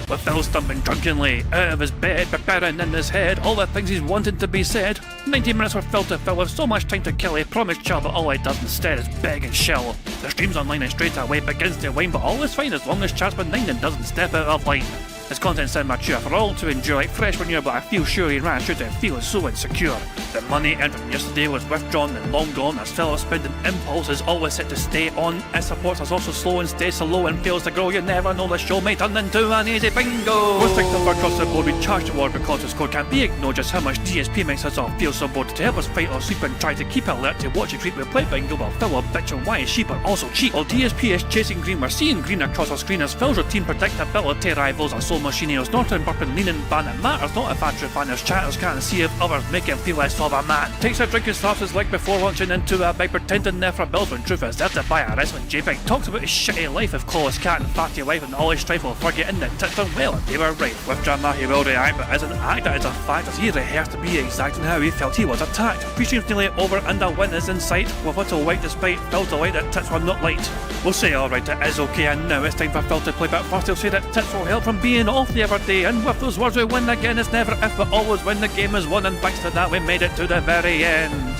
with Phil stumping drunkenly out of his bed, preparing in his head all the things he's wanted to be said. 90 minutes for Phil to fill with so much time to kill. He promised chill, but all he does instead is beg and shill. The stream's online and straight away begins to wane, but all is fine as long as Chat's benign and doesn't step out of line. His content's immature for all to enjoy, like fresh manure, but I feel sure he ran through to feel so insecure. The money earned from yesterday was withdrawn and long gone, as Phil's spending impulse is always set to stay on. His support is also slow and stays so low and fails to grow. You never know, the show may turn into an easy bingo. Most victims across the board we charge the war because the score can't be ignored. Just how much DSP makes us all feel so bored. To help us fight or sleep and try to keep alert to watch it creep, we play bingo while Phil will bitch on why his sheep are also cheap. While DSP is chasing green, we're seeing green across our screen as Phil's routine predictability rivals our soul machine. He's not in burping, leaning, ban. It matters not if Andrew fans chatters can't see if others make him feel less of a man. Takes a drink and slaps his leg before launching into a bike, pretending there for bills when truth is there to buy a wrestling JPEG. Talks about his shitty life of Clawless Cat and fatty wife and all his strife while forgetting that tits done well and they were right. With drama he will react, but as an actor it's a fact as he rehearsed to be exact in how he felt he was attacked. Pre-stream's nearly over and a win is in sight, with little white despite Phil's delight that tits were not light. We'll say alright, it is okay, and now it's time for Phil to play, but first he'll say that tits will help from being off the other day, and with those words we win again. It's never if but always when the game is won, and thanks to that we made it to the very end.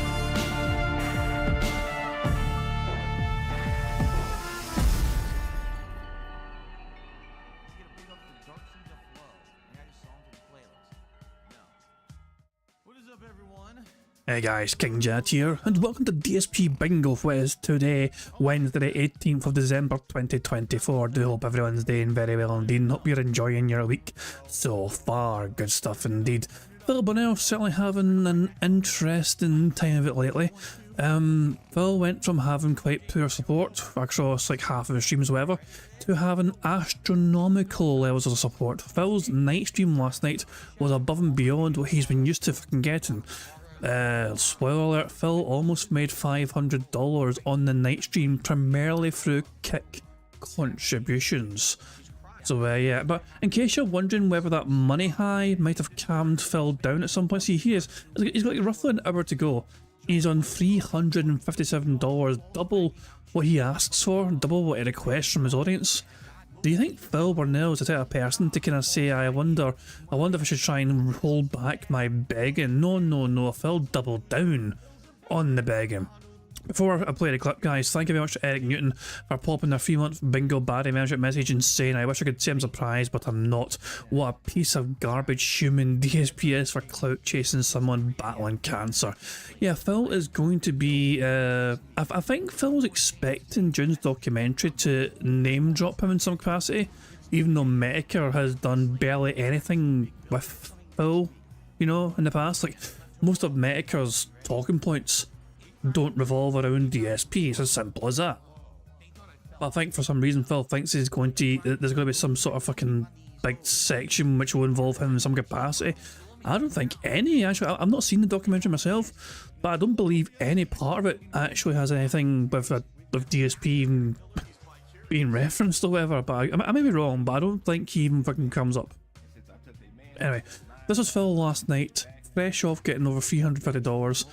Hey guys, King Jet here, and welcome to DSP Bingo Quiz today, Wednesday 18th of December 2024. Do hope everyone's doing very well indeed, and hope you're enjoying your week so far. Good stuff indeed. Phil Burnell certainly having an interesting time of it lately. Phil went from having quite poor support across like half of his streams or whatever, to having astronomical levels of support. Phil's night stream last night was above and beyond what he's been used to fucking getting. Spoiler alert, Phil almost made $500 on the night stream, primarily through kick contributions. So yeah, but in case you're wondering whether that money high might have calmed Phil down at some point, see he's got like roughly an hour to go. He's on $357, double what he asks for, double what he requests from his audience. Do you think Phil Burnell is the type of person to kind of say, I wonder if I should try and hold back my begging? No, Phil doubled down on the begging. Before I play the clip, guys, thank you very much to Eric Newton for popping their 3-month bingo baddie management message and saying, I wish I could say I'm surprised, but I'm not. What a piece of garbage human DSP is for clout chasing someone battling cancer. Yeah, Phil is going to be, I think Phil was expecting June's documentary to name drop him in some capacity, even though Medicare has done barely anything with Phil, you know, in the past. Like, most of Medicare's talking points don't revolve around DSP, it's as simple as that. But I think for some reason Phil thinks there's going to be some sort of fucking big section which will involve him in some capacity. I don't think any, actually, I've not seen the documentary myself, but I don't believe any part of it actually has anything with DSP even being referenced or whatever, but I may be wrong, but I don't think he even fucking comes up. Anyway, this was Phil last night, fresh off getting over $350.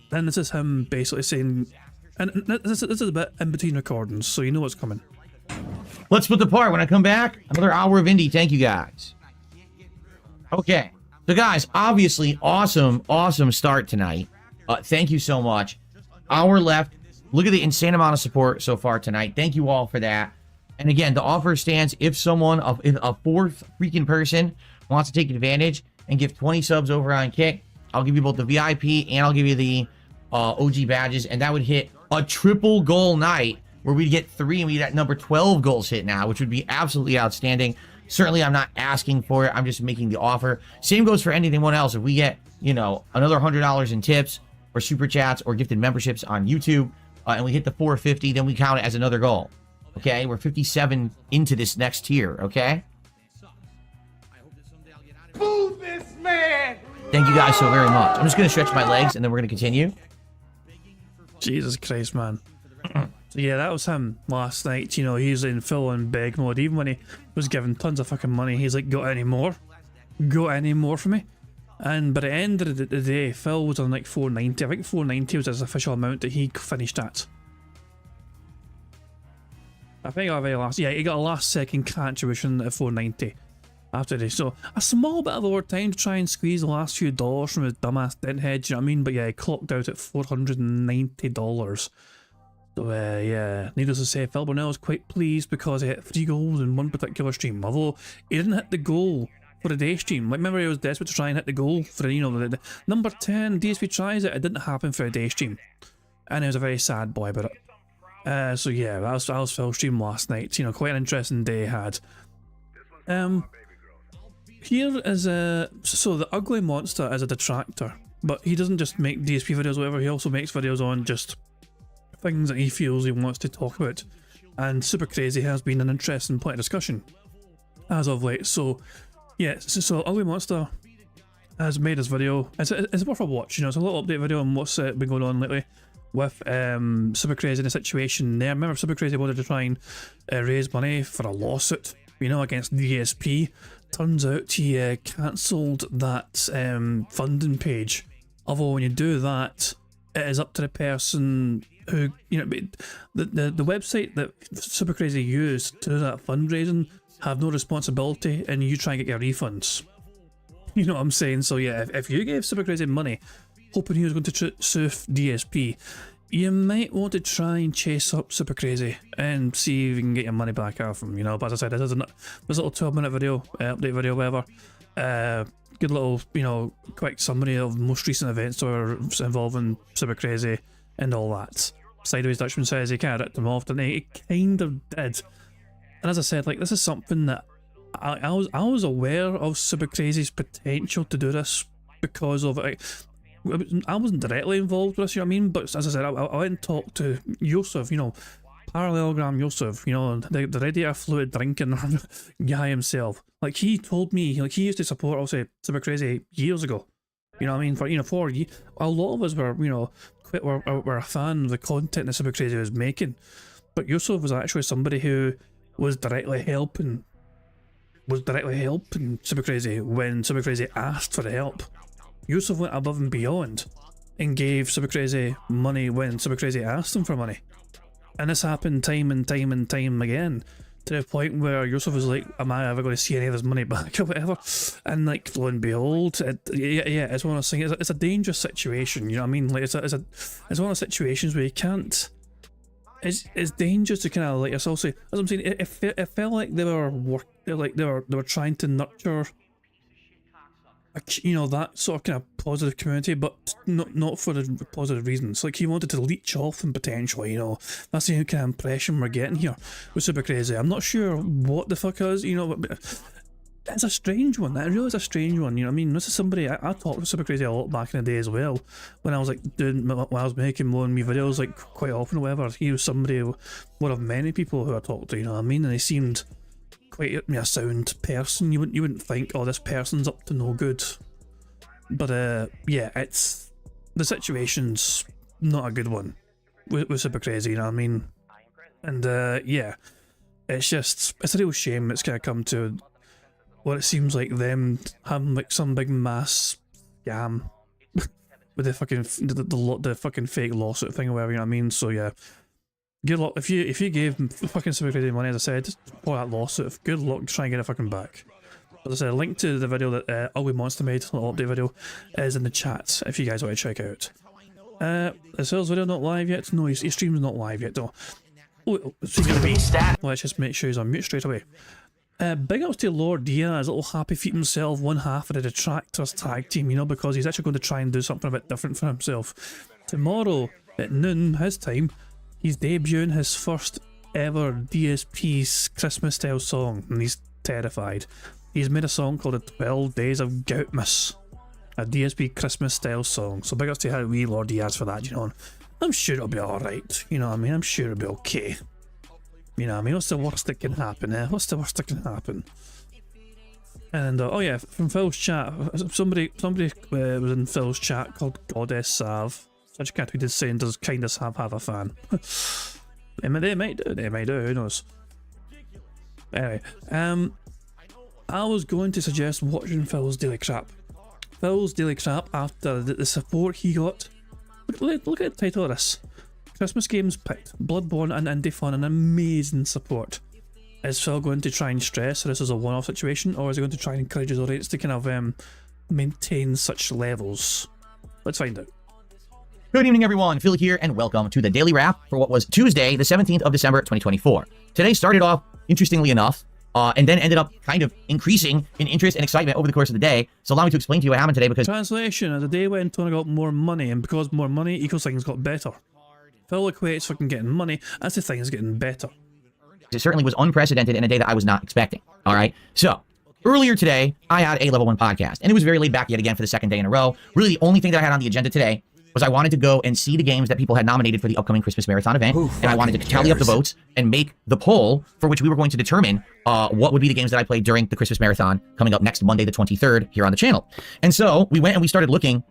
Then this is him basically saying, and this is a bit in between recordings, so you know what's coming. Let's split the part. When I come back, another hour of indie. Thank you guys. Okay, so guys, obviously awesome start tonight. Thank you so much. Hour left. Look at the insane amount of support so far tonight. Thank you all for that. And again, the offer stands if someone, if a fourth freaking person wants to take advantage and give 20 subs over on Kick, I'll give you both the VIP and I'll give you the OG badges, and that would hit a triple goal night where we'd get 3 and we'd at number 12 goals hit now, which would be absolutely outstanding. Certainly I'm not asking for it, I'm just making the offer. Same goes for anyone else. If we get, you know, another $100 in tips or super chats or gifted memberships on YouTube, and we hit the 450, then we count it as another goal. Okay, we're 57 into this next tier. Okay, Boo this man! Thank you guys so very much. I'm just gonna stretch my legs and then we're gonna continue. Jesus Christ, man. So yeah, that was him last night. You know, he's in full on beg mode. Even when he was given tons of fucking money, he's like, got any more? Got any more for me? And by the end of the day, Phil was on like 490. I think 490 was his official amount that he finished at. I think he got a last second contribution at 490. after this. So a small bit of overtime to try and squeeze the last few dollars from his dumbass deadhead, you know what I mean? But yeah, he clocked out at $490. So yeah, needless to say, Phil Burnell was quite pleased because he hit 3 goals in one particular stream, although he didn't hit the goal for a day stream. Like, remember, he was desperate to try and hit the goal for, you know, the number 10 DSP tries it. It didn't happen for a day stream, and he was a very sad boy about it. So yeah, that was Phil's stream last night. You know, quite an interesting day he had. Here is so the ugly monster is a detractor, but he doesn't just make DSP videos or whatever. He also makes videos on just things that he feels he wants to talk about, and Super Crazy has been an interesting point of discussion as of late. So yeah, so Ugly Monster has made this video. It's worth a watch. You know, it's a little update video on what's been going on lately with Super Crazy in a situation there. Remember, Super Crazy wanted to try and raise money for a lawsuit, you know, against DSP. Turns out he cancelled that funding page. Although when you do that, it is up to the person who, you know, the website that Super Crazy used to do that fundraising have no responsibility, and you try and get your refunds. You know what I'm saying? So yeah, if you gave Super Crazy money hoping he was going to sue DSP, you might want to try and chase up Super Crazy and see if you can get your money back out of him, you know. But as I said, this is a little 12-minute video, update video, whatever. Good little, you know, quick summary of most recent events or involving Super Crazy and all that. Sideways Dutchman says he kind of ripped him off, didn't he? He kind of did. And as I said, like, this is something that I was aware of Super Crazy's potential to do this because of it. I wasn't directly involved with this, you know what I mean? But as I said, I went and talked to Yusuf, you know, Parallelogram Yusuf, you know, the radiator fluid drinking guy himself. Like, he told me, like, he used to support, I'll say, Super Crazy years ago. You know what I mean? For, you know, 4 years. A lot of us were, you know, were a fan of the content that Super Crazy was making. But Yusuf was actually somebody who was directly helping Super Crazy when Super Crazy asked for the help. Yusuf went above and beyond and gave Super Crazy money when Super Crazy asked him for money. And this happened time and time and time again, to the point where Yusuf was like, am I ever going to see any of this money back or whatever? And like, lo and behold, yeah, it's one of those things. It's a dangerous situation, you know what I mean? Like, it's one of those situations where you can't. It's dangerous to kind of like yourself say. As I'm saying, it felt like they were trying to nurture, you know, that sort of kind of positive community, but not for the positive reasons. Like, he wanted to leech off them potentially, you know. That's the kind of impression we're getting here with Super Crazy. I'm not sure what the fuck is, you know, but it's a strange one. That really is a strange one, you know what I mean? This is somebody, I talked to Super Crazy a lot back in the day as well, when I was like when I was making more and me videos, like, quite often or whatever. He was somebody, one of many people who I talked to, you know what I mean? And he seemed quite a sound person. You wouldn't think, oh, this person's up to no good. But yeah, it's, the situation's not a good one with Super Crazy, you know what I mean? And yeah, it's a real shame it's gonna come to what it seems like them having like some big mass scam with the fucking the fucking fake lawsuit thing or whatever, you know what I mean? So yeah, good luck if you gave fucking Super Crazy money, as I said, for that lawsuit. Good luck trying to get it fucking back. As I said, a link to the video that Ugly Monster made, a little update video, is in the chat if you guys want to check out. Is Phil's video not live yet? No, his stream's not live yet though. Oh, let's just make sure he's on mute straight away. Big ups to Lord Diaz, little happy feet himself, one half of the Detractors tag team, you know, because he's actually going to try and do something a bit different for himself. Tomorrow at noon, his time, he's debuting his first ever DSP's Christmas style song, and he's terrified. He's made a song called The 12 Days of Goutmas, a DSP Christmas style song. So big ups to how we Lord Diaz for that, you know. I'm sure it'll be alright, you know what I mean? I'm sure it'll be okay. You know what I mean? What's the worst that can happen, eh? What's the worst that can happen? And oh yeah, from Phil's chat, somebody was in Phil's chat called Goddess Sav. So I just can't tweet saying, does Kindness have a fan? they might do, who knows? Anyway, I was going to suggest watching Phil's Daily Crap. Phil's Daily Crap, after the support he got. Look at the title of this. Christmas games picked. Bloodborne and Indie Fun, an amazing support. Is Phil going to try and stress this is a one-off situation, or is he going to try and encourage his audience to kind of maintain such levels? Let's find out. Good evening, everyone. Phil here, and welcome to the Daily Wrap for what was Tuesday, the 17th of December, 2024. Today started off, interestingly enough, and then ended up kind of increasing in interest and excitement over the course of the day. So allow me to explain to you what happened today, because... Translation, as the day went on, I got more money, and because more money equals things got better. Phil equates fucking getting money as the things getting better. It certainly was unprecedented in a day that I was not expecting. All right. So earlier today, I had a level 1 podcast, and it was very laid back yet again for the second day in a row. Really, the only thing that I had on the agenda today was I wanted to go and see the games that people had nominated for the upcoming Christmas Marathon event. And I wanted to tally up the votes and make the poll for which we were going to determine what would be the games that I played during the Christmas Marathon coming up next Monday, the 23rd, here on the channel. And so we went and we started looking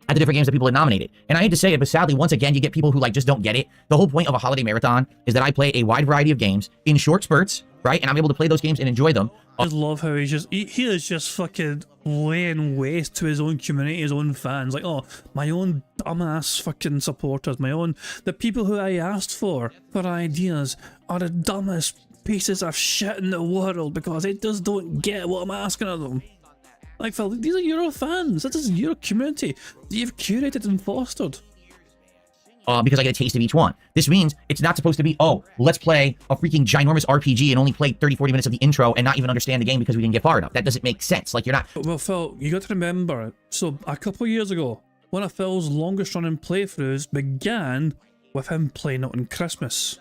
at the different games that people had nominated. And I hate to say it, but sadly, once again, you get people who like just don't get it. The whole point of a holiday marathon is that I play a wide variety of games in short spurts, right? And I'm able to play those games and enjoy them. I just love how he is just fucking laying waste to his own community, his own fans. Like, oh, my own dumbass fucking supporters, the people who I asked for ideas are the dumbest pieces of shit in the world because they just don't get what I'm asking of them. Like, Phil, these are your fans. This is your community that you've curated and fostered. Because I get a taste of each one. This means it's not supposed to be, oh, let's play a freaking ginormous RPG and only play 30, 40 minutes of the intro and not even understand the game because we didn't get far enough. That doesn't make sense. Like, you're not... Well, Phil, you got to remember, so a couple of years ago, one of Phil's longest running playthroughs began with him playing it on Christmas.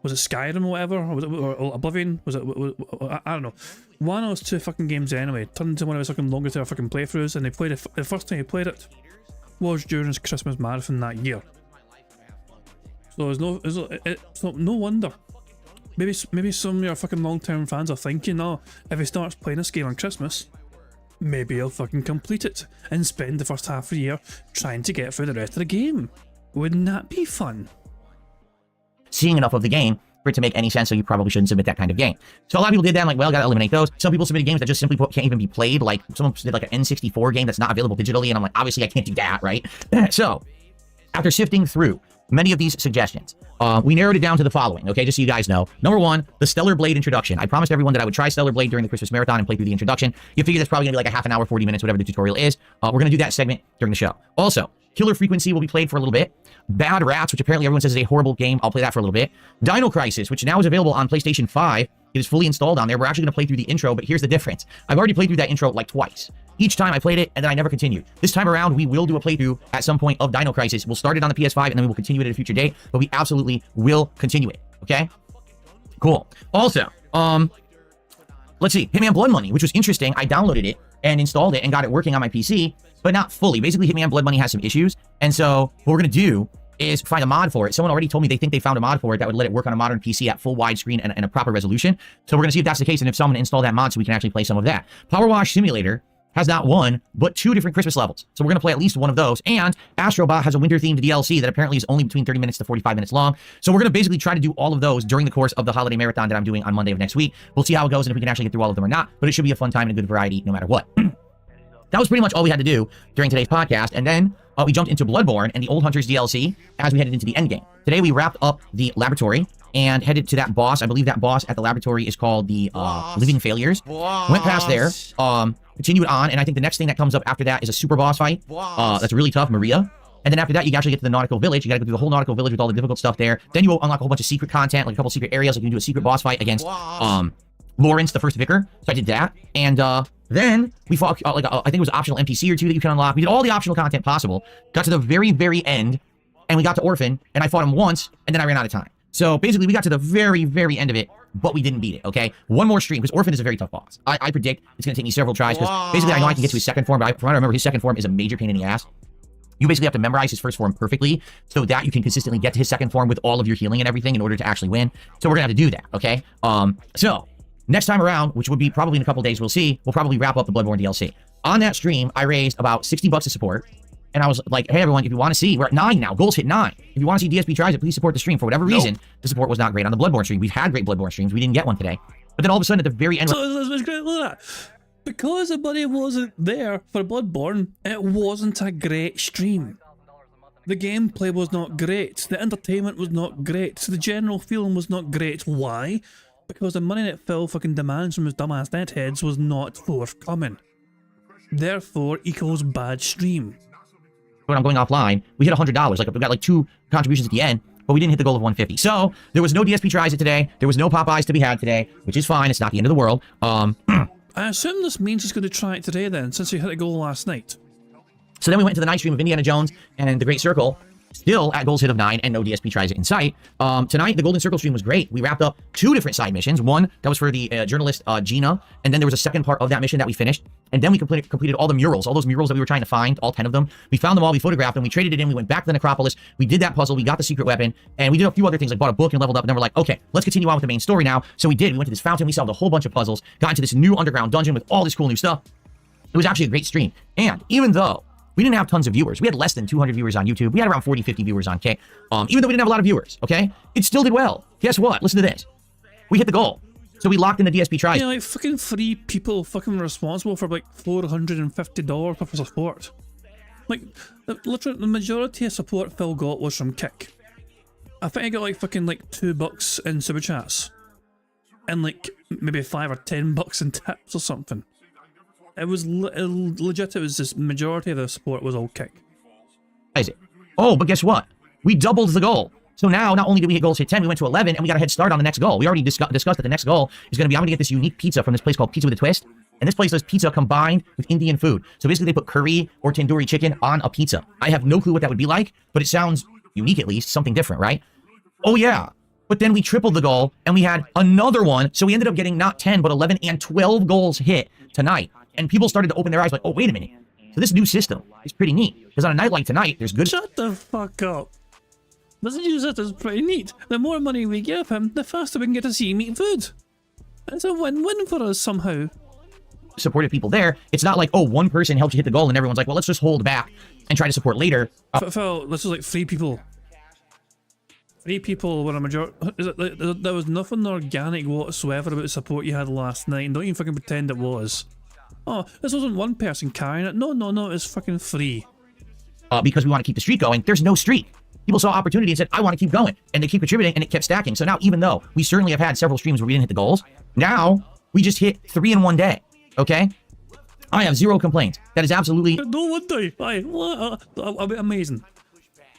Was it Skyrim or whatever? Or was it or Oblivion? I don't know. One of those two fucking games anyway turned into one of his fucking longest ever fucking playthroughs, and he played it. The first time he played it was during his Christmas marathon that year. So it's no wonder. Maybe some of your fucking long-term fans are thinking, oh, if he starts playing this game on Christmas, maybe he'll fucking complete it and spend the first half of the year trying to get through the rest of the game. Wouldn't that be fun? Seeing enough of the game for it to make any sense, so you probably shouldn't submit that kind of game. So a lot of people did that, I'm like, well, gotta eliminate those. Some people submitted games that just simply can't even be played, like someone did like an N64 game that's not available digitally, and I'm like, obviously I can't do that, right? So, after sifting through many of these suggestions, we narrowed it down to the following, okay, just so you guys know. Number 1, the Stellar Blade introduction. I promised everyone that I would try Stellar Blade during the Christmas Marathon and play through the introduction. You figure that's probably gonna be like a half an hour, 40 minutes, whatever the tutorial is. We're gonna do that segment during the show. Also, Killer Frequency will be played for a little bit. Bad Rats, which apparently everyone says is a horrible game. I'll play that for a little bit. Dino Crisis, which now is available on PlayStation 5. It is fully installed on there. We're actually going to play through the intro, but here's the difference. I've already played through that intro like twice. Each time I played it, and then I never continued. This time around, we will do a playthrough at some point of Dino Crisis. We'll start it on the PS5, and then we will continue it at a future date, but we absolutely will continue it, okay? Cool. Also, let's see. Hitman Blood Money, which was interesting. I downloaded it and installed it and got it working on my PC, but not fully. Basically, Hitman Blood Money has some issues, and so what we're going to do is find a mod for it. Someone already told me they think they found a mod for it that would let it work on a modern PC at full widescreen and a proper resolution. So we're going to see if that's the case and if someone install that mod so we can actually play some of that. Power Wash Simulator has not one, but 2 different Christmas levels. So we're going to play at least one of those. And Astrobot has a winter-themed DLC that apparently is only between 30 minutes to 45 minutes long. So we're going to basically try to do all of those during the course of the holiday marathon that I'm doing on Monday of next week. We'll see how it goes and if we can actually get through all of them or not. But it should be a fun time and a good variety no matter what. That was pretty much all we had to do during today's podcast. And then we jumped into Bloodborne and the Old Hunters DLC as we headed into the endgame. Today we wrapped up the laboratory and headed to that boss. I believe that boss at the laboratory is called the Living Failures. Went past there, continued on, and I think the next thing that comes up after that is a super boss fight. That's really tough, Maria. And then after that, you actually get to the Nautical Village. You gotta go through the whole Nautical Village with all the difficult stuff there. Then you unlock a whole bunch of secret content, like a couple secret areas. Like you can do a secret boss fight against Lawrence, the first vicar. So I did that. And then we fought, I think it was optional NPC or 2 that you can unlock. We did all the optional content possible. Got to the very, very end, and we got to Orphan, and I fought him once, and then I ran out of time. So basically, we got to the very, very end of it, but we didn't beat it, okay? One more stream, because Orphan is a very tough boss. I predict it's going to take me several tries, because basically I know I can get to his second form, but from what I remember, his second form is a major pain in the ass. You basically have to memorize his first form perfectly so that you can consistently get to his second form with all of your healing and everything in order to actually win. So we're going to have to do that, okay? So next time around, which would be probably in a couple days, we'll see, we'll probably wrap up the Bloodborne DLC. On that stream, I raised about $60 of support. And I was like, hey, everyone, if you want to see, we're at 9 now. Goals hit 9. If you want to see DSP tries it, please support the stream. For whatever reason, the support was not great on the Bloodborne stream. We've had great Bloodborne streams. We didn't get one today. But then all of a sudden, at the very end... So, look at that. Because the buddy wasn't there for Bloodborne, it wasn't a great stream. The gameplay was not great. The entertainment was not great. The general feeling was not great. Why? because the money that Phil fucking demands from his dumbass netheads was not forthcoming. Therefore equals bad stream. When I'm going offline, we hit $100. Like, we got like 2 contributions at the end, but we didn't hit the goal of 150. So there was no DSP tries it today. There was no Popeyes to be had today, which is fine. It's not the end of the world. I assume this means he's going to try it today then, since he hit a goal last night. So then we went to the night stream of Indiana Jones and the Great Circle, still at goals hit of 9 and no DSP tries it in sight. Tonight, the Golden Circle stream was great. We wrapped up 2 different side missions. One that was for the journalist Gina, and then there was a second part of that mission that we finished. And then we completed all the murals, all those murals that we were trying to find, all 10 of them. We found them all, we photographed them, we traded it in, we went back to the necropolis, we did that puzzle, we got the secret weapon, and we did a few other things, like bought a book and leveled up, and then we're like, okay, let's continue on with the main story now. So we did. We went to this fountain, we solved a whole bunch of puzzles, got into this new underground dungeon with all this cool new stuff. It was actually a great stream. And even though we didn't have tons of viewers, we had less than 200 viewers on YouTube, we had around 40, 50 viewers on Kick, even though we didn't have a lot of viewers, okay? It still did well. Guess what? Listen to this. We hit the goal. So we locked in the DSP tries. Yeah, like fucking 3 people fucking responsible for like $450 worth of support. Like, literally, the majority of support Phil got was from Kick. I think I got like fucking like $2 in super chats. And like maybe $5 or $10 in tips or something. It was legit, it was this majority of the support was all Kick. Is it? Oh, but guess what? We doubled the goal. So now, not only did we hit goals hit 10, we went to 11, and we got a head start on the next goal. We already discussed that the next goal is going to be, I'm going to get this unique pizza from this place called Pizza with a Twist. And this place does pizza combined with Indian food. So basically they put curry or tandoori chicken on a pizza. I have no clue what that would be like, but it sounds unique at least, something different, right? Oh yeah. But then we tripled the goal, and we had another one. So we ended up getting not 10, but 11 and 12 goals hit tonight. And people started to open their eyes like, oh, wait a minute. So this new system is pretty neat. Because on a night like tonight, there's good... Shut the fuck up. This new system is pretty neat. The more money we give him, the faster we can get to see him eat food. It's a win-win for us somehow. Supported people there. It's not like, oh, one person helped you hit the goal and everyone's like, well, let's just hold back and try to support later. Phil, this was like 3 people. 3 people were a majority. There was nothing organic whatsoever about the support you had last night, and don't even fucking pretend it was. Oh, this wasn't one person carrying it. No, it's fucking free. Because we want to keep the streak going. There's no streak. People saw opportunity and said, I want to keep going. And they keep contributing, and it kept stacking. So now, even though we certainly have had several streams where we didn't hit the goals, now we just hit 3 in one day. Okay? I have 0 complaints. That is absolutely... No wonder. Amazing.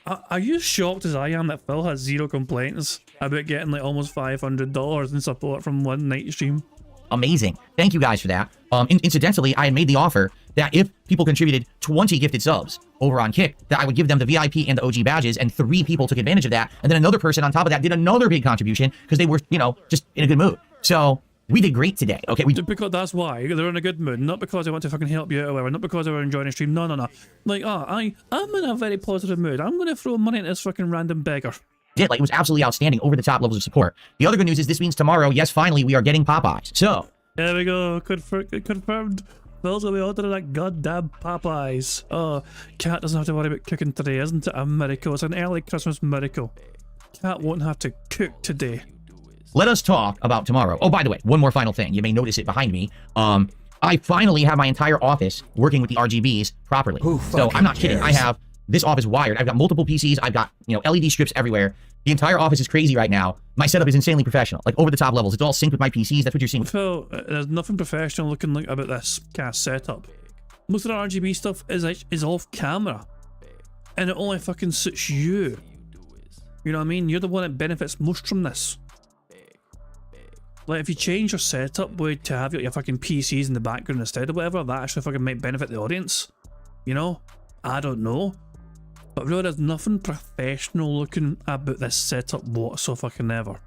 Are you shocked as I am that Phil has 0 complaints about getting like almost $500 in support from one night stream? Amazing. Thank you guys for that. Incidentally, I had made the offer that if people contributed 20 gifted subs over on Kick, that I would give them the VIP and the OG badges, and 3 people took advantage of that. And then another person on top of that did another big contribution because they were, you know, just in a good mood. So we did great today. Okay, because that's why they're in a good mood, not because they want to fucking help you out or whatever, not because they were enjoying the stream. No. Like, I'm in a very positive mood. I'm gonna throw money at this fucking random beggar. Like, it was absolutely outstanding, over the top levels of support. The other good news is this means tomorrow, yes, finally, we are getting Popeyes. So there we go. Confirmed. Phil's gonna be ordering that goddamn Popeyes. Oh, Cat doesn't have to worry about cooking today, isn't it a miracle? It's an early Christmas miracle. Cat won't have to cook today. Let us talk about tomorrow. Oh, by the way, one more final thing. You may notice it behind me. I finally have my entire office working with the RGBs properly. So I'm not kidding. I have this office wired. I've got multiple PCs. I've got, you know, LED strips everywhere. The entire office is crazy right now. My setup is insanely professional, like over the top levels. It's all synced with my PCs. That's what you're seeing. Phil, there's nothing professional looking like about this cast setup. Most of the RGB stuff is off camera, and it only fucking suits you. You know what I mean? You're the one that benefits most from this. Like, if you change your setup to have your fucking PCs in the background instead or whatever, that actually fucking might benefit the audience. You know? I don't know. But really, there's nothing professional looking about this setup whatsoever.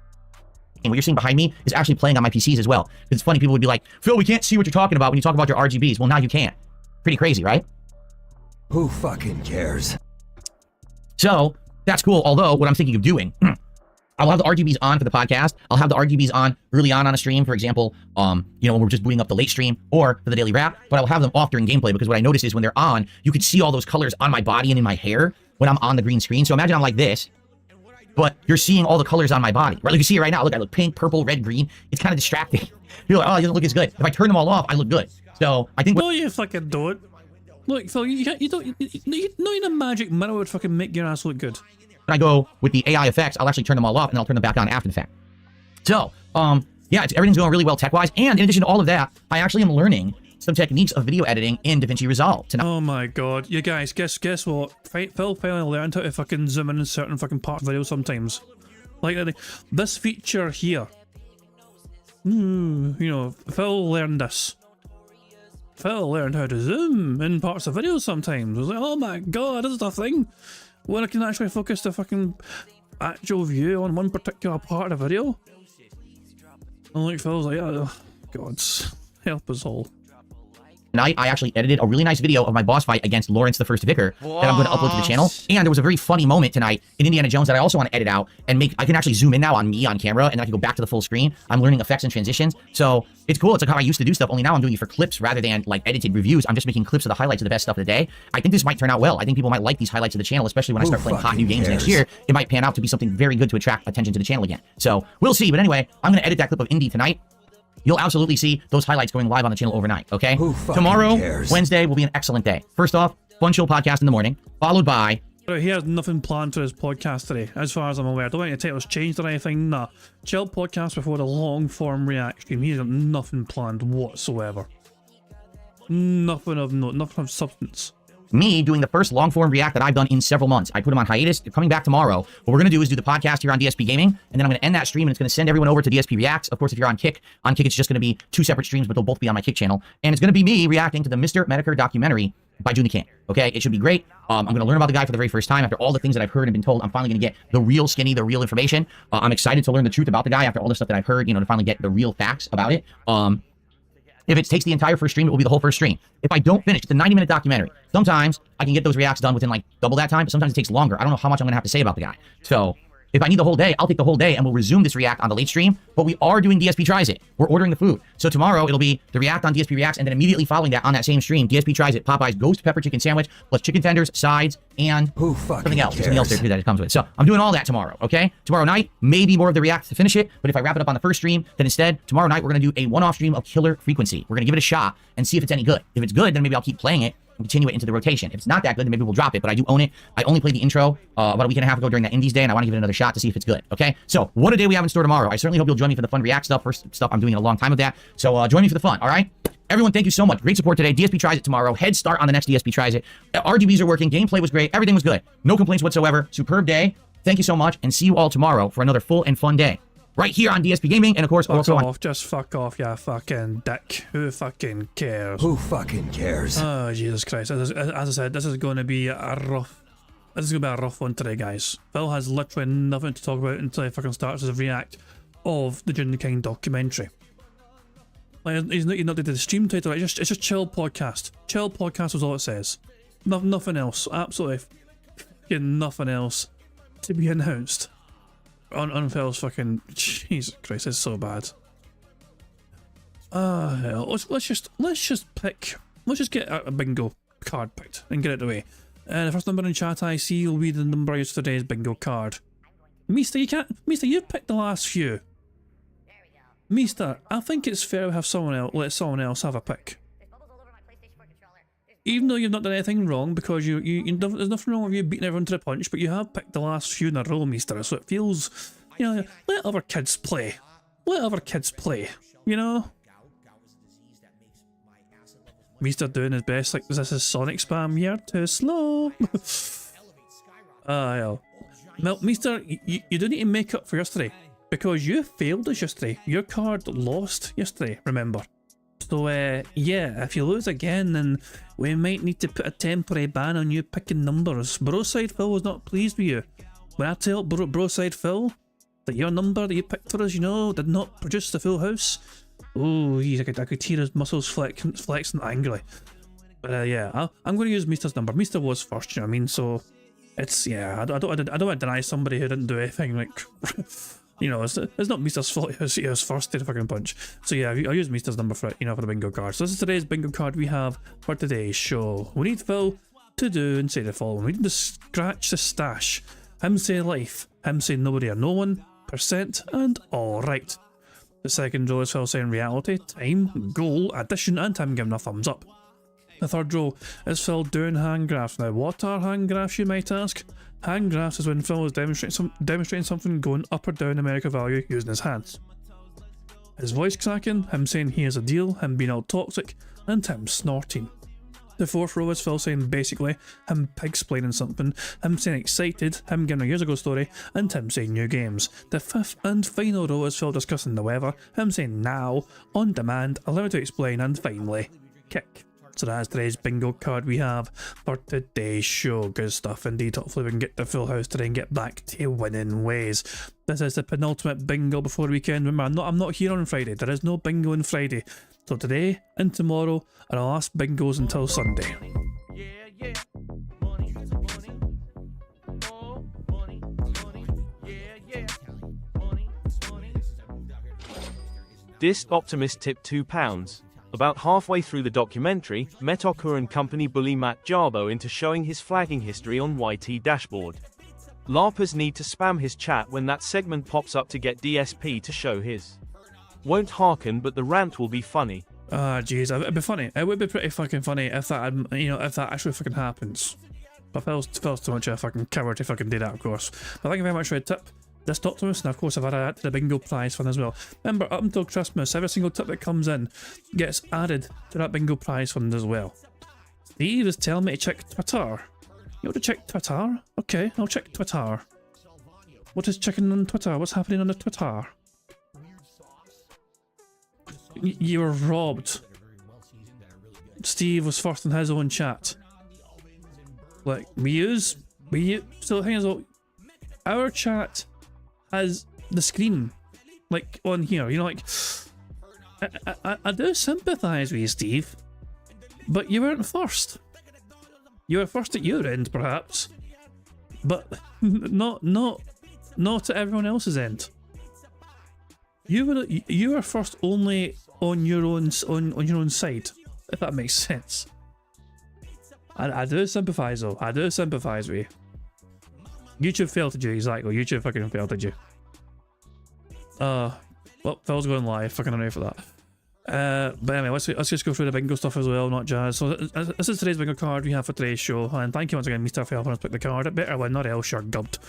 And what you're seeing behind me is actually playing on my PCs as well. It's funny, people would be like, Phil, we can't see what you're talking about when you talk about your RGBs. Well, now you can. Pretty crazy, right? Who fucking cares? So, that's cool. Although, what I'm thinking of doing... I'll have the RGBs on for the podcast. I'll have the RGBs on early on a stream, for example, you know, when we're just booting up the late stream, or for the daily wrap, but I'll have them off during gameplay, because what I notice is when they're on, you can see all those colors on my body and in my hair when I'm on the green screen. So imagine I'm like this, but you're seeing all the colors on my body, right? Like you see it right now. Look, I look pink, purple, red, green. It's kind of distracting. You're like, oh, it doesn't look as good. If I turn them all off, I look good. So I think... No, you fucking don't. Look, Phil, you don't... Not even a magic mirror would fucking make your ass look good. When I go with the AI effects, I'll actually turn them all off and I'll turn them back on after the fact. So, yeah, everything's going really well tech-wise. And in addition to all of that, I actually am learning some techniques of video editing in DaVinci Resolve tonight. Oh my god. You guys, guess what? Phil finally learned how to fucking zoom in certain fucking parts of video sometimes. Like this feature here. You know, Phil learned this. Phil learned how to zoom in parts of video sometimes. I was like, oh my god, this is a thing. When I can actually focus the fucking actual view on one particular part of the video. And like Phil's like, oh god, help us all. Tonight, I actually edited a really nice video of my boss fight against Lawrence the First Vicar that I'm going to upload to the channel. And there was a very funny moment tonight in Indiana Jones that I also want to edit out and make. I can actually zoom in now on me on camera, and I can go back to the full screen. I'm learning effects and transitions, so it's cool. It's like how I used to do stuff, only now I'm doing it for clips rather than like edited reviews. I'm just making clips of the highlights of the best stuff of the day. I think this might turn out well. I think people might like these highlights of the channel, especially when I start playing hot new games next year. It might pan out to be something very good to attract attention to the channel again. So we'll see. But anyway, I'm going to edit that clip of Indy tonight. You'll absolutely see those highlights going live on the channel overnight, okay? Tomorrow, Wednesday, will be an excellent day. First off, fun chill podcast in the morning, followed by... He has nothing planned for his podcast today, as far as I'm aware. I don't think the title's changed or anything, nah. Chill podcast before the long-form react stream. He's got nothing planned whatsoever. Nothing of note, nothing of substance. Me doing the first long-form react that I've done in several months. I put him on hiatus. They're coming back tomorrow. What we're going to do is do the podcast here on DSP Gaming, and then I'm going to end that stream, and it's going to send everyone over to DSP Reacts. Of course, if you're on Kick it's just going to be 2 separate streams, but they'll both be on my Kick channel. And it's going to be me reacting to the Mr. Medicare documentary by June the King. Okay? It should be great. I'm going to learn about the guy for the very first time. After all the things that I've heard and been told, I'm finally going to get the real skinny, the real information. I'm excited to learn the truth about the guy after all the stuff that I've heard, you know, to finally get the real facts about it. If it takes the entire first stream, it will be the whole first stream. If I don't finish, it's a 90-minute documentary. Sometimes I can get those reacts done within like double that time, but sometimes it takes longer. I don't know how much I'm going to have to say about the guy. So if I need the whole day, I'll take the whole day and we'll resume this react on the late stream. But we are doing DSP Tries It. We're ordering the food. So tomorrow it'll be the react on DSP Reacts, and then immediately following that on that same stream, DSP Tries It, Popeye's Ghost Pepper Chicken Sandwich, plus chicken tenders, sides, and something else. Something else there that it comes with. So I'm doing all that tomorrow, okay? Tomorrow night, maybe more of the react to finish it, but if I wrap it up on the first stream, then instead, tomorrow night we're going to do a one-off stream of Killer Frequency. We're going to give it a shot and see if it's any good. If it's good, then maybe I'll keep playing it and continue it into the rotation. If it's not that good, then maybe we'll drop it, but I do own it. I only played the intro about a week and a half ago during that Indies day, and I want to give it another shot to see if it's good, okay? So, what a day we have in store tomorrow. I certainly hope you'll join me for the fun react stuff. First stuff I'm doing in a long time of that. So, join me for the fun, all right? Everyone, thank you so much. Great support today. DSP Tries It tomorrow. Head start on the next DSP Tries It. RGBs are working. Gameplay was great. Everything was good. No complaints whatsoever. Superb day. Thank you so much, and see you all tomorrow for another full and fun day. Right here on DSP Gaming, and of course, also on... Just fuck off, you fucking dick. Who fucking cares? Who fucking cares? Oh, Jesus Christ. As I said, this is going to be a rough... This is going to be a rough one today, guys. Phil has literally nothing to talk about until he fucking starts his react of the June the King documentary. Like, he's not did the stream title, it's just chill podcast. Chill podcast is all it says. Nothing else. Absolutely fucking nothing else to be announced. On Phil's fucking... Jesus Christ, it's so bad. Hell. Let's just get a bingo card picked and get it away. The first number in chat I see will be the number I use for today's bingo card. Mister, you've picked the last few. Mister, I think it's fair to have let someone else have a pick. Even though you've not done anything wrong, because there's nothing wrong with you beating everyone to the punch, but you have picked the last few in a row, Mister, so it feels, you know, let other kids play. Let other kids play, you know? Mister doing his best, like, this is Sonic spam, you're too slow. Hell. Well, Mister, you do need to make up for yesterday, because you failed us yesterday. Your card lost yesterday, remember? So, yeah, if you lose again, then we might need to put a temporary ban on you picking numbers. Broside Phil was not pleased with you. When I tell Broside Phil that your number that you picked for us, you know, did not produce the full house, oh, I could hear his muscles flexing angrily. But, yeah, I'm going to use Mister's number. Mister was first, you know what I mean? So, it's, yeah, I don't want to deny somebody who didn't do anything, like... You know, it's not Mister's fault, he was first to the fucking punch. So yeah, I'll use Mister's number for it, you know, for the bingo card. So this is today's bingo card we have for today's show. We need Phil to do and say the following. We need to scratch the stash. Him say life, him say nobody or no one, percent, and alright. The second row is Phil saying reality, time, goal, addition, and him giving a thumbs up. The third row is Phil doing hand graphs. Now, what are hand graphs, you might ask? Hand graphs is when Phil is demonstrating something going up or down numerical value using his hands. His voice cracking, him saying he is a deal, him being all toxic, and him snorting. The fourth row is Phil saying basically, him pig-splaining something, him saying excited, him giving a years ago story, and him saying new games. The fifth and final row is Phil discussing the weather, him saying now, on demand, allow me to explain, and finally, kick. So that's today's bingo card we have for today's show. Good stuff indeed. Hopefully we can get the full house today and get back to winning ways. This is the penultimate bingo before the weekend. Remember, I'm not here on Friday. There is no bingo on Friday. So today and tomorrow are our last bingos until Sunday. Disc Optimist tipped £2. About halfway through the documentary, Metokur and company bully Matt Jarbo into showing his flagging history on YT dashboard. LARPers need to spam his chat when that segment pops up to get DSP to show his. Won't hearken, but the rant will be funny. Ah, jeez, it'd be funny. It would be pretty fucking funny if that, if that actually fucking happens. But Phil's too much of a fucking coward to fucking do that, of course. But thank you very much for the tip. This Optimus, and of course I've added that to the bingo prize fund as well. Remember, up until Christmas, every single tip that comes in gets added to that bingo prize fund as well. Steve is telling me to check Twitter. You want to check Twitter? Okay, I'll check Twitter. What is checking on Twitter? What's happening on the Twitter? You were robbed. Steve was first in his own chat. Like, so the thing is, our chat has the screen, like, on here, like, I do sympathise with you, Steve, but you weren't first. You were first at your end, perhaps, but not at everyone else's end. You were first only on your own side, if that makes sense. I do sympathise though. I do sympathise with you. YouTube failed you, exactly. YouTube fucking failed you. Well, Phil's going live. Fucking annoying for that. But anyway, let's just go through the bingo stuff as well, not jazz. So this is today's bingo card we have for today's show, and thank you once again, Mr. for helping us pick the card. It better win, not else you're gubbed.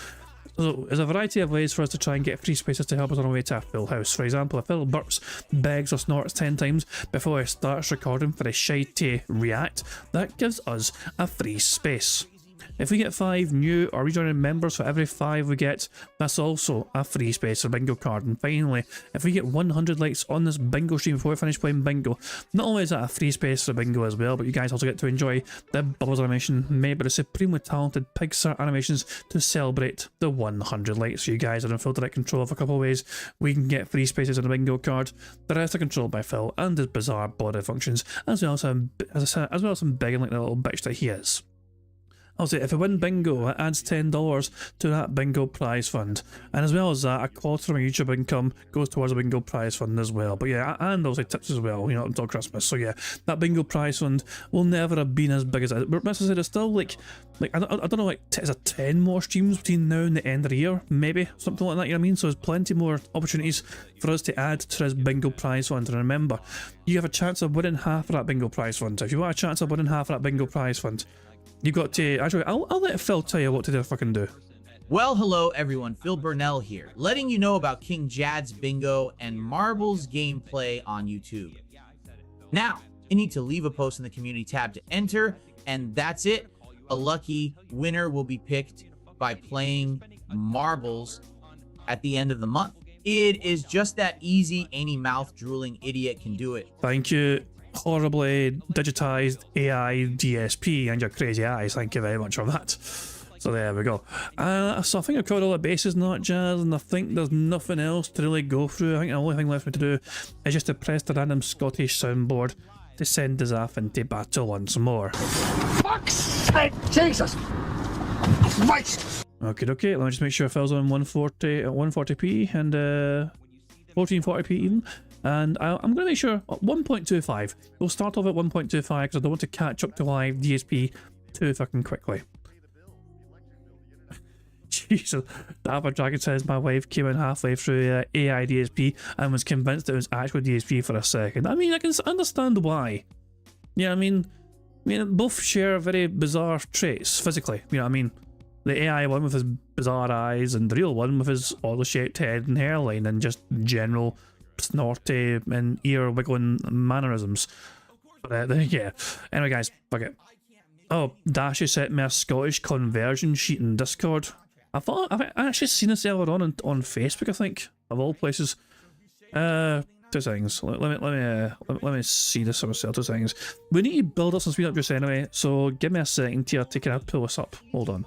So there's a variety of ways for us to try and get free spaces to help us on our way to a full house. For example, if Phil burps, begs or snorts 10 times before he starts recording for the shy to react, that gives us a free space. If we get 5 new or rejoining members for every 5 we get, that's also a free space for bingo card. And finally, if we get 100 likes on this bingo stream before we finish playing bingo, not only is that a free space for bingo as well, but you guys also get to enjoy the bubbles animation made by the supremely talented Pixar Animations to celebrate the 100 likes. So you guys are in full direct control of a couple of ways we can get free spaces on the bingo card. The rest are controlled by Phil and his bizarre body functions, as well as some begging like the little bitch that he is. Also, if we win bingo, it adds $10 to that bingo prize fund. And as well as that, a quarter of my YouTube income goes towards a bingo prize fund as well. But yeah, and also tips as well, until Christmas. So yeah, that bingo prize fund will never have been as big as it. But as I said, it's still like I don't know, is it 10 more streams between now and the end of the year? Maybe, something like that, you know what I mean? So there's plenty more opportunities for us to add to this bingo prize fund. And remember, you have a chance of winning half of that bingo prize fund. So if you want a chance of winning half of that bingo prize fund, you've got to, actually, I'll let Phil tell you what to fucking do. Well, hello everyone, Phil Burnell here, letting you know about King Jad's Bingo and Marbles gameplay on YouTube. Now, you need to leave a post in the community tab to enter, and that's it. A lucky winner will be picked by playing Marbles at the end of the month. It is just that easy, any mouth-drooling idiot can do it. Thank you, horribly digitized AI DSP and your crazy eyes. Thank you very much for that. So there we go. So I think I've covered all the bases, not jazz, and I think there's nothing else to really go through. I think the only thing left me to do is just to press the random Scottish soundboard to send us off into battle once more. Fuck's sake, Jesus! Christ! Okay, let me just make sure Phil's on 140p and 1440p even. And I'm going to make sure 1.25. We'll start off at 1.25 because I don't want to catch up to live DSP too fucking quickly. Jesus, Dapper Dragon says my wife came in halfway through AI DSP and was convinced it was actual DSP for a second. I mean, I can understand why. Yeah, I mean, both share very bizarre traits physically. You know what I mean? The AI one with his bizarre eyes and the real one with his oddly shaped head and hairline and just general snorty and ear wiggling mannerisms. But yeah. Anyway, guys, fuck it. Oh, Dashy sent me a Scottish conversion sheet in Discord. I've actually seen this earlier on Facebook, I think, of all places. 2 seconds. Let me see this for myself. 2 seconds. We need to build up some speed up just anyway, so give me a second here to kind of pull this up. Hold on.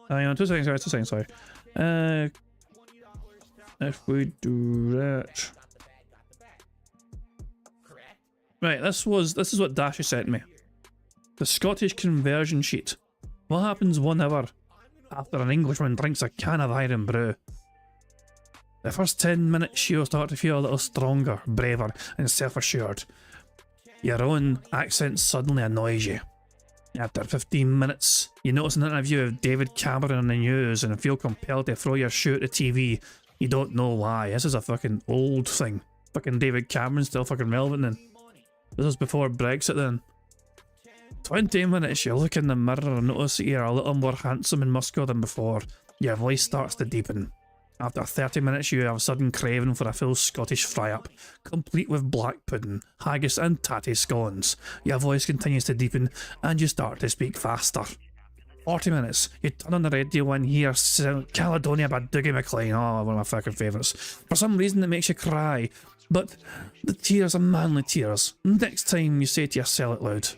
Hang on, 2 seconds, sorry, 2 seconds, sorry. If we do that. Right, this is what Dashy sent me. The Scottish conversion sheet. What happens 1 hour after an Englishman drinks a can of iron brew? The first 10 minutes you'll start to feel a little stronger, braver and self-assured. Your own accent suddenly annoys you. After 15 minutes, you notice an interview of David Cameron on the news and feel compelled to throw your shoe at the TV. You don't know why. This is a fucking old thing. Fucking David Cameron's still fucking relevant then. This was before Brexit then. 20 minutes, you look in the mirror and notice that you're a little more handsome and muscular than before. Your voice starts to deepen. After 30 minutes, you have a sudden craving for a full Scottish fry-up, complete with black pudding, haggis and tatty scones. Your voice continues to deepen and you start to speak faster. 40 minutes, you turn on the radio and hear Caledonia by Dougie MacLean. Oh, one of my fucking favourites. For some reason it makes you cry, but the tears are manly tears. Next time you say to yourself out loud.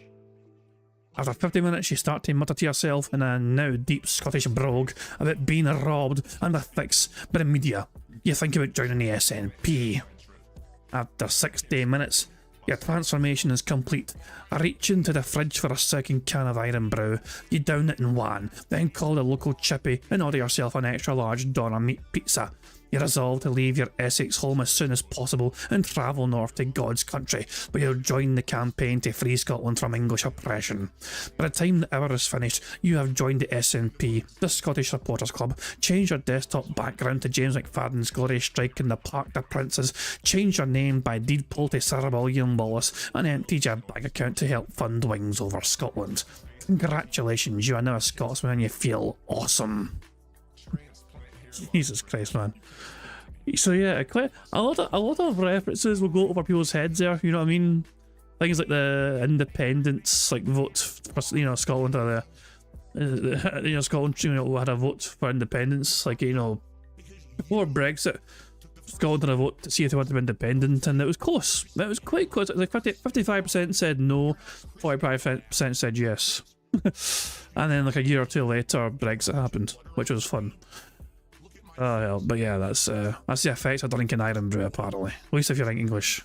After 50 minutes you start to mutter to yourself in a now deep Scottish brogue about being robbed and a fix by the media. You think about joining the SNP. After 60 minutes, your transformation is complete. Reach into the fridge for a second can of iron brew. You down it in one, then call the local chippy and order yourself an extra large doner meat pizza. You resolve to leave your Essex home as soon as possible and travel north to God's country, where you'll join the campaign to free Scotland from English oppression. By the time the hour is finished, you have joined the SNP, the Scottish Supporters Club, changed your desktop background to James McFadden's glorious strike in the Park the Princes, changed your name by deed poll to Sir William Wallace, and emptied your bank account to help fund Wings Over Scotland. Congratulations, you are now a Scotsman and you feel awesome. Jesus Christ, man. So yeah, a lot of references will go over people's heads there, you know what I mean? Things like the independence, like vote for, you know, Scotland, or Scotland, had a vote for independence, like, before Brexit, Scotland had a vote to see if they wanted to be independent, and it was close. It was quite close. Like 55% said no, 45% said yes. And then like a year or two later, Brexit happened, which was fun. Oh hell, but yeah, that's the effect of drinking iron brew, apparently. At least if you like English.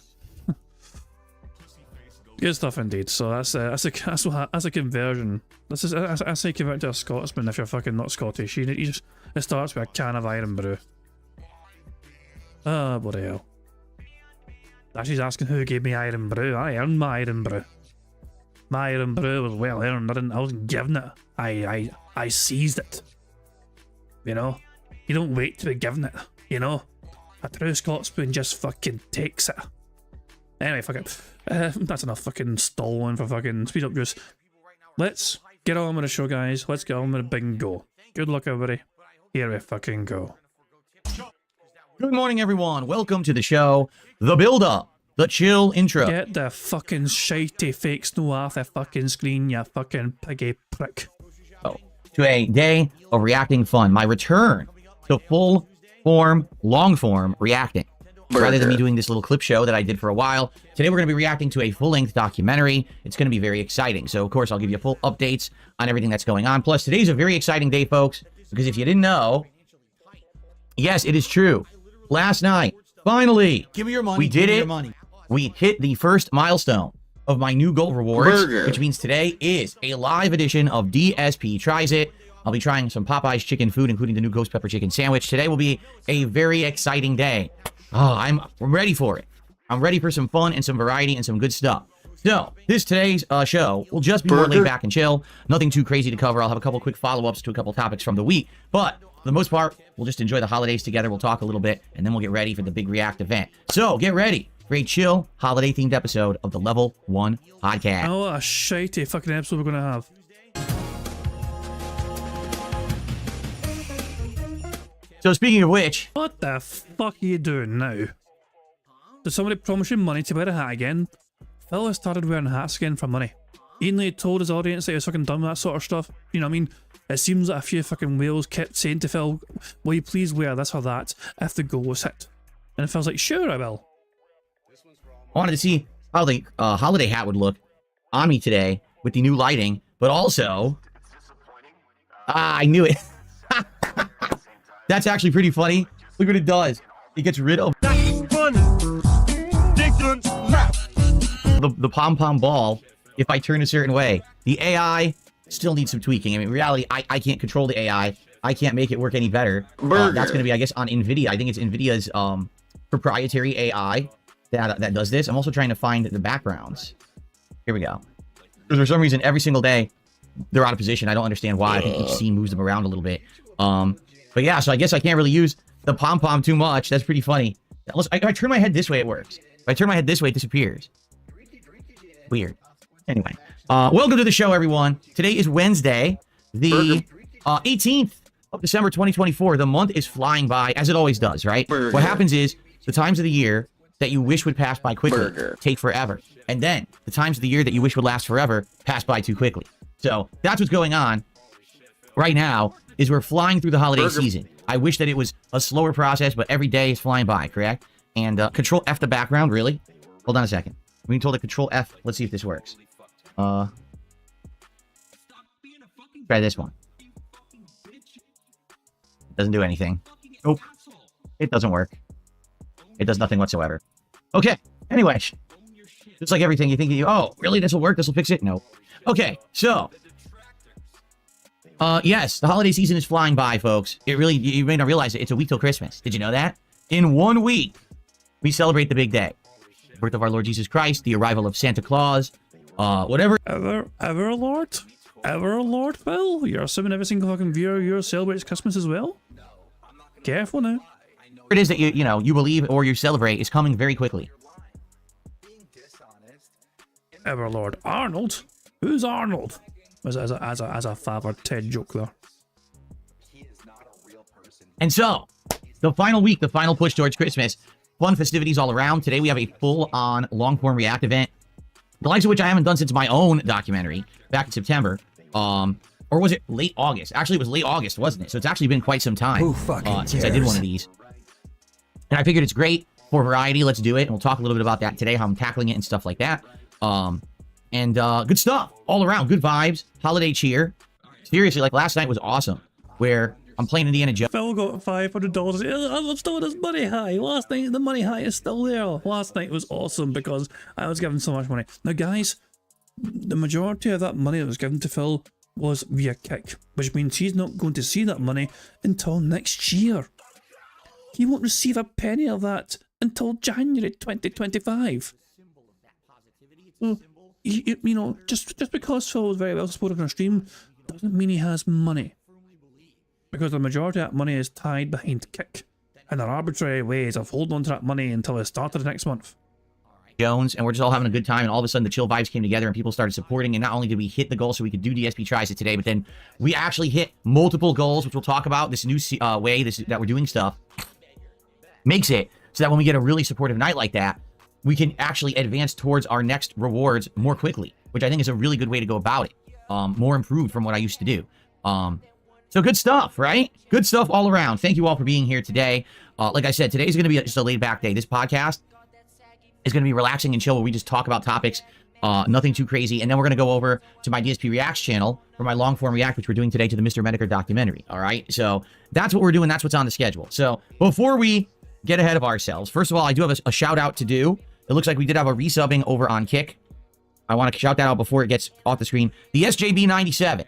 Good stuff indeed. So that's a conversion. That's how you convert to a Scotsman if you're fucking not Scottish. It starts with a can of iron brew. Oh, bloody hell. She's asking who gave me iron brew. I earned my iron brew. My iron brew was well earned. I wasn't given it. I seized it. You know? You don't wait to be given it, you know? A true Scotsman just fucking takes it. Anyway, fuck it. That's enough fucking stalling for fucking speed up juice. Let's get on with the show, guys. Let's get on with the bingo. Good luck, everybody. Here we fucking go. Good morning, everyone. Welcome to the show. The build-up. The chill intro. Get the fucking shitey fake snow off the fucking screen, you fucking piggy prick. To a day of reacting fun. My return to full form, long form reacting. Rather than me doing this little clip show that I did for a while, today we're going to be reacting to a full-length documentary. It's going to be very exciting. So, of course, I'll give you full updates on everything that's going on. Plus, today's a very exciting day, folks, because if you didn't know, yes, it is true. Last night, finally, Give me your money. we did give me it. Your money. We hit the first milestone of my new gold rewards, which means today is a live edition of DSP Tries It. I'll be trying some Popeye's chicken food, including the new ghost pepper chicken sandwich. Today will be a very exciting day. Oh, I'm ready for it. I'm ready for some fun and some variety and some good stuff. So, today's show will just be more laid back and chill. Nothing too crazy to cover. I'll have a couple quick follow-ups to a couple topics from the week. But, for the most part, we'll just enjoy the holidays together. We'll talk a little bit, and then we'll get ready for the big React event. So, get ready. for a chill, holiday-themed episode of the Level 1 Podcast. Oh, what a shitey fucking episode we're going to have. So speaking of which, What the fuck are you doing now? Did somebody promise you money to wear a hat again? Phil has started wearing hats again for money. Even though he told his audience that he was fucking done with that sort of stuff. You know what I mean? It seems that a few fucking whales kept saying to Phil, will you please wear this or that if the goal was hit? And Phil's like, sure I will. I wanted to see how the holiday hat would look on me today with the new lighting, but also, I knew it. That's actually pretty funny. Look what it does. It gets rid of the pom-pom ball if I turn a certain way. The AI still needs some tweaking. I mean, in reality, I can't control the AI. I can't make it work any better. That's going to be, I guess, on NVIDIA. I think it's NVIDIA's proprietary AI that does this. I'm also trying to find the backgrounds. Here we go. Because for some reason, every single day, they're out of position. I don't understand why. I think each scene moves them around a little bit. But yeah, so I guess I can't really use the pom-pom too much. That's pretty funny. If I turn my head this way, it works. If I turn my head this way, it disappears. Weird. Anyway, welcome to the show, everyone. Today is Wednesday, the 18th of December, 2024. The month is flying by, as it always does, right? What happens is the times of the year that you wish would pass by quickly take forever. And then the times of the year that you wish would last forever pass by too quickly. So that's what's going on right now. Is we're flying through the holiday season. I wish that it was a slower process, but every day is flying by, correct? And Control F the background, really? Hold on a second. We can told to Control F. Let's see if this works. Try this one. Doesn't do anything. Nope. It doesn't work. It does nothing whatsoever. Okay. Anyway, just like everything, you think, oh, really? This will work? This will fix it? No. Okay. So. Yes, the holiday season is flying by, folks. It really, you may not realize it. It's a week till Christmas. Did you know that? In 1 week, we celebrate the big day. The birth of our Lord Jesus Christ, the arrival of Santa Claus, whatever. Ever Lord Phil? You're assuming every single fucking viewer here celebrates Christmas as well? Careful now. It is that you believe or you celebrate is coming very quickly. Everlord Arnold? Who's Arnold? As a Father Ted joke there. And so, the final week, the final push towards Christmas, fun festivities all around. Today we have a full-on long-form React event, the likes of which I haven't done since my own documentary back in September. Or was it late August? Actually, it was late August, wasn't it? So it's actually been quite some time since I did one of these. And I figured it's great for variety. Let's do it. And we'll talk a little bit about that today, how I'm tackling it and stuff like that. And good stuff all around. Good vibes. Holiday cheer. Seriously, like last night was awesome. Where I'm playing Indiana Jones. Phil got $500. I'm still in his money high. Last night, the money high is still there. Last night was awesome because I was given so much money. Now, guys, the majority of that money that was given to Phil was via Kick, which means he's not going to see that money until next year. He won't receive a penny of that until January 2025. So, you know, just because Phil was very well supported on our stream doesn't mean he has money. Because the majority of that money is tied behind Kick. And there are arbitrary ways of holding on to that money until the start of the next month. Jones, and we're just all having a good time, and all of a sudden the chill vibes came together and people started supporting, and not only did we hit the goal so we could do DSP tries it today, but then we actually hit multiple goals, which we'll talk about. This new way that we're doing stuff makes it so that when we get a really supportive night like that, we can actually advance towards our next rewards more quickly, which I think is a really good way to go about it. More improved from what I used to do. So good stuff, right? Good stuff all around. Thank you all for being here today. Like I said, today's going to be just a laid back day. This podcast is going to be relaxing and chill where we just talk about topics, nothing too crazy. And then we're going to go over to my DSP Reacts channel for my long form react, which we're doing today to the Mr. Medicare documentary. All right. So that's what we're doing. That's what's on the schedule. So before we get ahead of ourselves, first of all, I do have a shout out to do. It looks like we did have a resubbing over on Kick. I want to shout that out before it gets off the screen. The SJB97.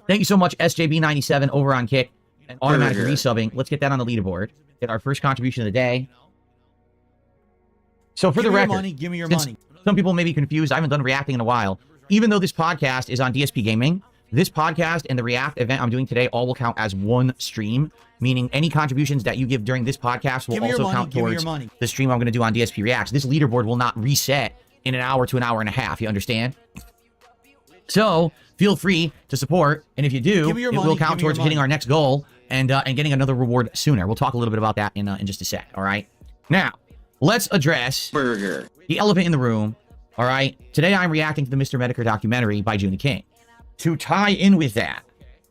Thank you so much, SJB97 over on Kick and automatic resubbing. Let's get that on the leaderboard. Get our first contribution of the day. So for the record, give me your money. Some people may be confused. I haven't done reacting in a while. Even though this podcast is on DSP Gaming, this podcast and the React event I'm doing today all will count as one stream. meaning any contributions that you give during this podcast will Give me your also money, count give me your towards money. the stream I'm going to do on DSP Reacts. This leaderboard will not reset in an hour to an hour and a half. You understand? So feel free to support, and if you do, Give me your it money, will give count me your towards hitting money. our next goal and getting another reward sooner. We'll talk a little bit about that in just a sec. All right. Now, let's address the elephant in the room. All right. Today, I'm reacting to the Mr. Medicare documentary by June King. To tie in with that,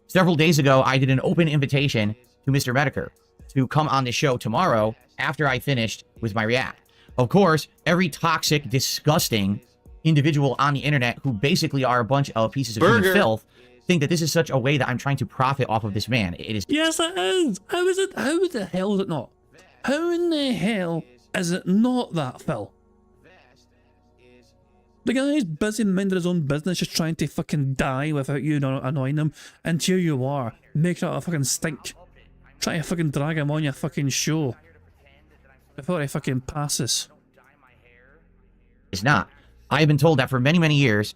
several days ago, I did an open invitation to Mr. Medicare to come on the show tomorrow after I finished with my react. Of course, every toxic, disgusting individual on the internet who basically are a bunch of pieces of human filth think that this is such a way that I'm trying to profit off of this man. It is. Yes, it is. How is it? How the hell is it not? How in the hell is it not that, Phil? The guy's busy minding his own business, just trying to fucking die without you annoying him, and here you are, making it a fucking stink. Trying to fucking drag him on your fucking show before he fucking passes. It's not. I've been told that for many, many years,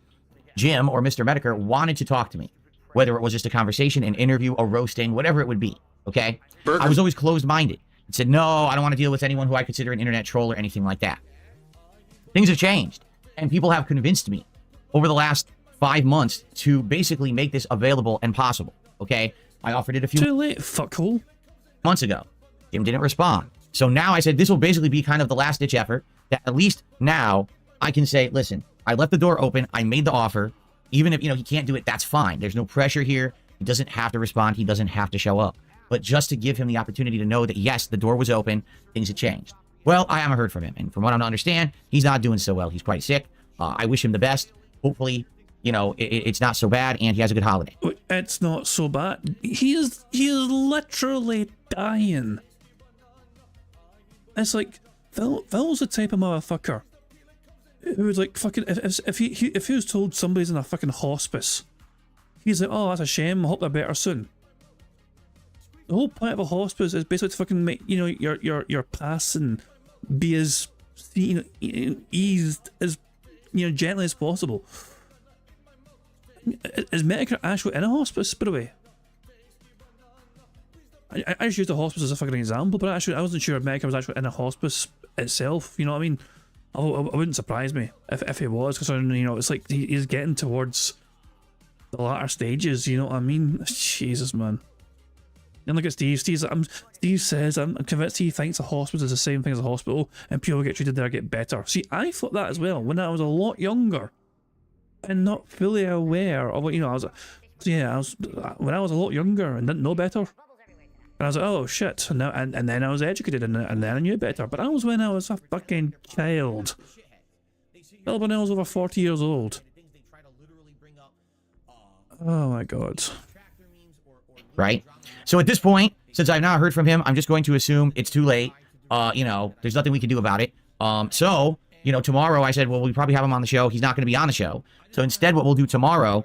Jim or Mr. Medicare wanted to talk to me, whether it was just a conversation, an interview, a roasting, whatever it would be. Okay? I was always closed-minded and said, no, I don't want to deal with anyone who I consider an internet troll or anything like that. Things have changed, and people have convinced me over the last 5 months to basically make this available and possible. Okay? I offered it a few Too late, fuckhole. months ago. Jim didn't respond. So now I said this will basically be kind of the last-ditch effort that at least now I can say, listen, I left the door open. I made the offer. Even if, he can't do it, that's fine. There's no pressure here. He doesn't have to respond. He doesn't have to show up. But just to give him the opportunity to know that, yes, the door was open, things had changed. Well, I haven't heard from him. And from what I'm to understand, he's not doing so well. He's quite sick. I wish him the best. Hopefully, it's not so bad and he has a good holiday. It's not so bad. He is literally dying. It's like, Phil's the type of motherfucker who was like fucking if he was told somebody's in a fucking hospice, he's like, oh, that's a shame, I hope they're better soon. The whole point of a hospice is basically to fucking make your passing be as eased as gently as possible. Is Medicare actually in a hospice, by the way? I just used the hospice as a fucking example, but I wasn't sure if Medicare was actually in a hospice itself. You know what I mean? I wouldn't surprise me if he was, because it's like he's getting towards the latter stages. You know what I mean? Jesus, man. And look at Steve. Steve says, I'm convinced he thinks a hospital is the same thing as a hospital, and people who get treated there get better. See, I thought that as well when I was a lot younger, and not fully aware of what when I was a lot younger and didn't know better. And I was like, oh shit, and then I was educated, and then I knew better. But that was when I was a fucking child. Well, when I was over 40 years old. Oh my god. Right? So at this point, since I've not heard from him, I'm just going to assume it's too late. There's nothing we can do about it. So, tomorrow I said, well, we probably have him on the show. He's not going to be on the show. So instead, what we'll do tomorrow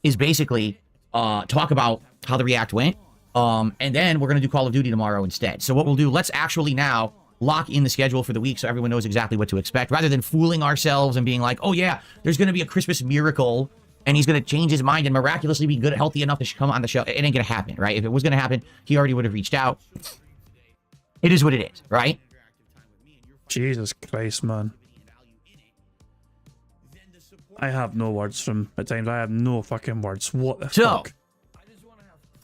is basically talk about how the react went. And then we're going to do Call of Duty tomorrow instead. So what we'll do, let's actually now lock in the schedule for the week so everyone knows exactly what to expect, rather than fooling ourselves and being like, oh yeah, there's going to be a Christmas miracle and he's going to change his mind and miraculously be good, healthy enough to come on the show. It ain't going to happen, right? If it was going to happen, he already would have reached out. It is what it is, right? Jesus Christ, man. I have no words from at times. I have no fucking words. What the fuck?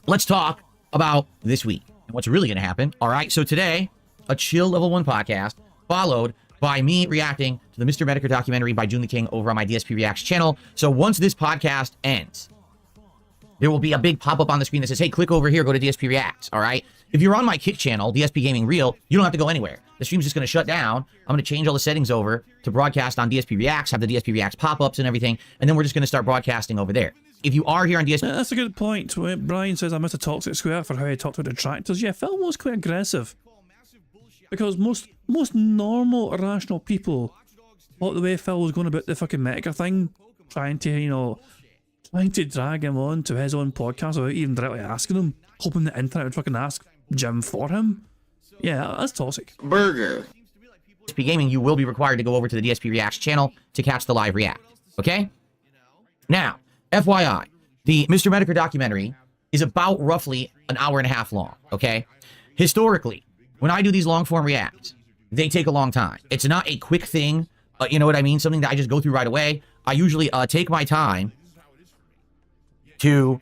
Let's talk about this week and what's really going to happen. All right. So today, a chill level 1 podcast followed by me reacting to the Mr. Medicare documentary by June the King over on my DSP Reacts channel. So once this podcast ends, there will be a big pop-up on the screen that says, hey, click over here, go to DSP Reacts. All right. If you're on my Kick channel, DSP Gaming Real, you don't have to go anywhere. The stream's just going to shut down. I'm going to change all the settings over to broadcast on DSP Reacts, have the DSP Reacts pop-ups and everything. And then we're just going to start broadcasting over there. If you are here on DSP... That's a good point. When Brian says I missed a toxic square for how he talked about detractors. Yeah, Phil was quite aggressive. Because most normal, rational people thought the way Phil was going about the fucking Medicare thing, trying to drag him on to his own podcast without even directly asking him, hoping the internet would fucking ask Jim for him. Yeah, that's toxic. Burger. DSP Gaming, you will be required to go over to the DSP Reacts channel to catch the live react. Okay? Now, FYI, the Mr. Medicare documentary is about roughly an hour and a half long, okay? Historically, when I do these long form reacts, they take a long time. It's not a quick thing, you know what I mean? Something that I just go through right away. I usually take my time to,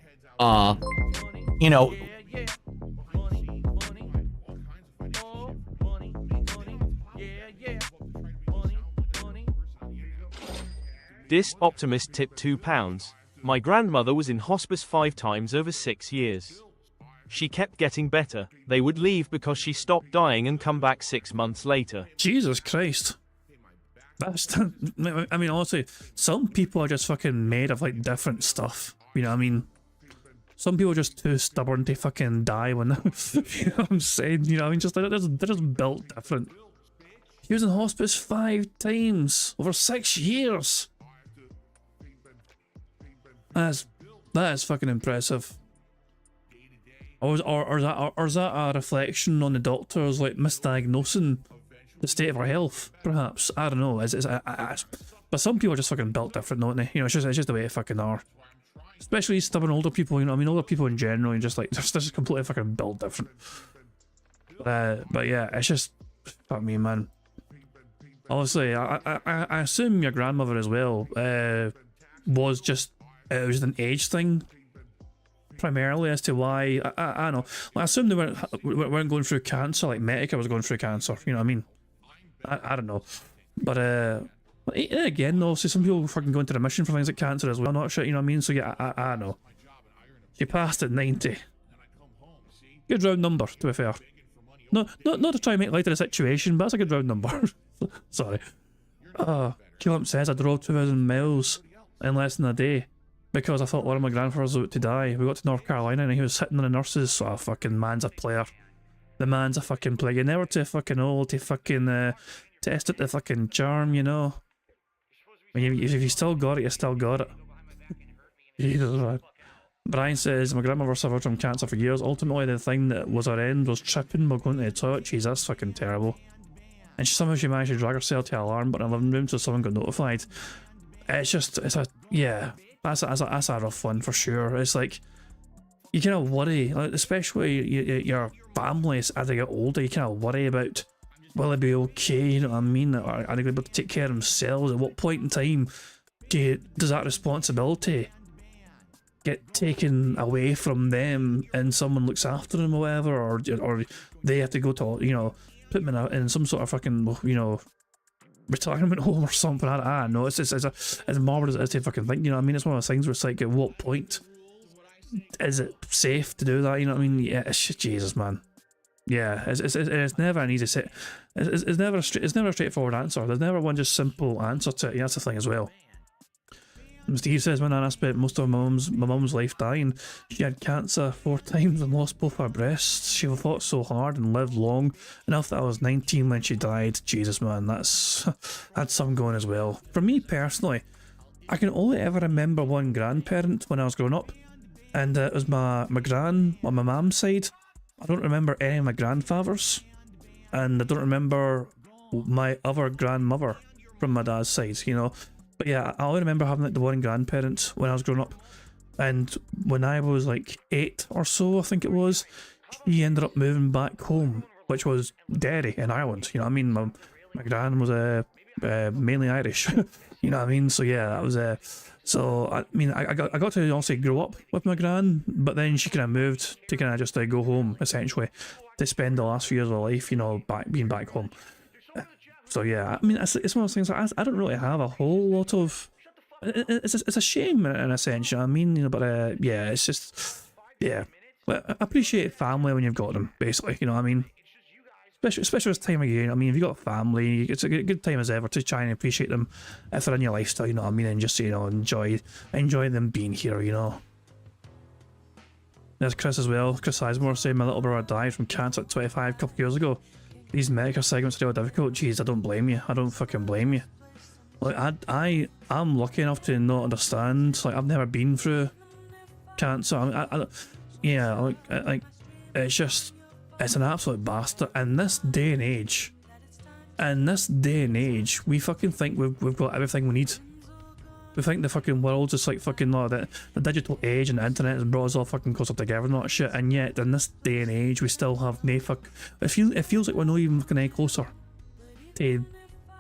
you know, Dis Optimist tip £2. My grandmother was in hospice 5 times over 6 years. She kept getting better. They would leave because she stopped dying and come back 6 months later. Jesus Christ. That's, I mean, honestly, some people are just fucking made of, like, different stuff. You know what I mean? Some people are just too stubborn to fucking die when, you know what I'm saying? You know what I mean? Just, they're just built different. He was in hospice 5 times over 6 years. That is fucking impressive. Or is that a reflection on the doctors, like, misdiagnosing the state of her health, perhaps? I don't know. But some people are just fucking built different, don't they? You know, it's just the way they fucking are. Especially stubborn older people, you know what I mean? Older people in general, and just like, they're just completely fucking built different. But yeah, it's just, fuck me, man. Obviously, I assume your grandmother as well was just, it was an age thing, primarily, as to why. I don't know. Well, I assume they weren't going through cancer like Medica was going through cancer. You know what I mean? I don't know, but again, though, see, some people fucking go into remission for things like cancer as well. Not shit, you know what I mean? So yeah, I know. She passed at 90. Good round number, to be fair. Not to try and make light of the situation, but that's a good round number. Sorry. Killup says I drove 2,000 miles in less than a day because I thought one of my grandfathers was about to die. We got to North Carolina and he was sitting on the nurses, so fucking man's a player. The man's a fucking player. You're never too fucking old to fucking test it the fucking charm, you know. When if you still got it, you still got it. Jesus, man. Brian says, my grandmother suffered from cancer for years. Ultimately, the thing that was her end was tripping while going to the toilet. Jeez, that's fucking terrible. And somehow she managed to drag herself to an alarm button in the living room so someone got notified. It's just, yeah, that's a rough one for sure. It's like, you kind of worry, like, especially your families as they get older, you kind of worry about, will they be okay, you know what I mean? Are they going to be able to take care of themselves? At what point in time does that responsibility get taken away from them and someone looks after them or whatever, or they have to go to, you know, put them in some sort of fucking, you know, retirement home or something? I don't know. It's as morbid as it is to fucking think, you know what I mean? It's one of those things where it's like, at what point is it safe to do that, you know what I mean? Yeah, it's just, Jesus, man. Yeah, it's never an easy set. It's never a straightforward answer. There's never one just simple answer to it. Yeah, that's the thing as well. Steve says, when I spent most of my mum's life dying, she had cancer 4 times and lost both her breasts. She fought so hard and lived long enough that I was 19 when she died. Jesus, man, that's some going as well. For me personally, I can only ever remember one grandparent when I was growing up, and it was my gran on my mum's side. I don't remember any of my grandfathers, and I don't remember my other grandmother from my dad's side, you know. But yeah, I only remember having like the one grandparent when I was growing up, and when I was like 8 or so, I think it was, he ended up moving back home, which was Derry in Ireland. You know what I mean? My gran was mainly Irish. You know what I mean? So yeah, that was so I mean, I got to also grow up with my gran, but then she kind of moved to kind of just go home essentially to spend the last few years of her life, you know, being back home. So yeah, I mean, it's one of those things. I don't really have a whole lot of. It's a shame in a sense, you know what I mean? You know, but yeah, it's just, yeah. Well, I appreciate family when you've got them, basically. You know what I mean? Especially this time of year. I mean, if you've got family, it's a good time as ever to try and appreciate them if they're in your lifestyle. You know what I mean? And just, you know, enjoy them being here. You know. There's Chris as well. Chris Sizemore saying my little brother died from cancer at 25 a couple of years ago. These Medica segments are real difficult. Jeez, I don't blame you. I don't fucking blame you. Like, I'm lucky enough to not understand. Like, I've never been through cancer. Yeah, like, it's just, it's an absolute bastard. In this day and age, we fucking think we've got everything we need. We think the fucking world's just like fucking the digital age and the internet has brought us all fucking closer together and all that shit, and yet in this day and age we still have no fuck. It feels like we're not even fucking any closer to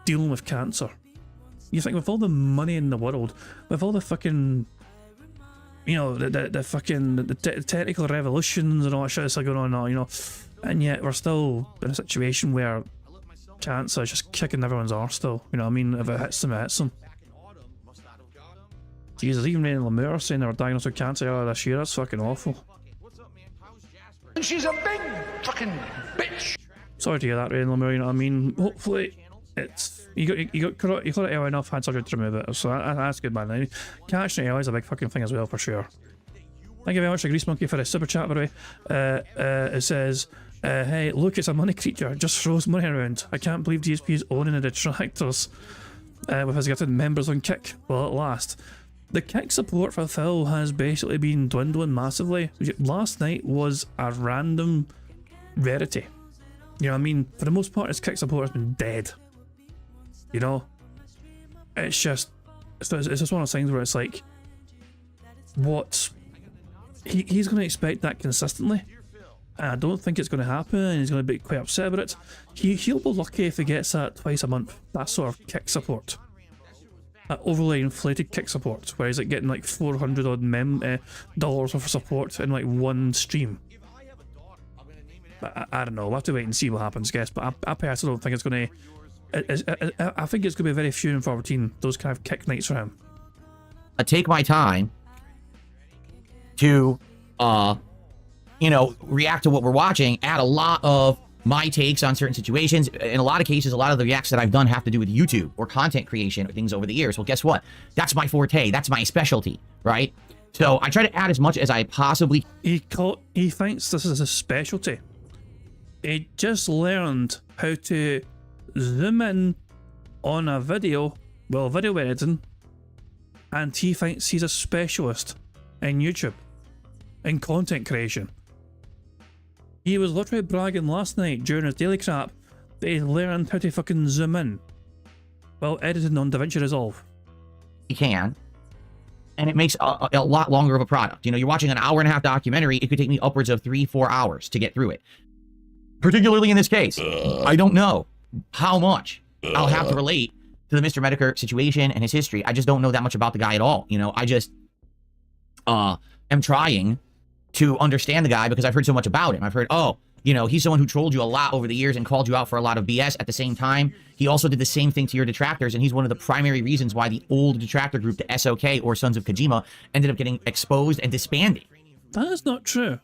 dealing with cancer. You think with all the money in the world, with all the fucking, you know, the fucking technical revolutions and all that shit that's like going on now, you know, and yet we're still in a situation where cancer is just kicking everyone's arse still. You know what I mean? If it hits them, it hits them. Jesus, even Rain Lemur saying they were diagnosed with cancer earlier this year. That's fucking awful. And she's a big fucking bitch. Sorry to hear that, Rain Lemur. You know what I mean? Hopefully, it's you got it early enough, had surgery to remove it. So that's good, man. Catching it early is a big fucking thing as well, for sure. Thank you very much to Grease Monkey for a super chat, by the way. It says, hey, look, it's a money creature. Just throws money around. I can't believe DSP is owning the detractors with his gifted members on Kick. Well, at last. The Kick support for Phil has basically been dwindling massively. Last night was a random rarity. You know what I mean? For the most part, his Kick support has been dead. You know? It's just one of those things where it's like, what? He's going to expect that consistently. And I don't think it's going to happen, and he's going to be quite upset about it. He'll be lucky if he gets that twice a month, that sort of Kick support. That overly inflated Kick support, where he's like getting like 400 odd dollars worth of support in like one stream. I don't know, we'll have to wait and see what happens, guys, but I personally don't think it's going to... I think it's going to be very few and far between those kind of Kick nights for him. I take my time to, you know, react to what we're watching, add a lot of my takes on certain situations. In a lot of cases, a lot of the reacts that I've done have to do with YouTube or content creation or things over the years. Well, guess what? That's my forte. That's my specialty, right? So I try to add as much as I possibly... He thinks this is a specialty. He just learned how to zoom in on a video, well, video editing, and he thinks he's a specialist in YouTube, in content creation. He was literally bragging last night during his daily crap that he learned how to fucking zoom in while editing on DaVinci Resolve. You can. And it makes a lot longer of a product. You know, you're watching an hour-and-a-half documentary, it could take me upwards of 3-4 hours to get through it. Particularly in this case. I don't know how much I'll have to relate to the Mr. Medicare situation and his history. I just don't know that much about the guy at all. You know, I just am trying to understand the guy because I've heard so much about him. I've heard, oh, you know, he's someone who trolled you a lot over the years and called you out for a lot of BS. At the same time, he also did the same thing to your detractors, and he's one of the primary reasons why the old detractor group, the SOK, or Sons of Kojima, ended up getting exposed and disbanded. That is not true.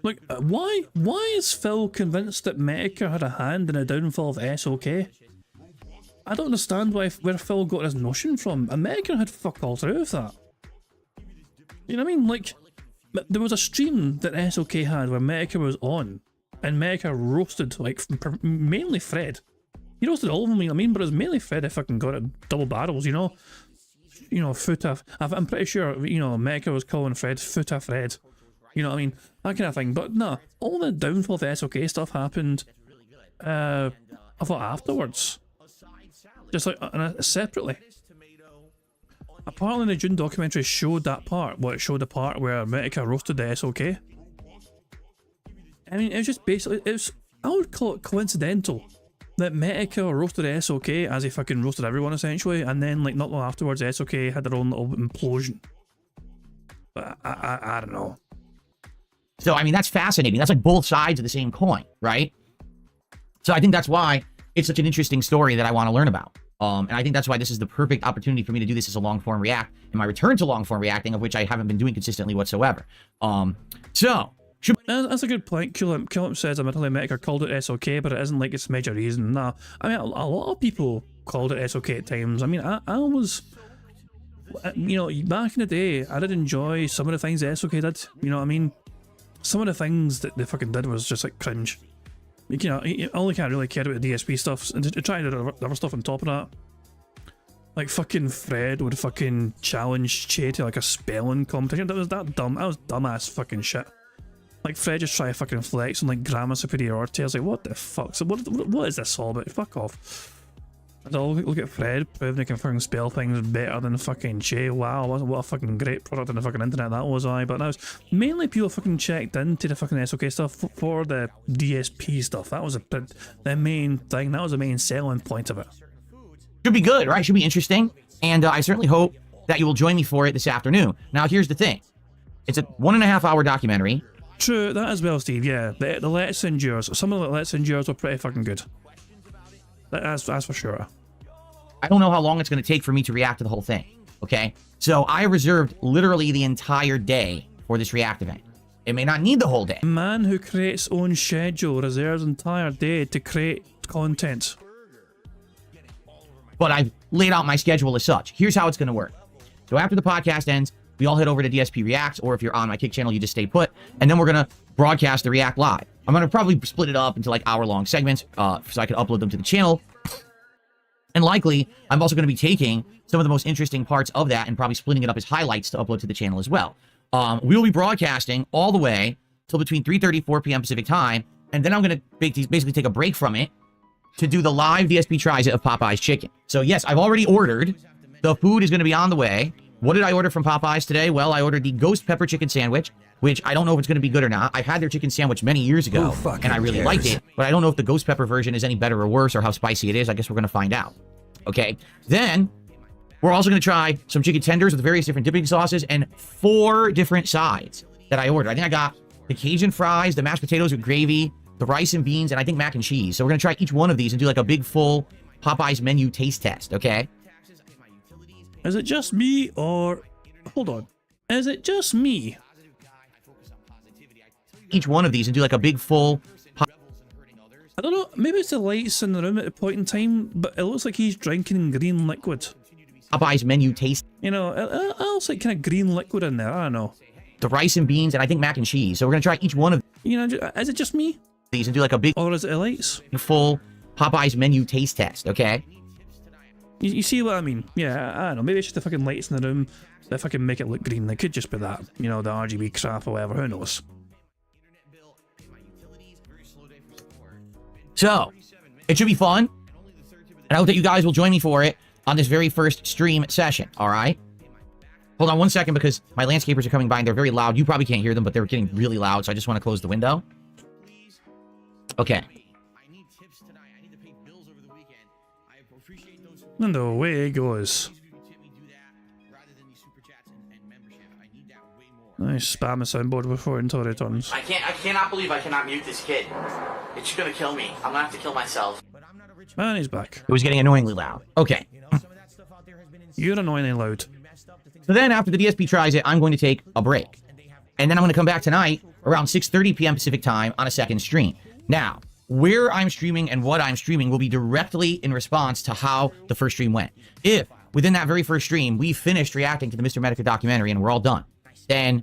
Like, why is Phil convinced that Medicare had a hand in the downfall of SOK? I don't understand where Phil got his notion from. And Medicare had fuck all to do with that. You know what I mean? Like, there was a stream that SOK had where Medicare was on, and Medicare roasted, like, mainly Fred. He roasted all of them, you know what I mean? But it was mainly Fred that fucking got it double barrels, you know? You know, Futa. I'm pretty sure, you know, Medicare was calling Fred Futa Fred. You know what I mean? That kind of thing. But no, all the downfall of the SOK stuff happened, I thought, afterwards. Just like, separately. Apparently the June documentary showed that part. Well, it showed the part where Medicare roasted the SOK. I mean, it was just basically, I would call it coincidental that Medicare roasted the SOK as he fucking roasted everyone, essentially, and then, like, not long afterwards, the SOK had their own little implosion. But I don't know. So, I mean, that's fascinating. That's like both sides of the same coin, right? So I think that's why it's such an interesting story that I want to learn about. And I think that's why this is the perfect opportunity for me to do this as a long-form react, and my return to long-form reacting, of which I haven't been doing consistently whatsoever. That's a good point. Kulip says admittedly Medicare called it SOK, but it isn't like it's major reason. Nah, I mean, a lot of people called it SOK at times. I mean, I was, you know, back in the day, I did enjoy some of the things the SOK did. You know what I mean? Some of the things that they fucking did was just like cringe. Like, you know, I only can't really care about the DSP stuff, and to try to do the other stuff on top of that. Like fucking Fred would fucking challenge Che to like a spelling competition. That was dumb. That was dumbass fucking shit. Like Fred just try to fucking flex on like grammar superiority. I was like, what the fuck? So what is this all about? Fuck off. Look at Fred proving he can fucking spell things better than fucking Shay. Wow, what a fucking great product on the fucking internet that was, but now it's mainly people fucking checked into the fucking SOK stuff for the DSP stuff. That was the main thing. That was the main selling point of it. Should be good, right? Should be interesting. And I certainly hope that you will join me for it this afternoon. Now, here's the thing. It's a 1.5 hour documentary. True, that as well, Steve, yeah. The Let's Endures. Some of the Let's Endures were pretty fucking good. That's for sure. I don't know how long it's going to take for me to react to the whole thing, okay? So I reserved literally the entire day for this react event. It may not need the whole day. A man who creates own schedule reserves entire day to create content. But I've laid out my schedule as such. Here's how it's going to work. So after the podcast ends, we all head over to DSP Reacts, or if you're on my Kick channel, you just stay put, and then we're going to broadcast the React live. I'm going to probably split it up into like hour-long segments so I can upload them to the channel. And likely, I'm also going to be taking some of the most interesting parts of that and probably splitting it up as highlights to upload to the channel as well. We will be broadcasting all the way till between 3:30, 4 p.m. Pacific time, and then I'm going to basically take a break from it to do the live DSP Tries It of Popeye's Chicken. So yes, I've already ordered. The food is going to be on the way. What did I order from Popeyes today? Well, I ordered the Ghost Pepper Chicken Sandwich, which I don't know if it's going to be good or not. I've had their chicken sandwich many years ago, and I really liked it, but I don't know if the Ghost Pepper version is any better or worse or how spicy it is. I guess we're going to find out. Okay, then we're also going to try some chicken tenders with various different dipping sauces and 4 different sides that I ordered. I think I got the Cajun fries, the mashed potatoes with gravy, the rice and beans, and I think mac and cheese. So we're going to try each one of these and do like a big full Popeyes menu taste test, okay? Is it just me, or... Hold on. Is it just me? Each one of these and do like a big full... I don't know, maybe it's the lights in the room at a point in time, but it looks like he's drinking green liquid. Popeyes menu taste. You know, it looks like kind of green liquid in there, I don't know. The rice and beans, and I think mac and cheese. So we're going to try each one of You know, is it just me? these and do like a big Or is it the lights? full Popeyes menu taste test, okay? You see what I mean? Yeah, I don't know, maybe it's just the fucking lights in the room that fucking make it look green. It could just be that, you know, the RGB crap or whatever, who knows? So, it should be fun, and I hope that you guys will join me for it on this very first stream session, all right? Hold on one second because my landscapers are coming by and they're very loud. You probably can't hear them, but they're getting really loud, so I just want to close the window. Okay. And away it goes. Nice spam a soundboard before until it returns. I cannot believe I cannot mute this kid. It's gonna kill me. I'm gonna have to kill myself. And he's back. It was getting annoyingly loud. Okay. You're annoyingly loud. So then after the DSP Tries It, I'm going to take a break. And then I'm going to come back tonight around 6:30 p.m. Pacific time on a second stream. Now, where I'm streaming and what I'm streaming will be directly in response to how the first stream went. If, within that very first stream, we finished reacting to the Mr. Medica documentary and we're all done, then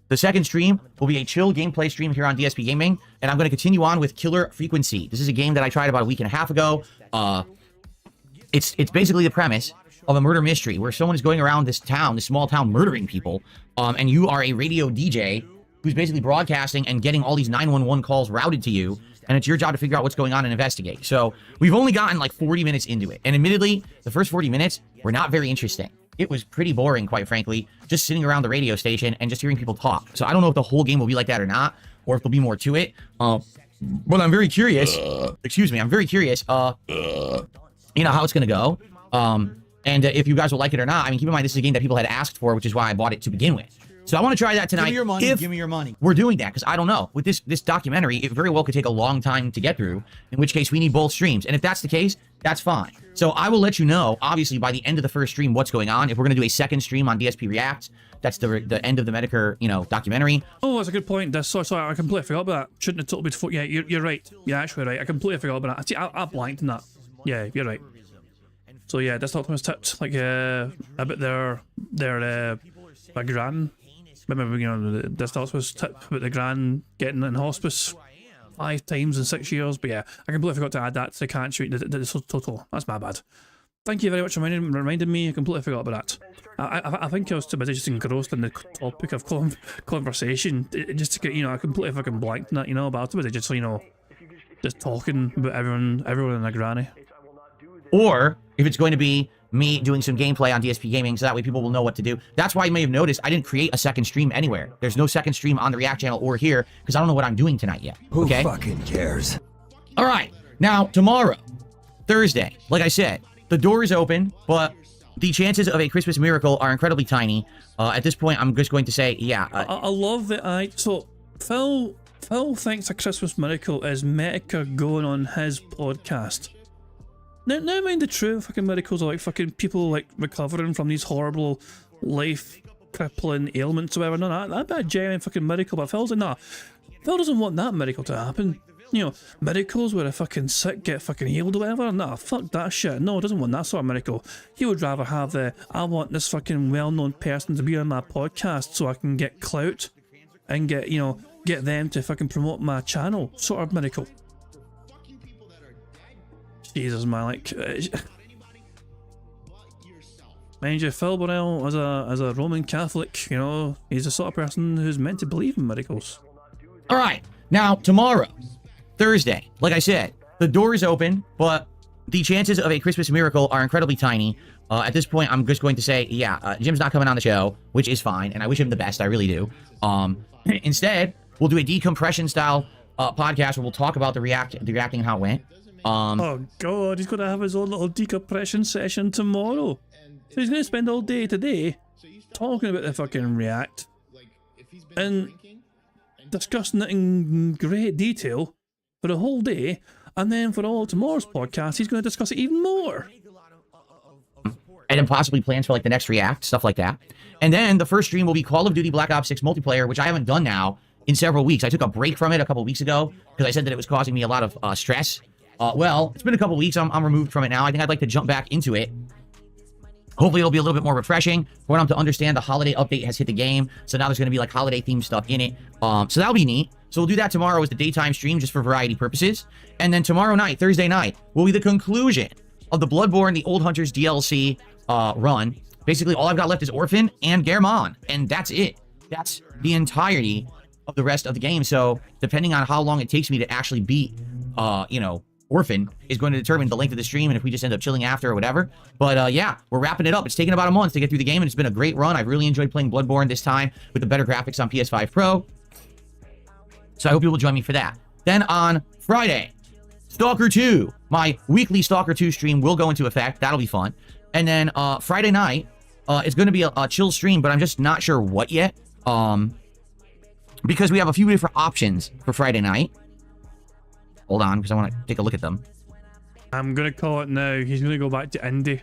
the second stream will be a chill gameplay stream here on DSP Gaming, and I'm going to continue on with Killer Frequency. This is a game that I tried about a week and a half ago. It's basically the premise of a murder mystery where someone is going around this town, this small town, murdering people, and you are a radio DJ who's basically broadcasting and getting all these 911 calls routed to you, and it's your job to figure out what's going on and investigate. So we've only gotten like 40 minutes into it, and admittedly, the first 40 minutes were not very interesting. It was pretty boring, quite frankly, just sitting around the radio station and just hearing people talk. So I don't know if the whole game will be like that or not, or if there'll be more to it. But I'm very curious. Excuse me, I'm very curious. You know how it's gonna go. And if you guys will like it or not. I mean, keep in mind this is a game that people had asked for, which is why I bought it to begin with. So I want to try that tonight. Give me your money. Give me your money. We're doing that because I don't know. With this documentary, it very well could take a long time to get through, in which case we need both streams. And if that's the case, that's fine. So I will let you know, obviously, by the end of the first stream what's going on. If we're going to do a second stream on DSP Reacts, that's the end of the Medicare, documentary. Oh, that's a good point. Sorry, I completely forgot about that. Shouldn't have told me before. Yeah, you're right. You're actually right. I completely forgot about that. See, I blanked on that. Yeah, you're right. So yeah, that's not tipped like about their gran. Remember, this was tipped about the gran getting in hospice 5 times in 6 years. But yeah, I completely forgot to add that to the can't shoot the total. That's my bad. Thank you very much for reminding me. I completely forgot about that. I think I was too busy just engrossed in the topic of conversation just to get, I completely fucking blanked on that, but I was too busy just, just talking about everyone and their granny. or if it's going to be me doing some gameplay on DSP Gaming, so that way people will know what to do. That's why you may have noticed I didn't create a second stream anywhere. There's no second stream on the React channel or here, because I don't know what I'm doing tonight yet. Who Okay? fucking cares? All right. Now, tomorrow, Thursday, like I said, the door is open, but the chances of a Christmas miracle are incredibly tiny. At this point, I'm just going to say, yeah. I love that. So Phil thinks a Christmas miracle is Medica going on his podcast. Now mind the true fucking miracles are like fucking people like recovering from these horrible life crippling ailments or whatever. No, that'd be a genuine fucking miracle. But Phil's like, nah, Phil doesn't want that miracle to happen. You know, miracles where a fucking sick get fucking healed or whatever. Nah, fuck that shit. No, he doesn't want that sort of miracle. He would rather have I want this fucking well-known person to be on my podcast so I can get clout and get, you know, get them to fucking promote my channel sort of miracle. Jesus, man, like, mind you, Phil Burrell, as a Roman Catholic, you know, he's the sort of person who's meant to believe in miracles. All right. Now, tomorrow, Thursday, like I said, the door is open, but the chances of a Christmas miracle are incredibly tiny. At this point, I'm just going to say, yeah, Jim's not coming on the show, which is fine, and I wish him the best. I really do. Instead, we'll do a decompression style podcast where we'll talk about the reacting and how it went. Oh god, he's gonna have his own little decompression session tomorrow. So he's gonna spend all day today talking about the fucking React and discussing it in great detail for the whole day, and then for all tomorrow's podcast, he's gonna discuss it even more. And then possibly plans for like the next React, stuff like that. And then the first stream will be Call of Duty Black Ops 6 multiplayer, which I haven't done now in several weeks. I took a break from it a couple weeks ago because I said that it was causing me a lot of stress. Well, it's been a couple weeks. I'm removed from it now. I think I'd like to jump back into it. Hopefully it'll be a little bit more refreshing. For them to understand the holiday update has hit the game. So now there's going to be like holiday themed stuff in it. So that'll be neat. So we'll do that tomorrow as the daytime stream just for variety purposes. And then tomorrow night, Thursday night, will be the conclusion of the Bloodborne, the Old Hunters DLC run. Basically, all I've got left is Orphan and Germon. And that's it. That's the entirety of the rest of the game. So depending on how long it takes me to actually beat, you know, Orphan is going to determine the length of the stream and if we just end up chilling after or whatever. But yeah, we're wrapping it up. It's taken about a month to get through the game, and it's been a great run. I've really enjoyed playing Bloodborne this time with the better graphics on PS5 Pro. So I hope you will join me for that. Then on Friday, Stalker 2. My weekly Stalker 2 stream will go into effect. That'll be fun. And then Friday night, it's going to be a chill stream, but I'm just not sure what yet. Because we have a few different options for Friday night. Hold on, because I want to take a look at them. I'm gonna call it now. He's gonna go back to indie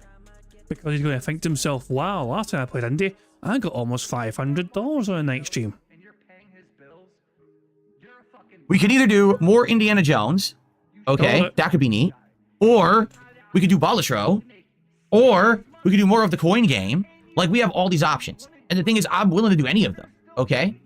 because he's gonna think to himself, wow, last time I played indie, I got almost $500 on a night stream. We could either do more Indiana Jones. Okay, that could be neat. Or we could do Balastro. Or we could do more of the coin game. Like, we have all these options. And the thing is, I'm willing to do any of them. Okay?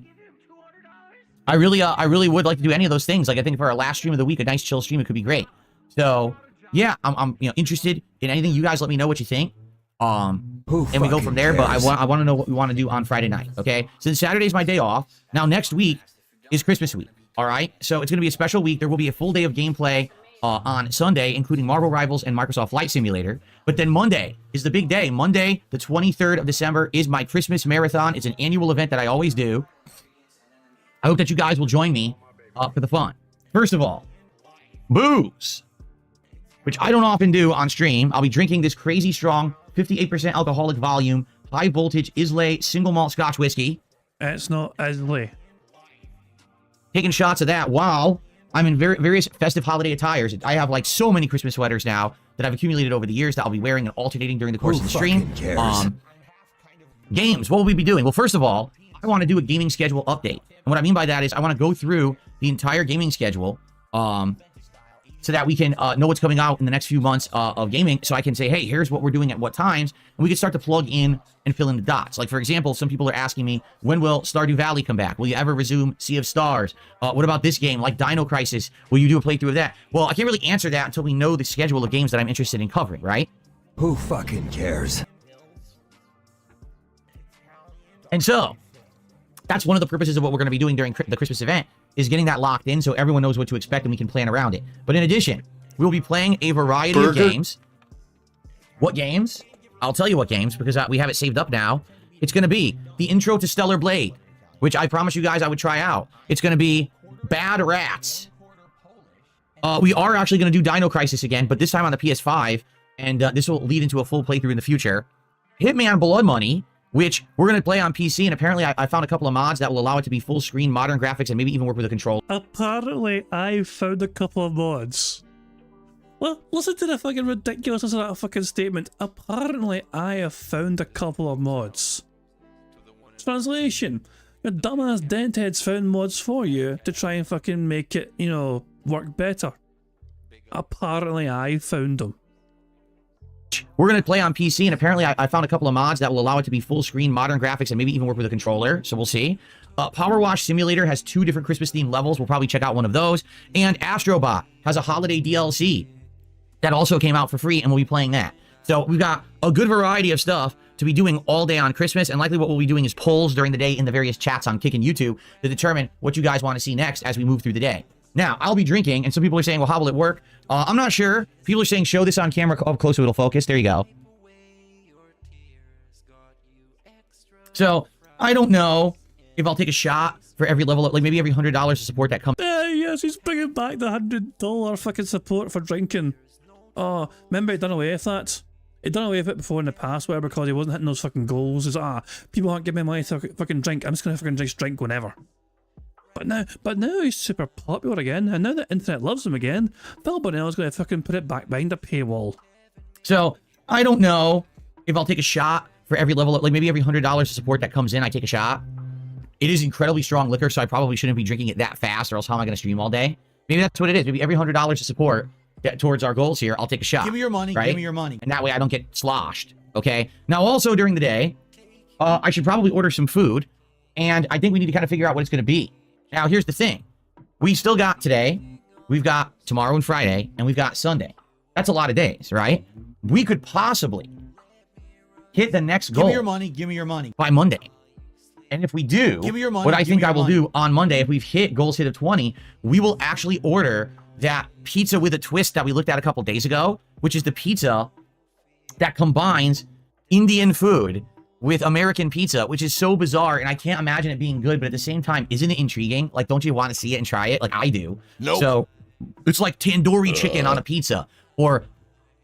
I really would like to do any of those things. Like, I think for our last stream of the week, a nice chill stream, it could be great. So, yeah, I'm you know, interested in anything. You guys let me know what you think. And we go from there. cares? But I want to know what we want to do on Friday night. Okay? Since Saturday's my day off, now next week is Christmas week. All right? So it's going to be a special week. There will be a full day of gameplay on Sunday, including Marvel Rivals and Microsoft Flight Simulator. But then Monday is the big day. Monday, the 23rd of December, is my Christmas marathon. It's an annual event that I always do. I hope that you guys will join me for the fun. First of all, booze, which I don't often do on stream. I'll be drinking this crazy strong 58% alcoholic volume, high voltage Islay single malt Scotch whiskey. It's not Islay. Taking shots of that while I'm in various festive holiday attires. I have like so many Christmas sweaters now that I've accumulated over the years that I'll be wearing and alternating during the course of the stream. Games, what will we be doing? Well, first of all, I want to do a gaming schedule update. And what I mean by that is I want to go through the entire gaming schedule so that we can know what's coming out in the next few months of gaming. So I can say, hey, here's what we're doing at what times. And we can start to plug in and fill in the dots. Like, for example, some people are asking me, when will Stardew Valley come back? Will you ever resume Sea of Stars? What about this game, like Dino Crisis? Will you do a playthrough of that? Well, I can't really answer that until we know the schedule of games that I'm interested in covering, right? Who fucking cares? And so, that's one of the purposes of what we're going to be doing during the Christmas event, is getting that locked in so everyone knows what to expect and we can plan around it. But in addition, we'll be playing a variety of games. What games? I'll tell you what games, because we have it saved up now. It's going to be the intro to Stellar Blade, which I promised you guys I would try out. It's going to be Bad Rats. We are actually going to do Dino Crisis again, but this time on the PS5, and this will lead into a full playthrough in the future. Hitman Blood Money, which we're going to play on PC, and apparently I found a couple of mods that will allow it to be full screen, modern graphics, and maybe even work with a controller. Apparently, I found a couple of mods. Well, listen to the fucking ridiculousness of that fucking statement. Apparently, I have found a couple of mods. Translation. Your dumbass dentheads found mods for you to try and fucking make it, you know, work better. Apparently, I found them. We're going to play on PC, and apparently I found a couple of mods that will allow it to be full screen, modern graphics, and maybe even work with a controller, so we'll see. Power Wash Simulator has 2 different Christmas-themed levels. We'll probably check out one of those. And Astrobot has a holiday DLC that also came out for free, and we'll be playing that. So we've got a good variety of stuff to be doing all day on Christmas, and likely what we'll be doing is polls during the day in the various chats on Kick and YouTube to determine what you guys want to see next as we move through the day. Now, I'll be drinking, and some people are saying, well, how will it work? I'm not sure. People are saying, show this on camera up close so it'll focus. There you go. So, I don't know if I'll take a shot for every level, like maybe every $100 of support that comes. Yes, he's bringing back the $100 fucking support for drinking. Oh, remember he done away with that? He'd done away with it before in the past, where because he wasn't hitting those fucking goals. He's like, people aren't giving me money to fucking drink. I'm just gonna fucking just drink whenever. But now he's super popular again, and now the internet loves him again. Phil Bonnell's gonna fucking put it back behind a paywall. So, I don't know if I'll take a shot for every level, like maybe every $100 of support that comes in, I take a shot. It is incredibly strong liquor, so I probably shouldn't be drinking it that fast, or else how am I gonna stream all day? Maybe that's what it is. Maybe every $100 of support towards our goals here, I'll take a shot. Give me your money, right? give me your money. And that way I don't get sloshed, okay? Now, also during the day, I should probably order some food, and I think we need to kind of figure out what it's gonna be. Now, here's the thing. We still got today, we've got tomorrow and Friday, and we've got Sunday. That's a lot of days, right? We could possibly hit the next goal. Give me your money, give me your money. By Monday. And if we do, give me your money, what I think I will do on Monday, if we've hit goals hit of 20, we will actually order that pizza with a twist that we looked at a couple days ago, which is the pizza that combines Indian food with American pizza, which is so bizarre, and I can't imagine it being good, but at the same time, isn't it intriguing? Like, don't you want to see it and try it? Like, I do. Nope. So, it's like tandoori chicken on a pizza, or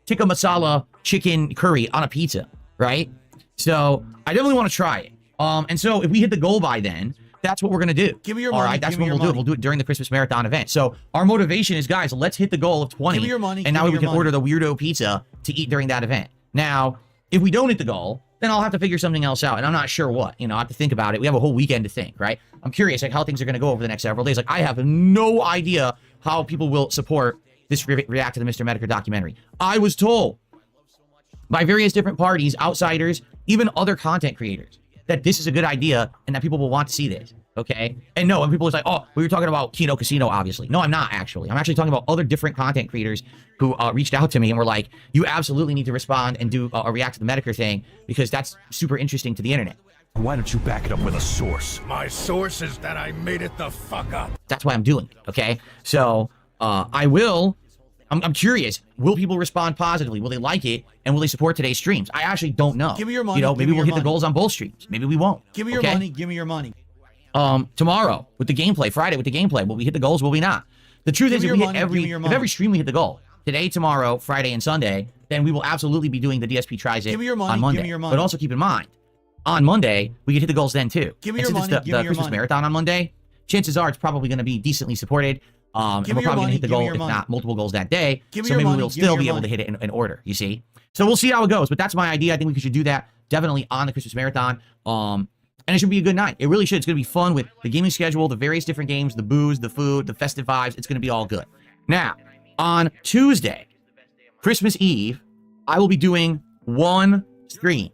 tikka masala chicken curry on a pizza, right? So, I definitely want to try it. And so, if we hit the goal by then, that's what we're going to do. Give me your money. money. All right, that's what we'll do. We'll do it during the Christmas Marathon event. So, our motivation is, guys, let's hit the goal of 20. Give me your money. And now we can order the weirdo pizza to eat during that event. Now, if we don't hit the goal, then I'll have to figure something else out. And I'm not sure what. You know, I have to think about it. We have a whole weekend to think, right? I'm curious, like, how things are going to go over the next several days. Like, I have no idea how people will support this React to the Mr. Medicare documentary. I was told by various different parties, outsiders, even other content creators, that this is a good idea and that people will want to see this, okay? And no, and people are like, oh, we were talking about Kino Casino, obviously. No, I'm not, actually. I'm actually talking about other different content creators who reached out to me and were like, you absolutely need to respond and do a React to the Medicare thing because that's super interesting to the internet. Why don't you back it up with a source? My source is that I made it the fuck up. That's why I'm doing it, okay? So, I'm curious. Will people respond positively? Will they like it? And will they support today's streams? I actually don't know. Give me your money. You know, maybe we'll hit the money. goals on both streams. Maybe we won't. Give me your money. Give me your money. Tomorrow with the gameplay, Friday with the gameplay, will we hit the goals? Will we not? The truth is, if we hit every stream we hit the goal, today, tomorrow, Friday, and Sunday, then we will absolutely be doing the DSP Tries It on Monday. Give me your money. But also keep in mind, on Monday, we could hit the goals then too. Give me and your since money. It's the Christmas Marathon on Monday, chances are it's probably going to be decently supported. And we're probably going to hit the goal, if not multiple goals that day. So maybe we'll still be able to hit it in order, you see? So we'll see how it goes. But that's my idea. I think we should do that definitely on the Christmas Marathon. And it should be a good night. It really should. It's going to be fun with the gaming schedule, the various different games, the booze, the food, the festive vibes. It's going to be all good. Now, on Tuesday, Christmas Eve, I will be doing one stream.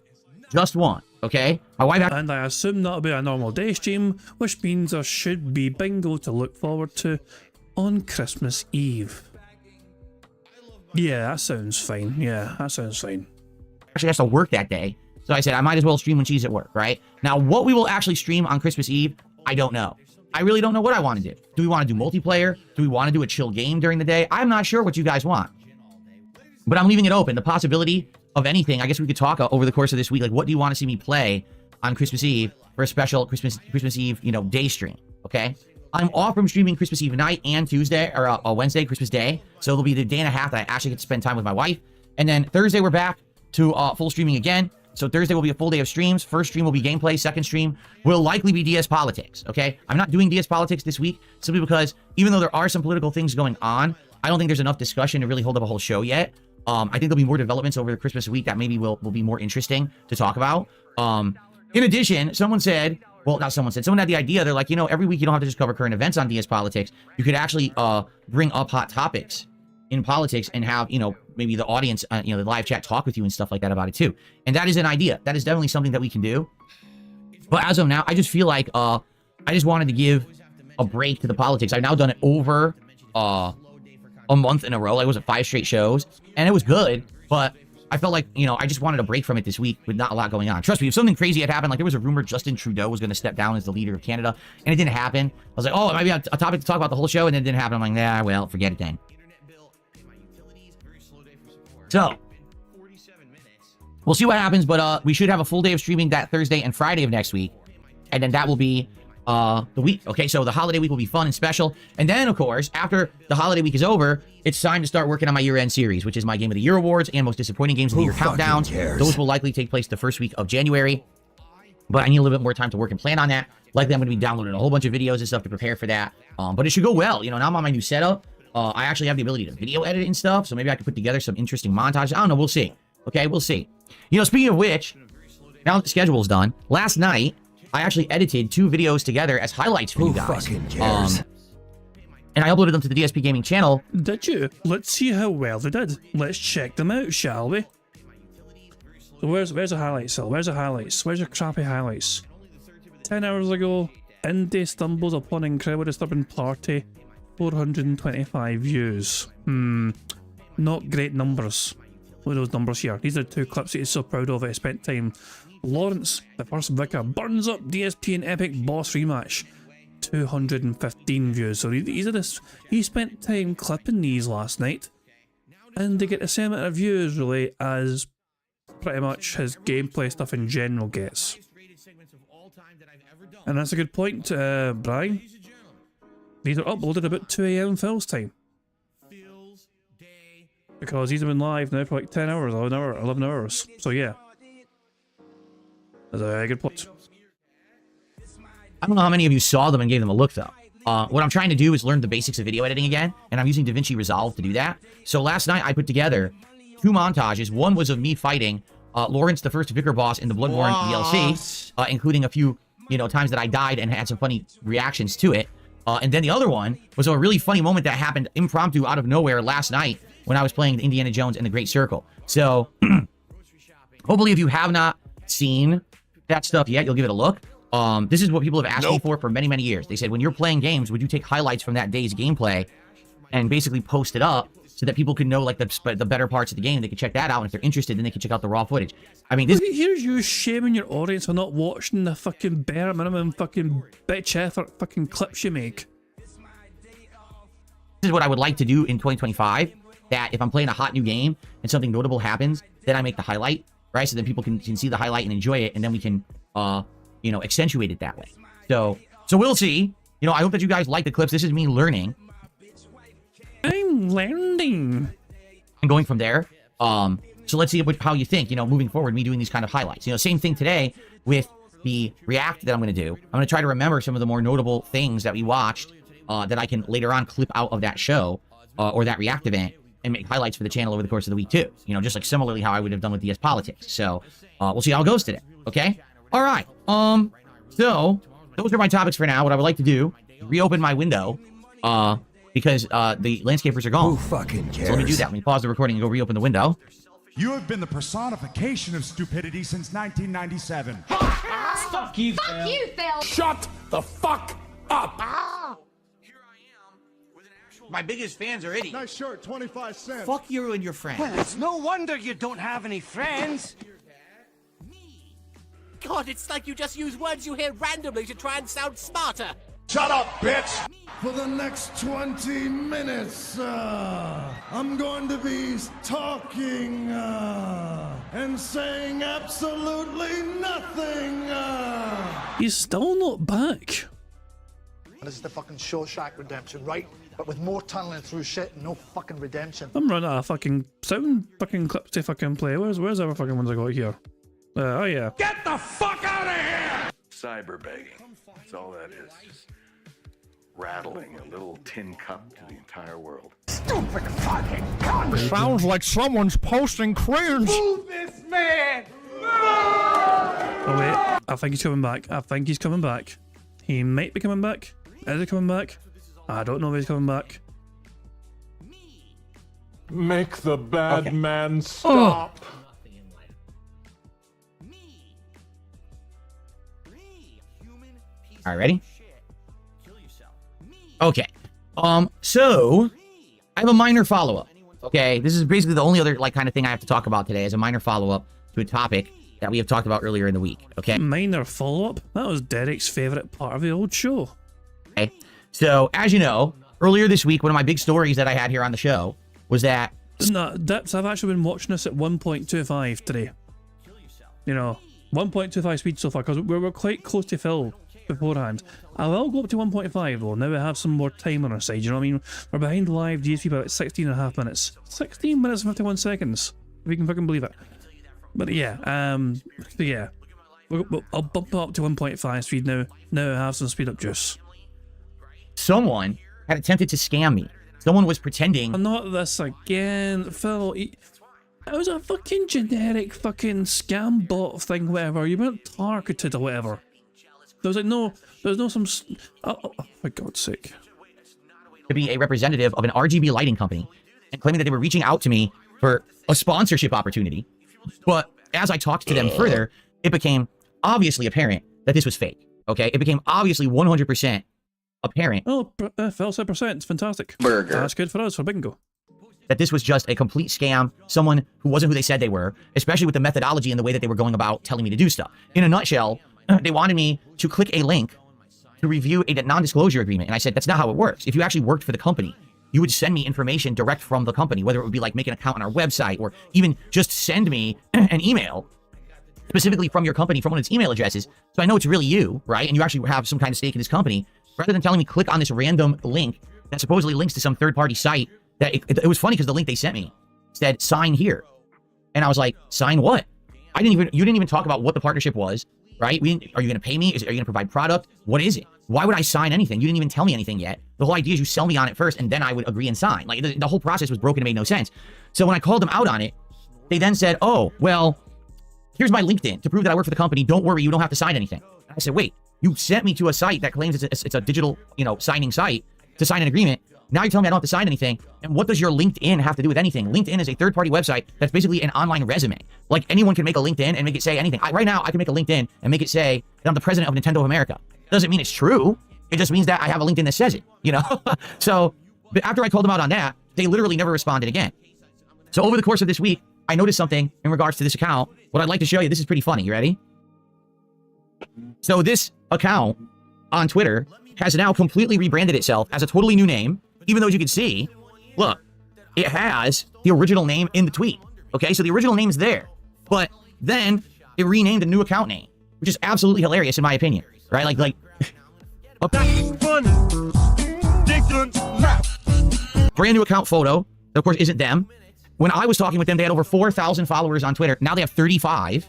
Just one, okay? My wife... And I assume that'll be a normal day stream, which means there should be bingo to look forward to on Christmas Eve. Yeah, that sounds fine. Yeah, that sounds fine. Actually has to work that day. So I said, I might as well stream when she's at work, right? Now, what we will actually stream on Christmas Eve, I don't know. I really don't know what I want to do. Do we want to do multiplayer? Do we want to do a chill game during the day? I'm not sure what you guys want. But I'm leaving it open. The possibility of anything, I guess we could talk over the course of this week. Like, what do you want to see me play on Christmas Eve for a special Christmas Eve, you know, day stream? Okay. I'm off from streaming Christmas Eve night and Tuesday, or Wednesday, Christmas Day. So it'll be the day and a half that I actually get to spend time with my wife. And then Thursday, we're back to full streaming again. So Thursday will be a full day of streams. First stream will be gameplay. Second stream will likely be DS Politics, okay? I'm not doing DS Politics this week simply because even though there are some political things going on, I don't think there's enough discussion to really hold up a whole show yet. I think there'll be more developments over the Christmas week that maybe will be more interesting to talk about. In addition, someone said, well, not someone said, someone had the idea. They're like, you know, every week you don't have to just cover current events on DS Politics. You could actually bring up hot topics in politics and have, you know, maybe the audience, you know, the live chat talk with you and stuff like that about it too. And that is an idea. That is definitely something that we can do. But as of now, I just feel like I just wanted to give a break to the politics. I've now done it over a month in a row. Like, it was 5 straight shows, and it was good, but I felt like, you know, I just wanted a break from it this week with not a lot going on. Trust me, if something crazy had happened, like there was a rumor Justin Trudeau was going to step down as the leader of Canada, and it didn't happen. I was like, oh, it might be a topic to talk about the whole show, and then it didn't happen. I'm like, nah, well, forget it then. So, we'll see what happens, but we should have a full day of streaming that Thursday and Friday of next week, and then that will be the week. Okay, so the holiday week will be fun and special, and then, of course, after the holiday week is over, it's time to start working on my year-end series, which is my Game of the Year awards and most disappointing games of the year countdowns. Those will likely take place the first week of January, but I need a little bit more time to work and plan on that. Likely, I'm going to be downloading a whole bunch of videos and stuff to prepare for that, but it should go well. You know, now I'm on my new setup. I actually have the ability to video edit and stuff, so maybe I can put together some interesting montages. I don't know. We'll see. Okay, we'll see. You know, speaking of which, now that the schedule is done, last night, I actually edited 2 videos together as highlights for you guys. Who fucking cares? And I uploaded them to the DSP Gaming channel. Did you? Let's see how well they did. Let's check them out, shall we? So where's the highlights, Phil? Where's the highlights? Where's your crappy highlights? 10 hours ago, Indy stumbles upon incredible disturbing party. 425 views. Not great numbers. Look at those numbers here. These are 2 clips that he's so proud of. I spent time. Lawrence, the first vicar, burns up DSP in epic boss rematch. 215 views. So he spent time clipping these last night, and they get the same amount of views really as pretty much his gameplay stuff in general gets. And that's a good point, Brian. These are uploaded about 2 AM Phil's time. Because he's been live now for like 10 hours, 11 hours. So yeah. That's a very good point. I don't know how many of you saw them and gave them a look, though. What I'm trying to do is learn the basics of video editing again, and I'm using DaVinci Resolve to do that. So last night, I put together 2 montages. One was of me fighting Lawrence, the first Vicar boss in the Bloodborne DLC, including a few, you know, times that I died and had some funny reactions to it. And then the other one was a really funny moment that happened impromptu out of nowhere last night when I was playing Indiana Jones and the Great Circle. So, hopefully if you have not seen that stuff yet, you'll give it a look. This is what people have asked me for many, many years. They said, when you're playing games, would you take highlights from that day's gameplay and basically post it up so that people can know like the better parts of the game? They can check that out, and if they're interested, then they can check out the raw footage. I mean, this... Here's you shaming your audience for not watching the fucking bare minimum fucking bitch effort fucking clips you make. This is what I would like to do in 2025, that if I'm playing a hot new game and something notable happens, then I make the highlight, right? So then people can see the highlight and enjoy it, and then we can, you know, accentuate it that way. So we'll see. You know, I hope that you guys like the clips. This is me learning. I'm learning. And going from there. So let's see how you think, you know, moving forward, me doing these kind of highlights. You know, same thing today with the react that I'm going to do. I'm going to try to remember some of the more notable things that we watched that I can later on clip out of that show or that react event and make highlights for the channel over the course of the week too. You know, just like similarly how I would have done with DS Politics. So we'll see how it goes today. Okay. All right. So those are my topics for now. What I would like to do, reopen my window, because the landscapers are gone. Who fucking cares? So let me do that. Let me pause the recording and go reopen the window. You have been the personification of stupidity since 1997. Fuck you, Phil. Shut the fuck up. Here I am with an actual... My biggest fans are idiots. Nice shirt, 25 cents. Fuck you and your friends. Well, it's no wonder you don't have any friends. God, it's like you just use words you hear randomly to try and sound smarter. Shut up, bitch! For the next 20 minutes, I'm going to be talking and saying absolutely nothing. He's still not back. This is the fucking Shawshank Redemption, right? But with more tunneling through shit and no fucking redemption. I'm running out of fucking sound fucking clips to fucking play. Where's the other fucking ones I got here? Oh yeah. Get the fuck out of here! Cyber begging. That's all that is. Just rattling a little tin cup to the entire world. Stupid fucking cunt! Sounds like someone's posting cringe. Move this man! Oh wait, I think he's coming back. I think he's coming back. He might be coming back. Is he coming back? I don't know if he's coming back. Make the bad man stop. All right, ready? Okay. So I have a minor follow-up. Okay, this is basically the only other like kind of thing I have to talk about today, is a minor follow-up to a topic that we have talked about earlier in the week. Okay. Minor follow-up? That was Derek's favourite part of the old show. Okay. So as you know, earlier this week, one of my big stories that I had here on the show was that. No, Dips, I've actually been watching this at 1.25 today. You know, 1.25 speed so far, because we were quite close to fill beforehand. I will go up to 1.5 though, now we have some more time on our side, you know what I mean? We're behind live DSP by about 16 and a half minutes. 16 minutes and 51 seconds, if you can fucking believe it. But yeah, so yeah. I'll bump it up to 1.5 speed now. Now I have some speed up juice. Someone had attempted to scam me. Someone was pretending. Not this again, Phil. It was a fucking generic fucking scam bot thing, whatever. You weren't targeted or whatever. There was like no, there's no some. Oh, for God's sake. To be a representative of an RGB lighting company and claiming that they were reaching out to me for a sponsorship opportunity. But as I talked to them further, it became obviously apparent that this was fake. Okay, it became obviously 100% apparent. Oh, Phil said percent. It's fantastic. Burger. That's good for us, for Bingo. That this was just a complete scam, someone who wasn't who they said they were, especially with the methodology and the way that they were going about telling me to do stuff. In a nutshell, they wanted me to click a link to review a non-disclosure agreement. And I said, that's not how it works. If you actually worked for the company, you would send me information direct from the company, whether it would be like make an account on our website or even just send me an email specifically from your company, from one of its email addresses. So I know it's really you, right? And you actually have some kind of stake in this company, rather than telling me click on this random link that supposedly links to some third-party site. That it was funny because the link they sent me said sign here. And I was like, sign what? You didn't even talk about what the partnership was, right? Are you going to pay me? Are you going to provide product? What is it? Why would I sign anything? You didn't even tell me anything yet. The whole idea is you sell me on it first and then I would agree and sign. Like the whole process was broken and made no sense. So when I called them out on it, they then said, oh, well, here's my LinkedIn to prove that I work for the company. Don't worry, you don't have to sign anything. And I said, wait, you sent me to a site that claims it's a digital, signing site to sign an agreement. Now you're telling me I don't have to sign anything. And what does your LinkedIn have to do with anything? LinkedIn is a third-party website that's basically an online resume. Like anyone can make a LinkedIn and make it say anything. Right now, I can make a LinkedIn and make it say that I'm the president of Nintendo of America. Doesn't mean it's true. It just means that I have a LinkedIn that says it, So, but after I called them out on that, they literally never responded again. So over the course of this week, I noticed something in regards to this account. What I'd like to show you, this is pretty funny. You ready? So this account on Twitter has now completely rebranded itself as a totally new name. Even though, as you can see, look, it has the original name in the tweet. Okay, so the original name's there. But then it renamed a new account name, which is absolutely hilarious in my opinion. Right? Like brand new account photo. That of course isn't them. When I was talking with them, they had over 4,000 followers on Twitter. Now they have 35.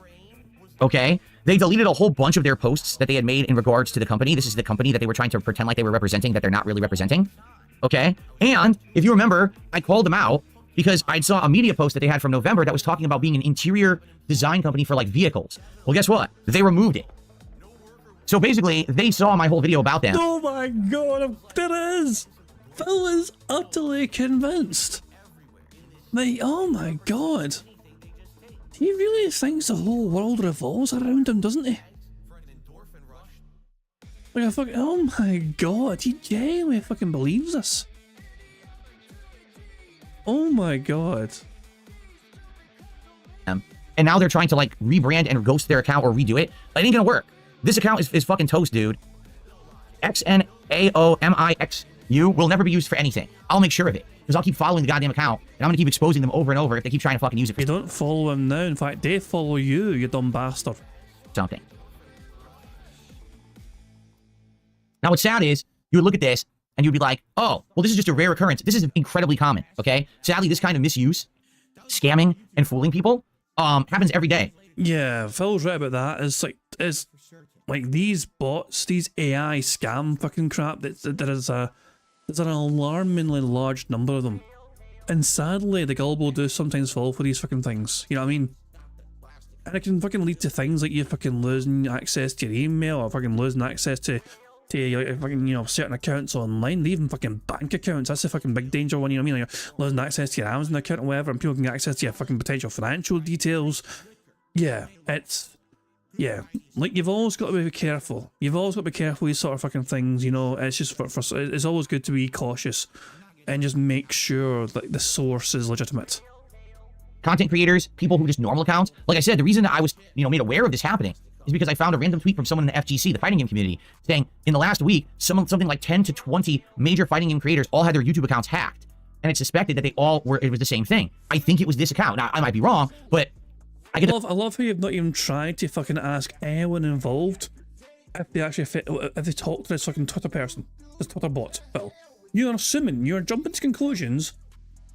Okay. They deleted a whole bunch of their posts that they had made in regards to the company. This is the company that they were trying to pretend like they were representing that they're not really representing. Okay. And if you remember, I called them out because I saw a media post that they had from November that was talking about being an interior design company for like vehicles. Well, guess what? They removed it. So basically, they saw my whole video about them. Oh my God, there it is. Phil is utterly convinced. Oh my God. He really thinks the whole world revolves around him, doesn't he? Like a fucking, oh my God, he genuinely fucking believes this. Oh my God. And now they're trying to like rebrand and ghost their account or redo it. It ain't gonna work. This account is fucking toast, dude. XNAOMIXU will never be used for anything. I'll make sure of it. Because I'll keep following the goddamn account, and I'm gonna keep exposing them over and over if they keep trying to fucking use it for You don't follow him now. In fact, they follow you, you dumb bastard. something. Now, what's sad is, you would look at this, and you'd be like, oh, well, this is just a rare occurrence. This is incredibly common, okay? Sadly, this kind of misuse, scamming, and fooling people, happens every day. Yeah, Phil's right about that. It's like these bots, these AI scam fucking crap, there's an alarmingly large number of them. And sadly, the gullible do sometimes fall for these fucking things. You know what I mean? And it can fucking lead to things like you fucking losing access to your email, or fucking losing access to your fucking, you know, certain accounts online, even fucking bank accounts. That's a fucking big danger one, you know what I mean? Like you're losing access to your Amazon account or whatever, and people can get access to your fucking potential financial details. Yeah, yeah, like you've always got to be careful. You've always got to be careful with these sort of fucking things, you know. It's just it's always good to be cautious and just make sure that the source is legitimate. Content creators, people who just normal accounts. Like I said, the reason that I was, you know, made aware of this happening is because I found a random tweet from someone in the FGC, the fighting game community, saying in the last week, something like 10 to 20 major fighting game creators all had their YouTube accounts hacked. And it's suspected that they all were, it was the same thing. I think it was this account. Now, I might be wrong, but I love how you've not even tried to fucking ask anyone involved if they actually if they talk to this fucking Twitter person, this Twitter bot. Well, you're assuming, you're jumping to conclusions.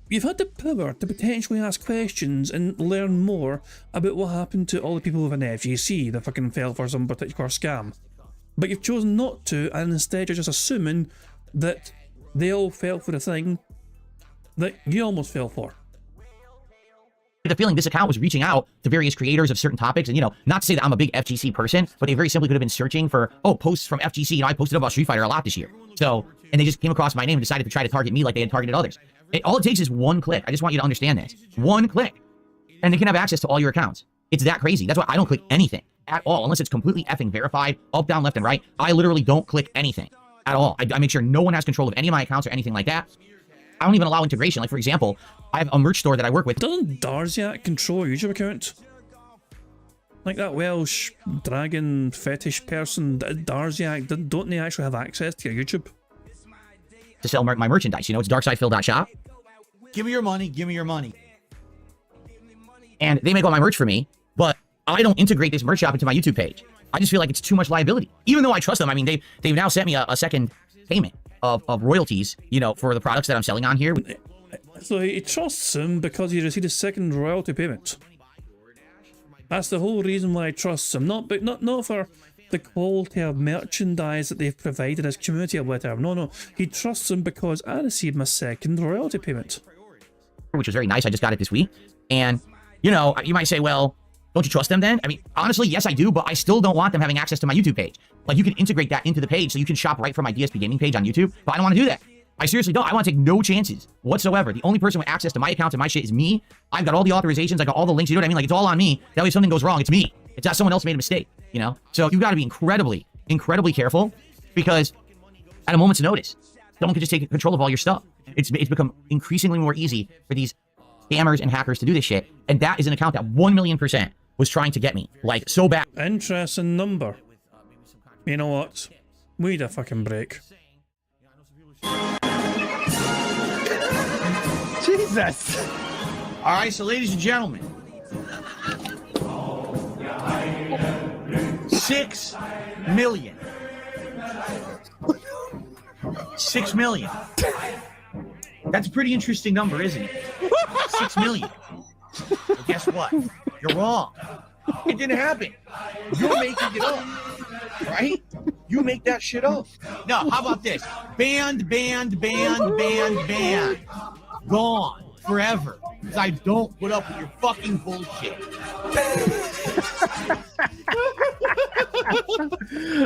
You've had the power to potentially ask questions and learn more about what happened to all the people within the FGC that fucking fell for some particular scam. But you've chosen not to, and instead you're just assuming that they all fell for the thing that you almost fell for. The feeling this account was reaching out to various creators of certain topics, and, you know, not to say that I'm a big FGC person, but they very simply could have been searching for, oh, posts from FGC. You know, I posted about Street Fighter a lot this year. So, and they just came across my name and decided to try to target me like they had targeted others. All it takes is one click. I just want you to understand this. One click, and they can have access to all your accounts. It's that crazy. That's why I don't click anything at all, unless it's completely effing verified, up, down, left, and right. I literally don't click anything at all. I make sure no one has control of any of my accounts or anything like that. I don't even allow integration. Like, for example, I have a merch store that I work with. Doesn't Darziak control your YouTube account? Like that Welsh dragon fetish person, Darziak, don't they actually have access to your YouTube? To sell my merchandise, you know, it's darksidephil.shop. Give me your money, give me your money. And they make all my merch for me, but I don't integrate this merch shop into my YouTube page. I just feel like it's too much liability. Even though I trust them, I mean, they've now sent me a second payment of royalties, you know, for the products that I'm selling on here. So he trusts him because he received a second royalty payment. That's the whole reason why I trust him. Not for the quality of merchandise that they've provided his community or whatever. No. He trusts him because I received my second royalty payment. Which was very nice. I just got it this week. And, you know, you might say, well, don't you trust them then? I mean, honestly, yes, I do, but I still don't want them having access to my YouTube page. Like, you can integrate that into the page so you can shop right from my DSP gaming page on YouTube, but I don't want to do that. I seriously don't. I want to take no chances whatsoever. The only person with access to my accounts and my shit is me. I've got all the authorizations. I got all the links. You know what I mean? Like, it's all on me. That way if something goes wrong, it's me. It's not someone else made a mistake, you know? So you've got to be incredibly, incredibly careful, because at a moment's notice, someone could just take control of all your stuff. It's become increasingly more easy for these scammers and hackers to do this shit. And that is an account that 1,000,000% was trying to get me, like, so bad. Interesting number. You know what? We need a fucking break. Jesus! Alright, so ladies and gentlemen, 6 million. 6 million. That's a pretty interesting number, isn't it? 6 million. Well, guess what? You're wrong. It didn't happen. You're making it up. Right? You make that shit up. No, how about this? Banned. Gone. Forever. Because I don't put up with your fucking bullshit.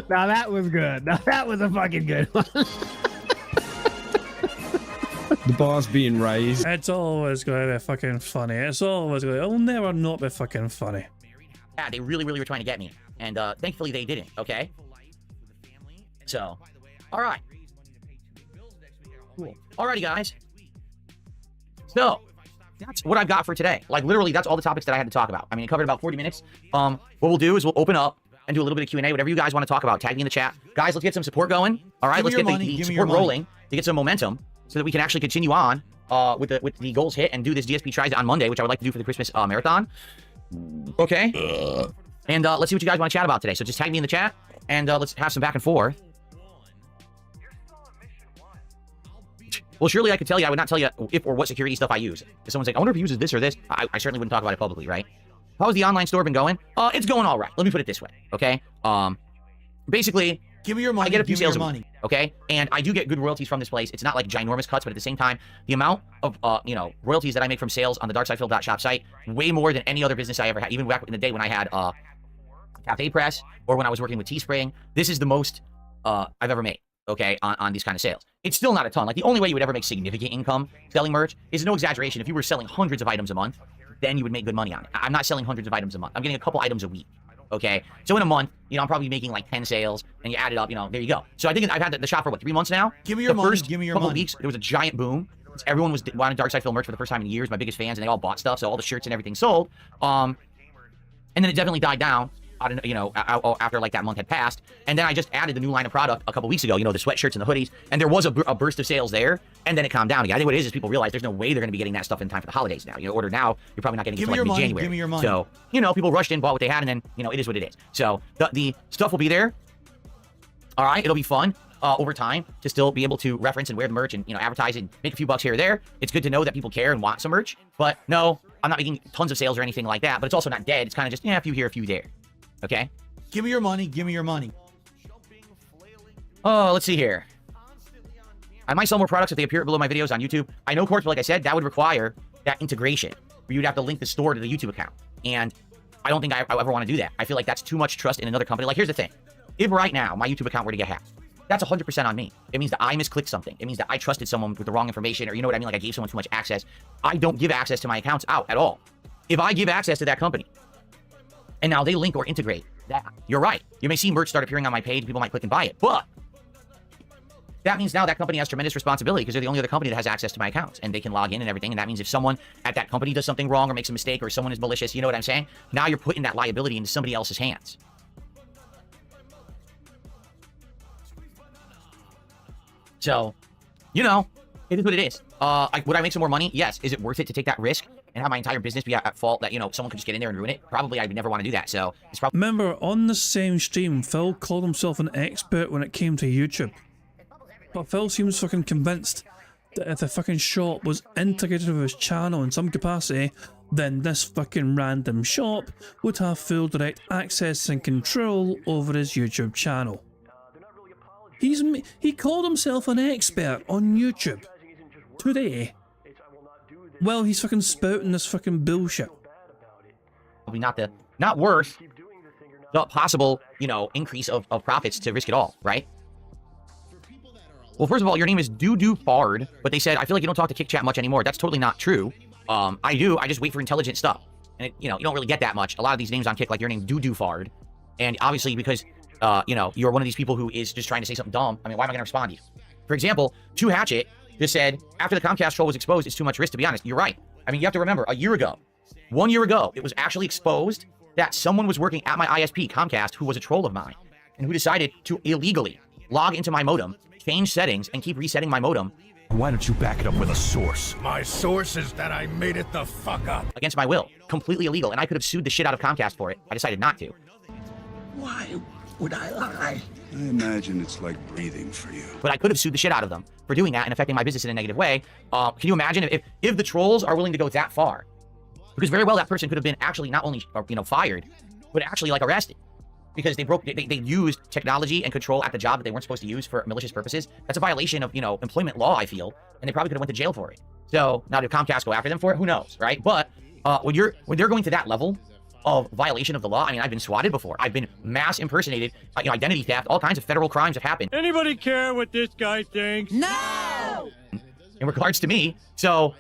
Now that was good. Now that was a fucking good one. The bar's being raised. It's always going to be fucking funny. It's always going to... It'll never not be fucking funny. Yeah, they really were trying to get me. And thankfully they didn't, okay? So, alright. Cool. Alrighty, guys. So, that's what I've got for today. Like, literally, that's all the topics that I had to talk about. I mean, it covered about 40 minutes. What we'll do is we'll open up and do a little bit of Q&A, whatever you guys want to talk about. Tag me in the chat. Guys, let's get some support going. All right, let's get the support rolling to get some momentum so that we can actually continue on with the goals hit and do this DSP Tries It on Monday, which I would like to do for the Christmas marathon. Okay. And let's see what you guys want to chat about today. So just tag me in the chat, and let's have some back and forth. Well, surely I could tell you. I would not tell you if or what security stuff I use. If someone's like, I wonder if he uses this or this, I certainly wouldn't talk about it publicly, right? How's the online store been going? It's going all right. Let me put it this way, okay? Basically, give me your money. I get a few sales a money, week, okay? And I do get good royalties from this place. It's not like ginormous cuts, but at the same time, the amount of royalties that I make from sales on the darksidephil.shop site, way more than any other business I ever had. Even back in the day when I had Cafe Press or when I was working with Teespring, this is the most I've ever made. Okay, on these kind of sales. It's still not a ton. Like, the only way you would ever make significant income selling merch is no exaggeration. If you were selling hundreds of items a month, then you would make good money on it. I'm not selling hundreds of items a month. I'm getting a couple items a week. Okay, so in a month, I'm probably making like 10 sales, and you add it up, there you go. So I think I've had the shop for what, 3 months now? Give me your money. First couple weeks, there was a giant boom. Everyone was wanting Dark Side Phil merch for the first time in years. My biggest fans, and they all bought stuff, so all the shirts and everything sold. And then it definitely died down. After like that month had passed, and then I just added the new line of product a couple weeks ago, the sweatshirts and the hoodies, and there was a burst of sales there, and then it calmed down again. I think what it is people realize there's no way they're going to be getting that stuff in time for the holidays now. Order now, you're probably not getting it until like mid-January. Give me your money. So, people rushed in, bought what they had, and then, it is what it is. So, the stuff will be there. All right, it'll be fun over time to still be able to reference and wear the merch and, advertise and make a few bucks here or there. It's good to know that people care and want some merch, but no, I'm not making tons of sales or anything like that, but it's also not dead. It's kind of just, a few here, a few there. Okay? Give me your money. Give me your money. Oh, let's see here. I might sell more products if they appear below my videos on YouTube. I know, Courts, but like I said, that would require that integration where you'd have to link the store to the YouTube account. And I don't think I ever want to do that. I feel like that's too much trust in another company. Like, here's the thing. If right now my YouTube account were to get hacked, that's 100% on me. It means that I misclicked something. It means that I trusted someone with the wrong information, or you know what I mean? Like, I gave someone too much access. I don't give access to my accounts out at all. If I give access to that company, and now they link or integrate that, you're right. You may see merch start appearing on my page. People might click and buy it. But that means now that company has tremendous responsibility because they're the only other company that has access to my accounts. And they can log in and everything. And that means if someone at that company does something wrong or makes a mistake or someone is malicious, you know what I'm saying? Now you're putting that liability into somebody else's hands. So, it is what it is. Would I make some more money? Yes. Is it worth it to take that risk and have my entire business be at fault that, someone could just get in there and ruin it? Probably. I would never want to do that. So it's probably... Remember, on the same stream, Phil called himself an expert when it came to YouTube. But Phil seems fucking convinced that if the fucking shop was integrated with his channel in some capacity, then this fucking random shop would have full direct access and control over his YouTube channel. He called himself an expert on YouTube today. Well, he's fucking spouting this fucking bullshit. Not worth the possible, increase of profits to risk it all, right? Well, first of all, your name is Fard, but they said, I feel like you don't talk to Kick Chat much anymore. That's totally not true. I do. I just wait for intelligent stuff. And, you don't really get that much. A lot of these names on Kick, like your name, Fard. And obviously, because, you're one of these people who is just trying to say something dumb, I mean, why am I going to respond to you? For example, 2 Hatchet just said, after the Comcast troll was exposed, it's too much risk, to be honest. You're right. I mean, you have to remember, 1 year ago, it was actually exposed that someone was working at my ISP, Comcast, who was a troll of mine, and who decided to illegally log into my modem, change settings, and keep resetting my modem. Why don't you back it up with a source? My source is that I made it the fuck up. Against my will. Completely illegal, and I could have sued the shit out of Comcast for it. I decided not to. Why would I lie? I imagine it's like breathing for you. But I could have sued the shit out of them for doing that and affecting my business in a negative way. Can you imagine if the trolls are willing to go that far? Because very well that person could have been actually not only fired, but actually like arrested. Because they used technology and control at the job that they weren't supposed to use for malicious purposes. That's a violation of, employment law, I feel. And they probably could have went to jail for it. So now did Comcast go after them for it? Who knows, right? But when they're going to that level of violation of the law, I mean, I've been swatted before. I've been mass impersonated, identity theft, all kinds of federal crimes have happened. Anybody care what this guy thinks? No! In regards to me, so,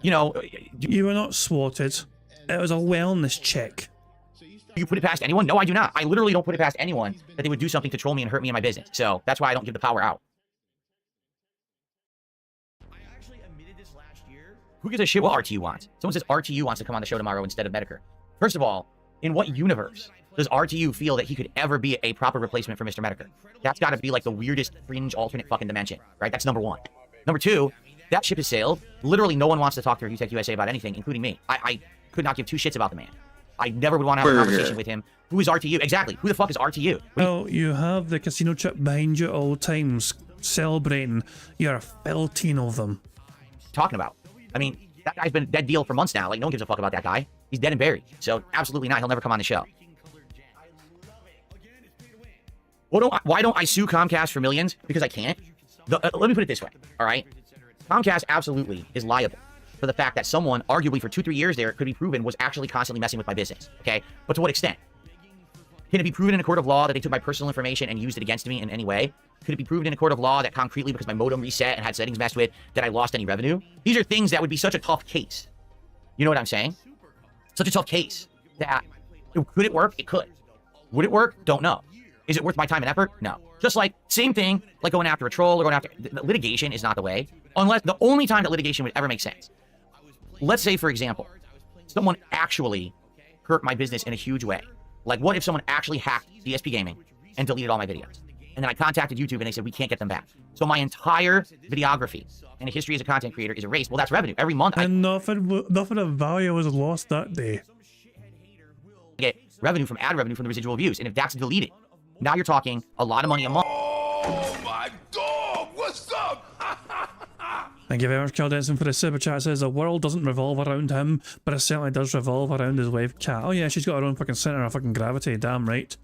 You were not swatted. It was a wellness check. You put it past anyone? No, I do not. I literally don't put it past anyone that they would do something to troll me and hurt me in my business. So that's why I don't give the power out. I actually admitted this last year. Who gives a shit what RTU wants? Someone says RTU wants to come on the show tomorrow instead of Medicare. First of all, in what universe does RTU feel that he could ever be a proper replacement for Mr. Medicare? That's got to be like the weirdest fringe alternate fucking dimension, right? That's number one. Number two, that ship has sailed. Literally no one wants to talk to Review Tech USA about anything, including me. I could not give two shits about the man. I never would want to have a conversation with him. Who is RTU? Exactly. Who the fuck is RTU? Well, you have the casino chip behind you at all times, celebrating your felting of them. Talking about? I mean, that guy's been a dead deal for months now. Like, no one gives a fuck about that guy. He's dead and buried. So, absolutely not. He'll never come on the show. Why don't I sue Comcast for millions? Because I can't. Let me put it this way, all right? Comcast absolutely is liable for the fact that someone, arguably for 2-3 years there, could be proven was actually constantly messing with my business, okay? But to what extent? Can it be proven in a court of law that they took my personal information and used it against me in any way? Could it be proven in a court of law that concretely, because my modem reset and had settings messed with, that I lost any revenue? These are things that would be such a tough case. You know what I'm saying? Such a tough case that, could it work? It could. Would it work? Don't know. Is it worth my time and effort? No. Just like, same thing, like going after a troll or going after... Litigation is not the way. Unless, the only time that litigation would ever make sense. Let's say, for example, someone actually hurt my business in a huge way. Like, what if someone actually hacked DSP Gaming and deleted all my videos? And then I contacted YouTube and they said, we can't get them back. So my entire videography and history as a content creator is erased. Well, that's revenue. Every month and nothing of value was lost that day. I get revenue from ad revenue from the residual views. And if that's deleted, now you're talking a lot of money a month. Oh my dog, what's up? Thank you very much, Carl Denson, for the super chat. It says the world doesn't revolve around him, but it certainly does revolve around his wife, Cat. Oh yeah, she's got her own fucking center of fucking gravity, damn right.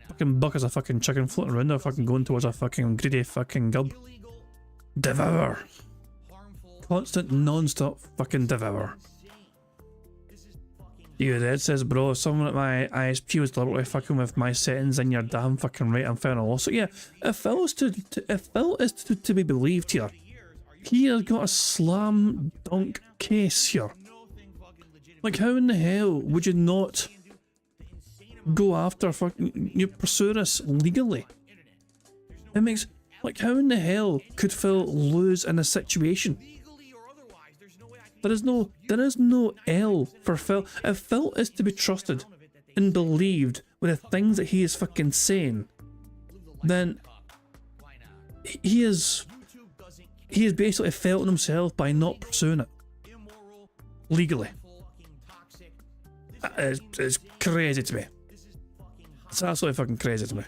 Fucking buck as a fucking chicken floating around her, fucking going towards a fucking greedy fucking gub. Devour. Constant, non-stop fucking devour. You dead says, bro, if someone at my ISP was deliberately fucking with my settings, then you're damn fucking right, I'm fair enough. So yeah, if Phil is to be believed here, he has got a slam dunk case here. Like, how in the hell would you not go after fucking, you pursue this legally? It makes, like, how in the hell could Phil lose in a situation? There is no L for Phil. If Phil is to be trusted and believed with the things that he is fucking saying, then he is basically felt himself by not pursuing it legally. It's crazy to me. It's absolutely fucking crazy to me.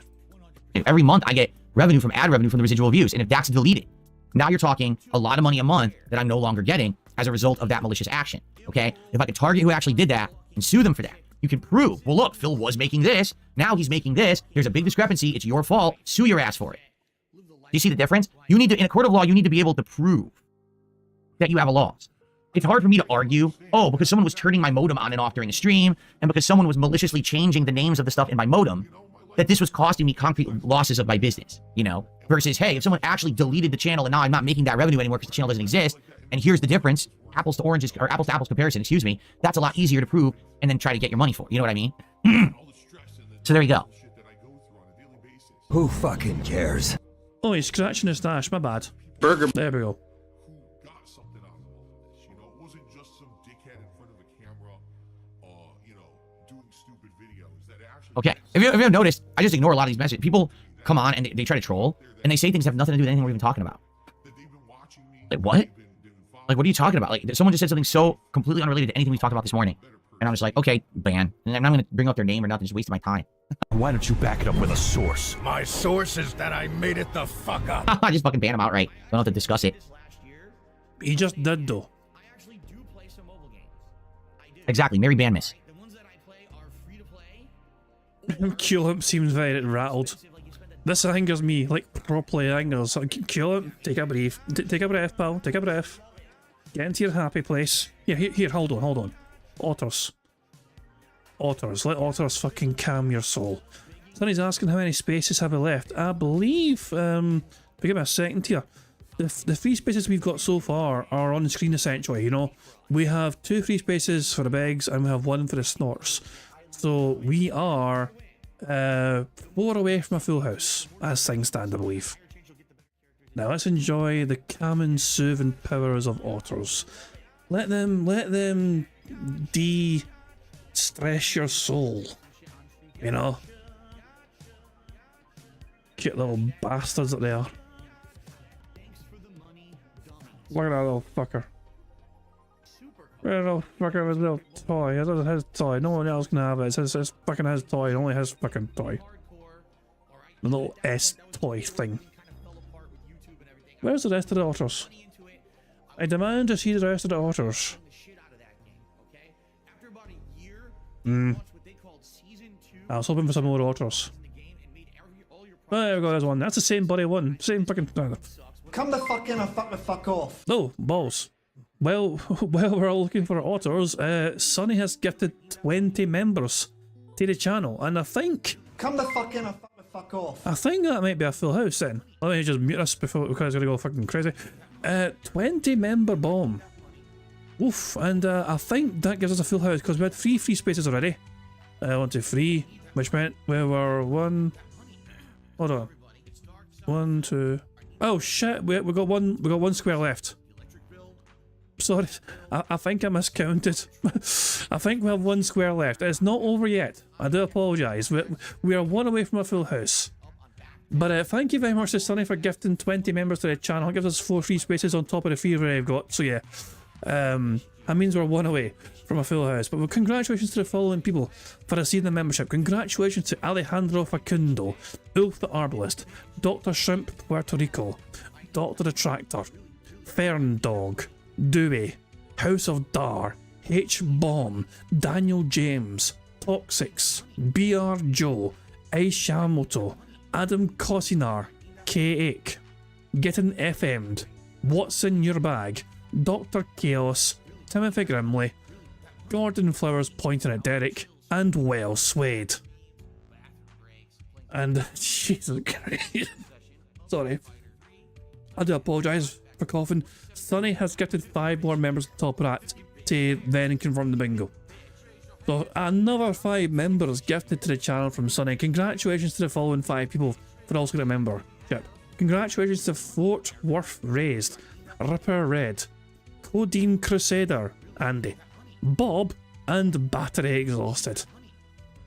Every month I get revenue from ad revenue from the residual views, and if that's deleted, now you're talking a lot of money a month that I'm no longer getting as a result of that malicious action, okay? If I could target who actually did that and sue them for that, you can prove, well, look, Phil was making this, now he's making this, there's a big discrepancy, it's your fault, sue your ass for it. Do you see the difference? You need to, in a court of law, you need to be able to prove that you have a loss. It's hard for me to argue, oh, because someone was turning my modem on and off during a stream, and because someone was maliciously changing the names of the stuff in my modem, that this was costing me concrete losses of my business, you know? Versus, hey, if someone actually deleted the channel and now I'm not making that revenue anymore because the channel doesn't exist, and here's the difference, apples to oranges, or apples to apples comparison, excuse me, that's a lot easier to prove and then try to get your money for. You know what I mean? So there you go. Who fucking cares? Oh, he's scratching his stash, my bad. Burger. There we go. Okay, if you have noticed, I just ignore a lot of these messages. People come on and they try to troll, and they say things that have nothing to do with anything we're even talking about. Like, what? Like, what are you talking about? Like, someone just said something so completely unrelated to anything we talked about this morning. And I was like, okay, ban. And I'm not going to bring up their name or nothing, just wasting my time. Why don't you back it up with a source? My source is that I made it the fuck up. I just fucking ban them outright. Don't have to discuss it. He just did, though. Exactly, Mary Banmiss. Q-Hump seems very rattled. This angers me, like properly angers. Q-Hump, take a breath. Take a breath, pal. Take a breath. Get into your happy place. Here, hold on. Otters. Let otters fucking calm your soul. Sonny's asking how many spaces have we left. I believe, give me a second here. The free spaces we've got so far are on the screen essentially, you know. We have 2 free spaces for the begs and we have 1 for the snorts. So we are 4 away from a full house, as things stand, I believe. Now let's enjoy the calm and soothing powers of otters. Let them de-stress your soul. You know? Cute little bastards that they are. Look at that little fucker. Look at that little fucker with his little toy. It doesn't his toy. No one else can have it. It's his fucking his toy. Only his fucking toy. The little S toy thing. Where's the rest of the otters? I demand to see the rest of the otters. I was hoping for some more otters. Oh, there we go, there's one. That's the same bloody one. Same fucking... Come the fuck in and fuck the fuck off. Oh, balls. Well, while we're all looking for otters, Sonny has gifted 20 members to the channel, and I think... Come the fuck in and fuck the fuck off. I think that might be a full house then. Let me just mute us before because it's gonna go fucking crazy. 20 member bomb. Oof, and I think that gives us a full house because we had 3 free spaces already. 1, 2, 3, which meant we were 1. Hold on. 1, 2. Oh shit! We got one. We got 1 square left. Sorry, I think I miscounted. I think we have 1 square left. It's not over yet. I do apologise. We are 1 away from a full house. But thank you very much to Sonny for gifting 20 members to the channel. It gives us 4 free spaces on top of the 3 we've got. So yeah, that means we're 1 away from a full house. But congratulations to the following people for receiving the membership. Congratulations to Alejandro Facundo, Ulf the Arbalist, Dr. Shrimp Puerto Rico, Dr. the Tractor, Fern Dog, Dewey, House of Dar, H-Bomb, Daniel James, Toxics, BR Joe, Aishamoto, Adam Cosinar, K-Ake, Getting FM'd, What's in Your Bag, Dr. Chaos, Timothy Grimley, Gordon Flowers pointing at Derek, and Well Swade. And Jesus Christ. Sorry. I do apologise for coughing. Sonny has gifted 5 more members on top of that to then confirm the bingo. So another 5 members gifted to the channel from Sonny. Congratulations to the following 5 people for also getting a membership. Congratulations to Fort Worth Raised, Ripper Red, Codeine Crusader, Andy, Bob, and Battery Exhausted.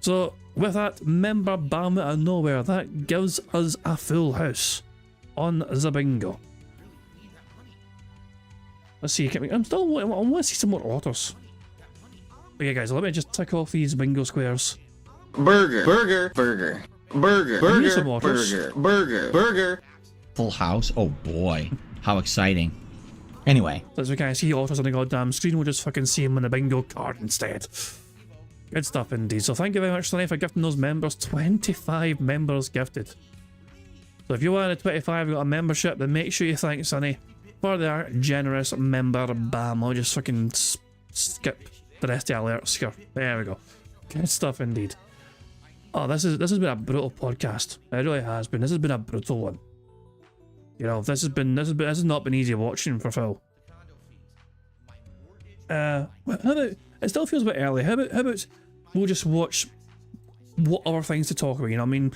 So with that member bam out of nowhere, that gives us a full house on the bingo. Let's see, I want to see some more otters. Okay guys, let me just tick off these bingo squares. Burger, burger, burger, burger, burger, burger, burger, burger. Full house? Oh boy, how exciting. Anyway. So as we can't see otters on the goddamn screen, we'll just fucking see them on the bingo card instead. Good stuff indeed. So thank you very much, Sonny, for gifting those members. 25 members gifted. So if you want a 25 got a membership, then make sure you thank Sonny for their generous member bam. I'll just fucking skip the rest of the alerts here. There we go. Good stuff indeed. Oh, this has been a brutal podcast. It really has been. This has been a brutal one. You know, this has not been easy watching for Phil. How about, it still feels a bit early. How about we'll just watch what other things to talk about, you know what I mean?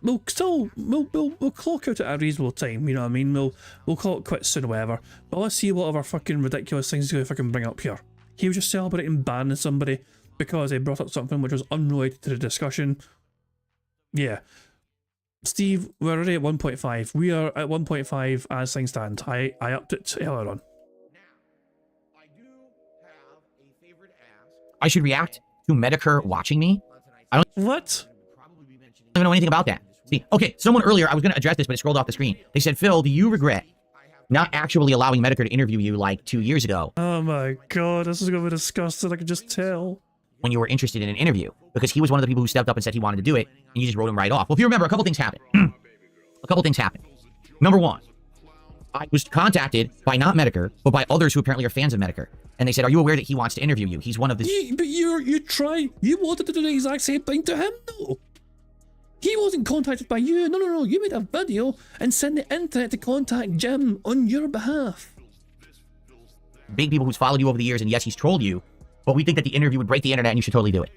We'll clock out at a reasonable time, you know what I mean? We'll call it quits soon or whatever. But let's see what other fucking ridiculous things if I can bring up here. He was just celebrating banning somebody because they brought up something which was unrelated to the discussion. Yeah. Steve, we're already at 1.5. We are at 1.5 as things stand. I upped it earlier on. I should react to Medicare watching me? I don't even know anything about that. See, okay, someone earlier, I was going to address this, but it scrolled off the screen. They said, Phil, do you regret not actually allowing Medicare to interview you like 2 years ago? Oh my god, this is going to be disgusting, I can just tell. When you were interested in an interview, because he was one of the people who stepped up and said he wanted to do it, and you just wrote him right off. Well, if you remember, a couple things happened. Number one, I was contacted by not Medicare, but by others who apparently are fans of Medicare. And they said, are you aware that he wants to interview you? He's one of the... But you wanted to do the exact same thing to him, though. He wasn't contacted by you. No. You made a video and sent the internet to contact Jim on your behalf. Big people who's followed you over the years, and yes, he's trolled you, but we think that the interview would break the internet and you should totally do it.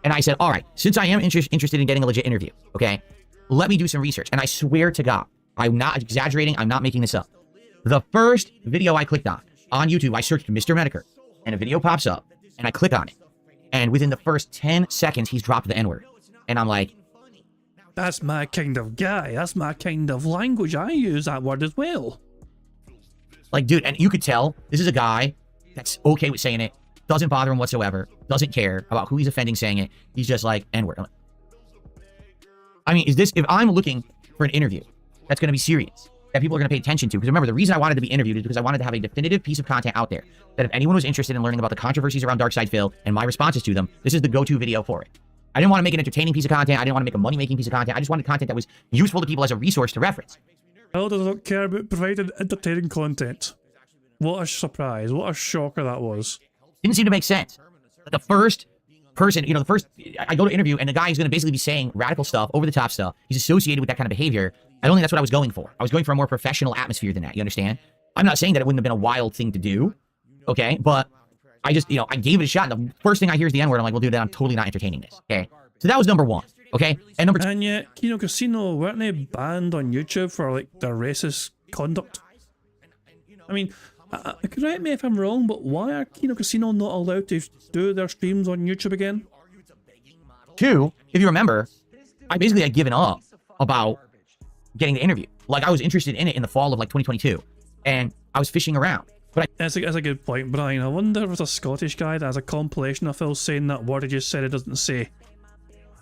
And I said, all right, since I am interested in getting a legit interview, okay, let me do some research. And I swear to God, I'm not exaggerating. I'm not making this up. The first video I clicked on YouTube, I searched Mr. Medicare, and a video pops up, and I click on it. And within the first 10 seconds, he's dropped the N-word. And I'm like, that's my kind of guy. That's my kind of language. I use that word as well. like, dude, and you could tell this is a guy that's okay with saying it, doesn't bother him whatsoever, doesn't care about who he's offending saying it. He's just like, N-word. I mean, if I'm looking for an interview that's going to be serious, that people are going to pay attention to, because remember, the reason I wanted to be interviewed is because I wanted to have a definitive piece of content out there that if anyone was interested in learning about the controversies around Darkside Phil and my responses to them, this is the go-to video for it. I didn't want to make an entertaining piece of content. I didn't want to make a money-making piece of content. I just wanted content that was useful to people as a resource to reference. Phil does not care about providing entertaining content. What a surprise. What a shocker that was. Didn't seem to make sense. The first person, you know, I go to interview and the guy is going to basically be saying radical stuff, over-the-top stuff. He's associated with that kind of behavior. I don't think that's what I was going for. I was going for a more professional atmosphere than that. You understand? I'm not saying that it wouldn't have been a wild thing to do. Okay? But I just, you know, I gave it a shot. And the first thing I hear is the N-word. I'm like, well, dude, I'm totally not entertaining this. Okay? So that was number one. Okay? And number two. And yet, Kino Casino, weren't they banned on YouTube for, like, their racist conduct? I mean, correct me if I'm wrong, but why are Kino Casino not allowed to do their streams on YouTube again? Two, if you remember, I basically had given up about getting the interview. Like, I was interested in it in the fall of, like, 2022. And I was fishing around. But that's a good point, Brian. I wonder if there's a Scottish guy that has a compilation of Phil saying that word he just said it doesn't say.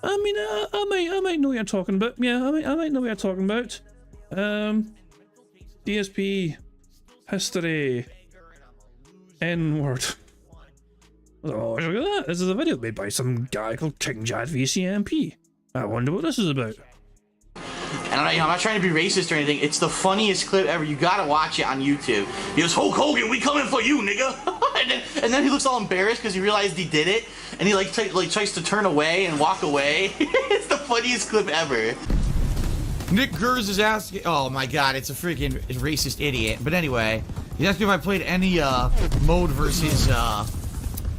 I mean, I might know what you're talking about. Yeah, I might know what you're talking about. DSP, history, N-word. Oh, look at that. This is a video made by some guy called King Jad VCMP. I wonder what this is about. And I'm not trying to be racist or anything. It's the funniest clip ever. You gotta watch it on YouTube. He goes, Hulk Hogan, we coming for you, nigga. and then he looks all embarrassed because he realized he did it, and he like tries to turn away and walk away. It's the funniest clip ever. Nick Gers is asking, oh my god, it's a freaking racist idiot. But anyway, he's asking if I played any mode versus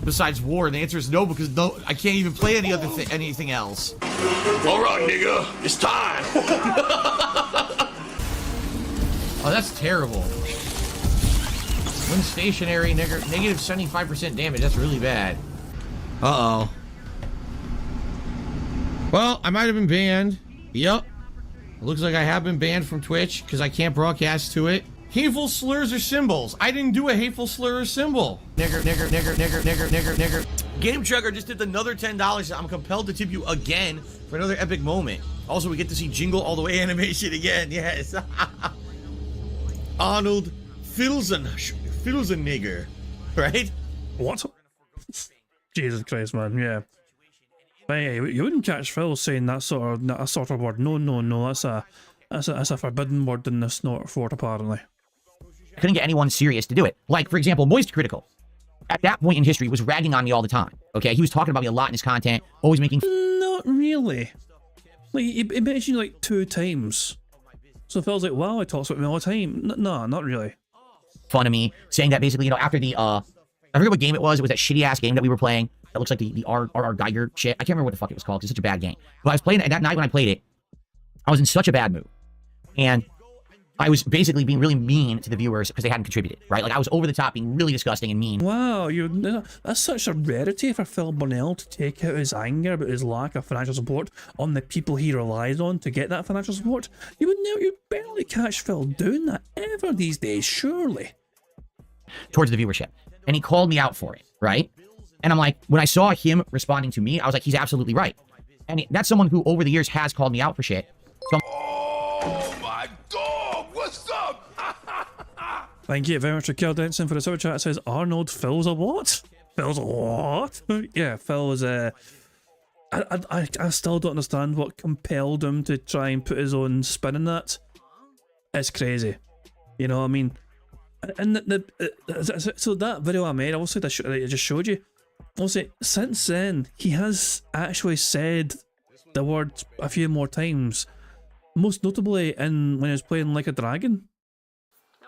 besides war, and the answer is no, because no, I can't even play any other anything else. All right, nigga, it's time. Oh, that's terrible. When stationary, negative 75% damage. That's really bad. Uh-oh. Well, I might have been banned. Yep. It looks like I have been banned from Twitch because I can't broadcast to it. Hateful slurs or symbols. I didn't do a hateful slur or symbol. Nigger. Game Trucker just did another $10. I'm compelled to tip you again for another epic moment. Also, we get to see Jingle All the Way animation again. Yes. Arnold Filzenegger. Right? What? Jesus Christ, man. Yeah. But hey, you wouldn't catch Phil saying that sort of word. No. That's a forbidden word in this fort, apparently. I couldn't get anyone serious to do it. Like, for example, Moist Critical. At that point in history, was ragging on me all the time. Okay, he was talking about me a lot in his content, always making. Not really. Like, he mentioned you like 2 times. So Phil's like, wow, he talks about me all the time. No, not really. Fun of me, saying that basically, you know, after the I forget what game it was. It was that shitty ass game that we were playing. That looks like the R.R. Geiger shit. I can't remember what the fuck it was called. It's such a bad game. But I was playing it, and that night when I played it, I was in such a bad mood. And I was basically being really mean to the viewers because they hadn't contributed, right? Like, I was over the top, being really disgusting and mean. Wow, that's such a rarity for Phil Burnell to take out his anger about his lack of financial support on the people he relies on to get that financial support. You barely catch Phil doing that ever these days, surely. Towards the viewership. And he called me out for it, right? And I'm like, when I saw him responding to me, I was like, he's absolutely right. And that's someone who over the years has called me out for shit. So Oh my dog! What's up? Thank you very much to Kel Denson for the super chat. It says Arnold Phil's a what? Phil's a what? Yeah, Phil is a. I still don't understand what compelled him to try and put his own spin in that. It's crazy, you know what I mean? And so that video I made, obviously that I just showed you. Obviously, since then he has actually said the word a few more times. Most notably when he was playing Like a Dragon,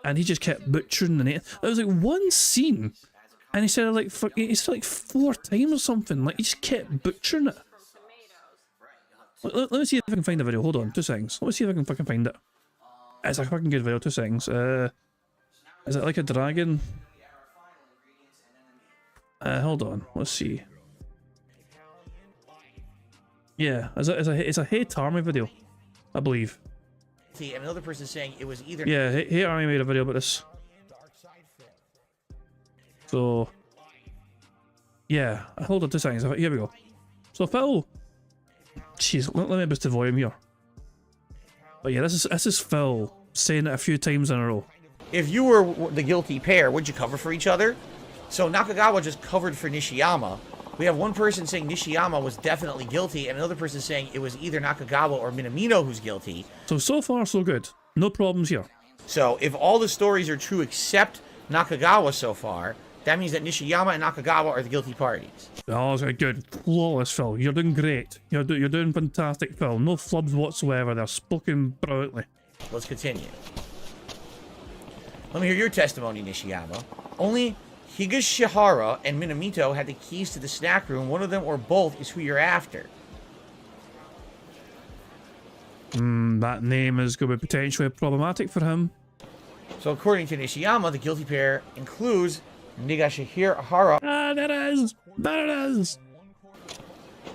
and he just kept butchering the name. There was like one scene, and he said it like 4 times or something. Like, he just kept butchering it. Let me see if I can find the video. Hold on, 2 seconds. Let me see if I can fucking find it. It's a fucking good video. 2 seconds. Is it Like a Dragon? Hold on. Let's see. Yeah, it's a Hate Army video, I believe. And another person saying it was either... Yeah, Hate Army made a video about this. So, yeah, hold on 2 seconds. Here we go. So Phil, jeez, let me boost the volume here. But yeah, this is Phil saying it a few times in a row. If you were the guilty pair, would you cover for each other? So Nakagawa just covered for Nishiyama. We have one person saying Nishiyama was definitely guilty, and another person saying it was either Nakagawa or Minamino who's guilty. So far, so good. No problems here. So if all the stories are true except Nakagawa so far, that means that Nishiyama and Nakagawa are the guilty parties. Oh, okay, good. Flawless, Phil. You're doing great. You're doing fantastic, Phil. No flubs whatsoever. They're spoken brilliantly. Let's continue. Let me hear your testimony, Nishiyama. Only Higashihara and Minamito had the keys to the snack room. One of them or both is who you're after. That name is going to be potentially problematic for him. So according to Nishiyama, the guilty pair includes Nigashihara. Ah, there it is! There it is!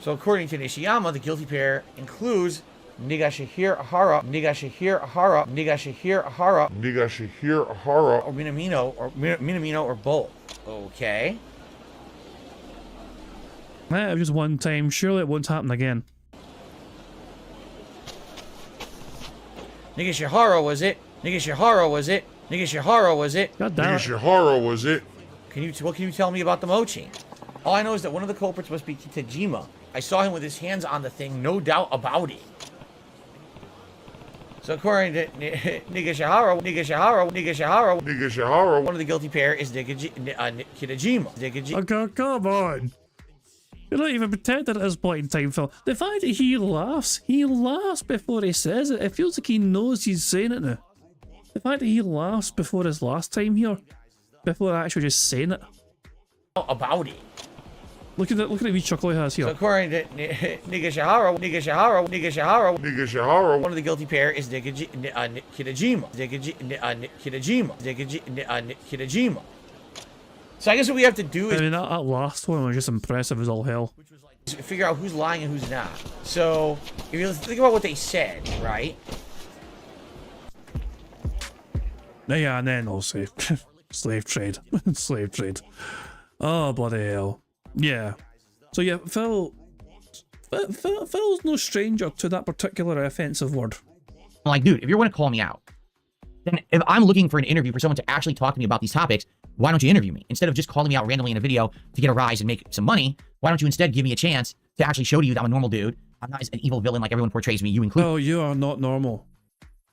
So according to Nishiyama, the guilty pair includes Nigashihara, or Minamino, or both. Okay. It was just one time. Surely it won't happen again. Nigashihara was it? Nigashihara was it? Nigashihara was it? God damn it. Nigashihara was it? What can you tell me about the mochi? All I know is that one of the culprits must be Kitajima. I saw him with his hands on the thing, no doubt about it. So according to Nigashihara, one of the guilty pair is Kitajima. Okay, come on. You're not even pretending at this point in time, Phil. The fact that he laughs before he says it, it feels like he knows he's saying it now. The fact that he laughs before his last time here, before actually just saying it. About it. Look at the wee chuckle he has here. So according to Nigashihara, one of the guilty pair is Kitajima. So I guess what we have to do is... I mean, that last one was just impressive as all hell. Figure out who's lying and who's not. So, if you think about what they said, right? Yeah, and then also slave trade. Slave trade. Oh, bloody hell. Yeah. So yeah, Phil's no stranger to that particular offensive word. I'm like, dude, if you're going to call me out, then if I'm looking for an interview for someone to actually talk to me about these topics, why don't you interview me? Instead of just calling me out randomly in a video to get a rise and make some money, why don't you instead give me a chance to actually show to you that I'm a normal dude? I'm not an evil villain like everyone portrays me, you included. Oh, you are not normal.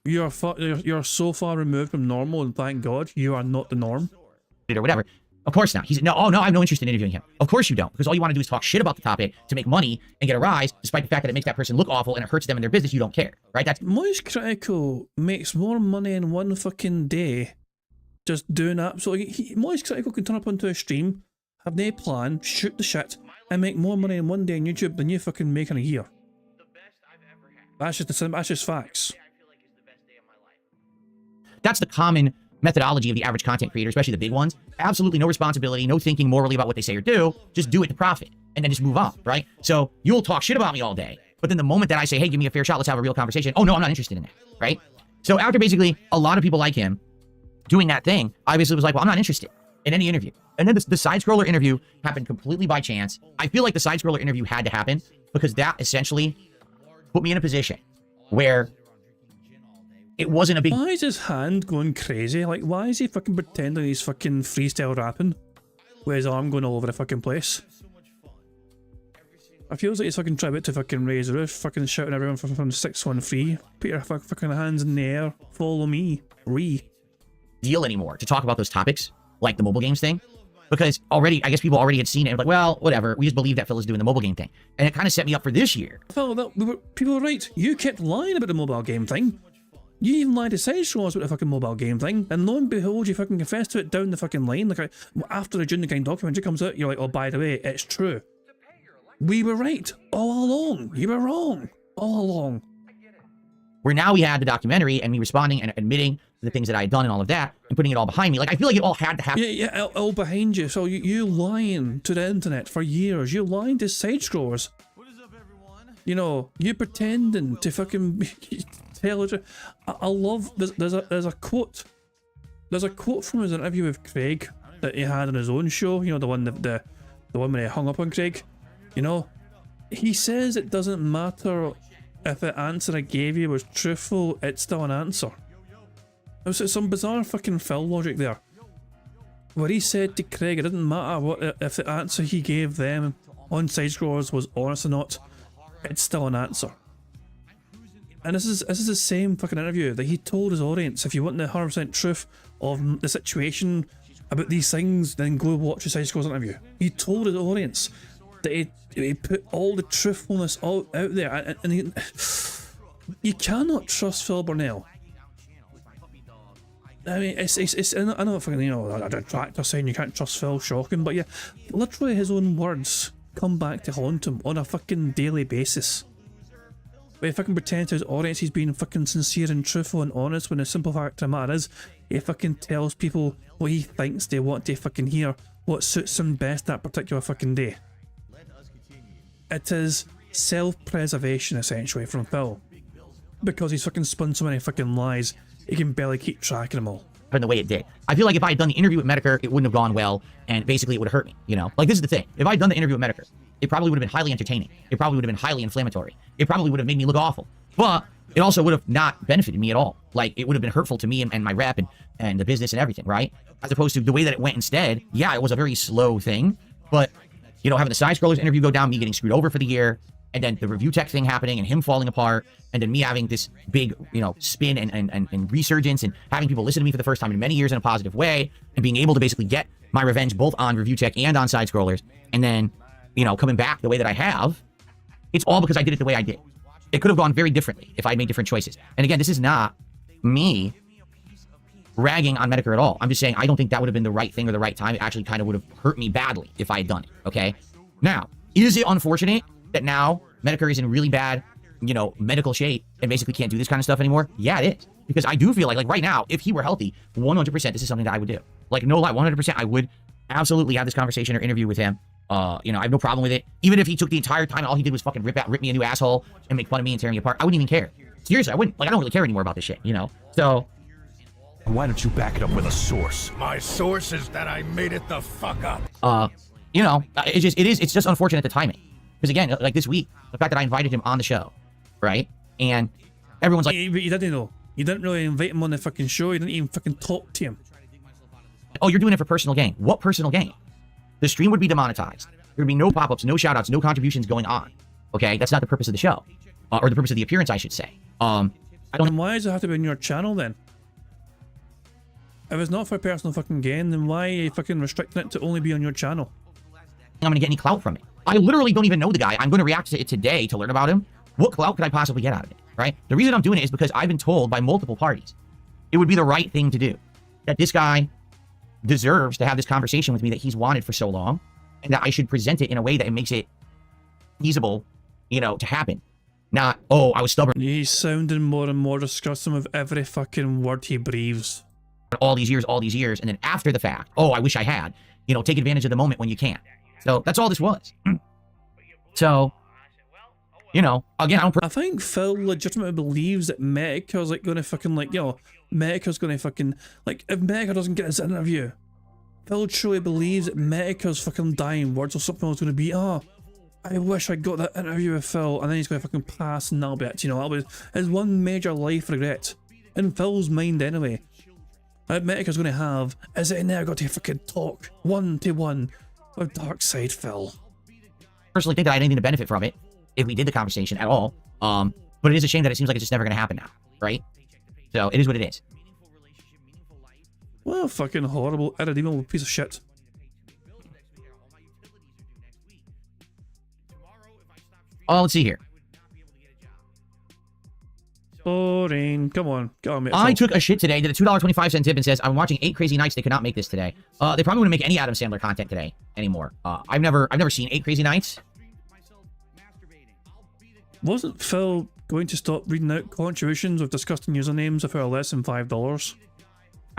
You're so far removed from normal, and thank God, you are not the norm. Or whatever. Of course not. He's no, I have no interest in interviewing him. Of course you don't, because all you want to do is talk shit about the topic to make money and get a rise, despite the fact that it makes that person look awful and it hurts them in their business. You don't care, right? That's Moist Critical makes more money in one fucking day just doing absolutely. Moist Critical can turn up onto a stream, have no plan, shoot the shit, and make more money in one day on YouTube than you fucking make in a year. That's just facts. That's the common methodology of the average content creator, especially the big ones. Absolutely no responsibility, no thinking morally about what they say or do. Just do it to profit and then just move on, right? So you'll talk shit about me all day, but then the moment that I say, hey, give me a fair shot, let's have a real conversation. Oh, no, I'm not interested in that, right? So after basically a lot of people like him doing that thing, I basically was like, well, I'm not interested in any interview. And then the side-scroller interview happened completely by chance. I feel like the side-scroller interview had to happen because that essentially put me in a position where it wasn't a big... Why is his hand going crazy? Like, why is he fucking pretending he's fucking freestyle rapping with his arm going all over the fucking place? I feels like he's fucking trying to fucking raise the roof, fucking shouting at everyone from 613. Put your fucking hands in the air. Follow me. Deal anymore to talk about those topics, like the mobile games thing. Because already, I guess people already had seen it and like, well, whatever, we just believe that Phil is doing the mobile game thing. And it kind of set me up for this year. Phil, people were right. You kept lying about the mobile game thing. You even lied to Sidescrollers about the fucking mobile game thing, and lo and behold, you fucking confessed to it down the fucking line. Like, after the June Gang documentary comes out, you're like, oh, by the way, it's true. We were right all along. You were wrong all along. Where now we had the documentary and me responding and admitting the things that I had done and all of that and putting it all behind me. Like, I feel like it all had to happen. Yeah, all behind you. So you lying to the internet for years. You lying to Sidescrollers. What is up, everyone? You know, you pretending to fucking tell the truth. I love, there's a quote. There's a quote from his interview with Craig that he had on his own show, you know, the one the one where he hung up on Craig. You know, he says it doesn't matter if the answer I gave you was truthful, it's still an answer. There's some bizarre fucking Phil logic there, where he said to Craig it didn't matter what if the answer he gave them on side scrollers was honest or not, it's still an answer. And this is the same fucking interview that he told his audience, if you want the 100% truth of the situation about these things, then go watch the side scrollers interview. He told his audience that he put all the truthfulness all out there, and you cannot trust Phil Burnell. I mean, it's I know fucking, you know, a detractor saying you can't trust Phil, shocking, but yeah, literally his own words come back to haunt him on a fucking daily basis. But he fucking pretends to his audience he's being fucking sincere and truthful and honest, when the simple fact of the matter is, he fucking tells people what he thinks they want to fucking hear, what suits him best that particular fucking day. It is self-preservation essentially from Phil, because he's fucking spun so many fucking lies, he can barely keep track of them all. In the way it did. I feel like if I had done the interview with Medicare, it wouldn't have gone well, and basically it would have hurt me, you know? Like, this is the thing. If I had done the interview with Medicare, it probably would have been highly entertaining. It probably would have been highly inflammatory. It probably would have made me look awful. But it also would have not benefited me at all. Like, it would have been hurtful to me and my rep and the business and everything, right? As opposed to the way that it went instead, yeah, it was a very slow thing, but, you know, having the side scrollers interview go down, me getting screwed over for the year, and then the review tech thing happening and him falling apart, and then me having this big, you know, spin and resurgence, and having people listen to me for the first time in many years in a positive way, and being able to basically get my revenge both on review tech and on side scrollers, and then, you know, coming back the way that I have, it's all because I did it the way I did. It could have gone very differently if I had made different choices. And again, this is not me ragging on Medicare at all. I'm just saying I don't think that would have been the right thing or the right time. It actually kind of would have hurt me badly if I had done it, okay? Now, is it unfortunate that now Medicare is in really bad, you know, medical shape and basically can't do this kind of stuff anymore? Yeah, it is. Because I do feel like right now, if he were healthy, 100% this is something that I would do. Like, no lie, 100% I would absolutely have this conversation or interview with him. You know, I have no problem with it. Even if he took the entire time, all he did was fucking rip me a new asshole and make fun of me and tear me apart, I wouldn't even care. Seriously, I wouldn't. Like, I don't really care anymore about this shit, you know? So... why don't you back it up with a source? My source is that I made it the fuck up. You know, it's just unfortunate the timing. Because again, like this week, the fact that I invited him on the show, right? And everyone's like... But you didn't know. You didn't really invite him on the fucking show. You didn't even fucking talk to him. Oh, you're doing it for personal gain. What personal gain? The stream would be demonetized. There would be no pop-ups, no shout-outs, no contributions going on. Okay? That's not the purpose of the show. Or the purpose of the appearance, I should say. I don't... And why does it have to be on your channel, then? If it's not for personal fucking gain, then why are you fucking restricting it to only be on your channel? I'm gonna get any clout from it. I literally don't even know the guy. I'm gonna react to it today to learn about him. What clout could I possibly get out of it, right? The reason I'm doing it is because I've been told by multiple parties it would be the right thing to do. That this guy deserves to have this conversation with me that he's wanted for so long, and that I should present it in a way that it makes it feasible, you know, to happen. Not, oh, I was stubborn. He's sounding more and more disgusting with every fucking word he breathes. All these years, and then after the fact, oh, I wish I had. You know, take advantage of the moment when you can. So that's all this was. So, you know, again, I think Phil legitimately believes that Medica's like going to fucking like, you know, Medica's going to fucking, like, if Medica doesn't get his interview, Phil truly believes that Medica's fucking dying words or something was going to be, oh, I wish I got that interview with Phil, and then he's going to fucking pass and that'll be it, you know, that'll be his one major life regret. In Phil's mind anyway. Medica's going to have is that he never got to fucking talk one-to-one with Darkseid Phil. Personally think that I had anything to benefit from it if we did the conversation at all. But it is a shame that it seems like it's just never going to happen now, right? So it is what it is. Well, fucking horrible, irredeemable piece of shit. Oh, let's see here. Boring. Come on. Go on, mate. I took a shit today, did a $2.25 tip and says, I'm watching 8 Crazy Nights. They could not make this today. They probably wouldn't make any Adam Sandler content today anymore. I've never seen 8 Crazy Nights. Wasn't Phil going to stop reading out contributions with disgusting usernames if they were less than $5?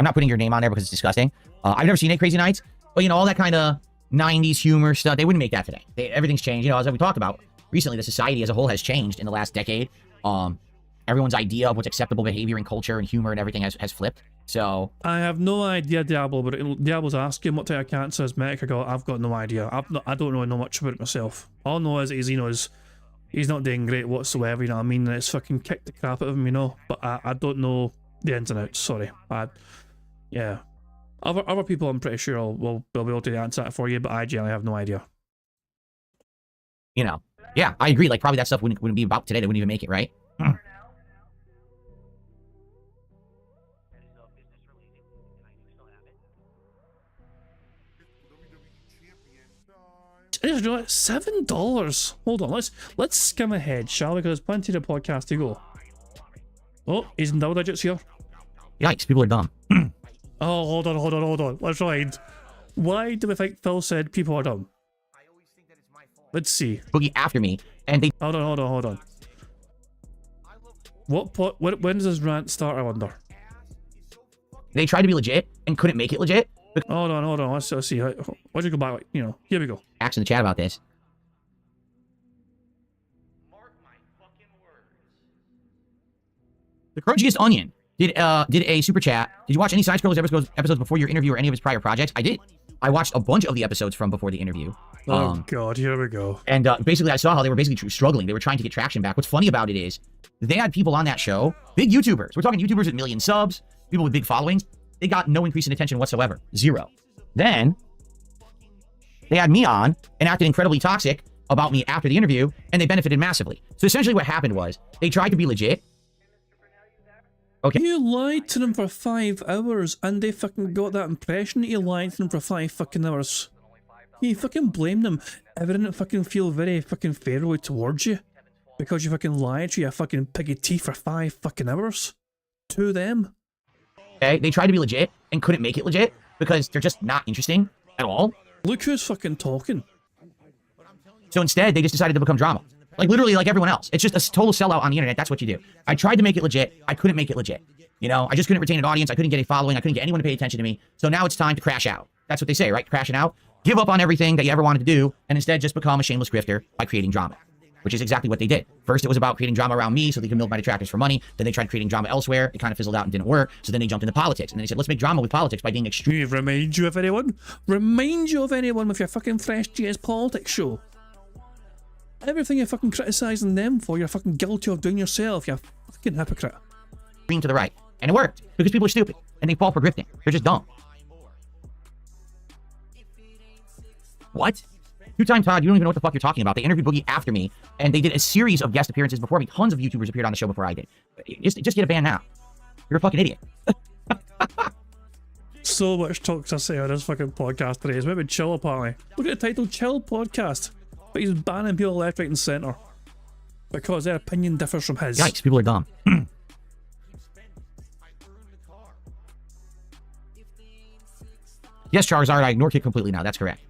I'm not putting your name on there because it's disgusting. I've never seen 8 Crazy Nights, but you know, all that kind of 90s humor stuff, they wouldn't make that today. Everything's changed, you know, as we talked about. recently the society as a whole has changed in the last decade. Everyone's idea of what's acceptable behavior and culture and humor and everything has flipped. So I have no idea, Diablo, but Diablo's asking what type of cancer is Medic. I've got no idea. I don't really know much about it myself. All I know is he's not doing great whatsoever, you know what I mean? And it's fucking kicked the crap out of him, you know? But I don't know the ins and outs, sorry. Yeah. Other people I'm pretty sure will be able to answer that for you, but I generally have no idea. You know, yeah, I agree. Like, probably that stuff wouldn't be about today. They wouldn't even make it, right? $7. Hold on, let's skim ahead, shall we? Because there's plenty of the podcast to go. Oh, he's in double digits here. Yikes, people are dumb. Oh, hold on. Let's rewind. Why do we think Phil said people are dumb? Let's see. Boogie after me, and they... Hold on. When does this rant start, I wonder? They tried to be legit and couldn't make it legit. Hold on. Let's see. Why'd you go back? You know, here we go. Ask in the chat about this. The crunchiest onion did a super chat. Did you watch any Side Scrollers episodes before your interview or any of his prior projects? I did. I watched a bunch of the episodes from before the interview. Oh God, here we go. And basically, I saw how they were basically struggling. They were trying to get traction back. What's funny about it is they had people on that show, big YouTubers. We're talking YouTubers with million subs, people with big followings. They got no increase in attention whatsoever. Zero. Then they had me on and acted incredibly toxic about me after the interview, and they benefited massively. So essentially what happened was they tried to be legit. Okay. You lied to them for 5 hours and they fucking got that impression that you lied to them for 5 fucking hours. You fucking blame them. Everyone fucking feel very fucking favorably towards you because you fucking lied to your fucking piggy teeth for 5 fucking hours. To them. Okay, they tried to be legit and couldn't make it legit because they're just not interesting at all. Look who's fucking talking. So instead, they just decided to become drama. Like, literally, like everyone else. It's just a total sellout on the internet. That's what you do. I tried to make it legit. I couldn't make it legit. You know, I just couldn't retain an audience. I couldn't get a following. I couldn't get anyone to pay attention to me. So now it's time to crash out. That's what they say, right? Crashing out. Give up on everything that you ever wanted to do and instead just become a shameless grifter by creating drama. Which is exactly what they did. First, it was about creating drama around me so they could milk my detractors for money. Then they tried creating drama elsewhere. It kind of fizzled out and didn't work. So then they jumped into politics. And then they said, let's make drama with politics by being extreme. Remind you of anyone? Remind you of anyone with your fucking Fresh GS politics show? Everything you're fucking criticising them for, you're fucking guilty of doing yourself, you fucking hypocrite. Green to the right. And it worked. Because people are stupid. And they fall for grifting. They're just dumb. What? Two-time Todd, you don't even know what the fuck you're talking about. They interviewed Boogie after me, and they did a series of guest appearances before me. Tons of YouTubers appeared on the show before I did. Just get a ban now. You're a fucking idiot. So much toxicity on this fucking podcast today. It's maybe chill, apparently. Look at the title, Chill Podcast. But he's banning people left, right, and centre. Because their opinion differs from his. Yikes, people are dumb. Yes, Charizard, I ignore kick completely now. That's correct.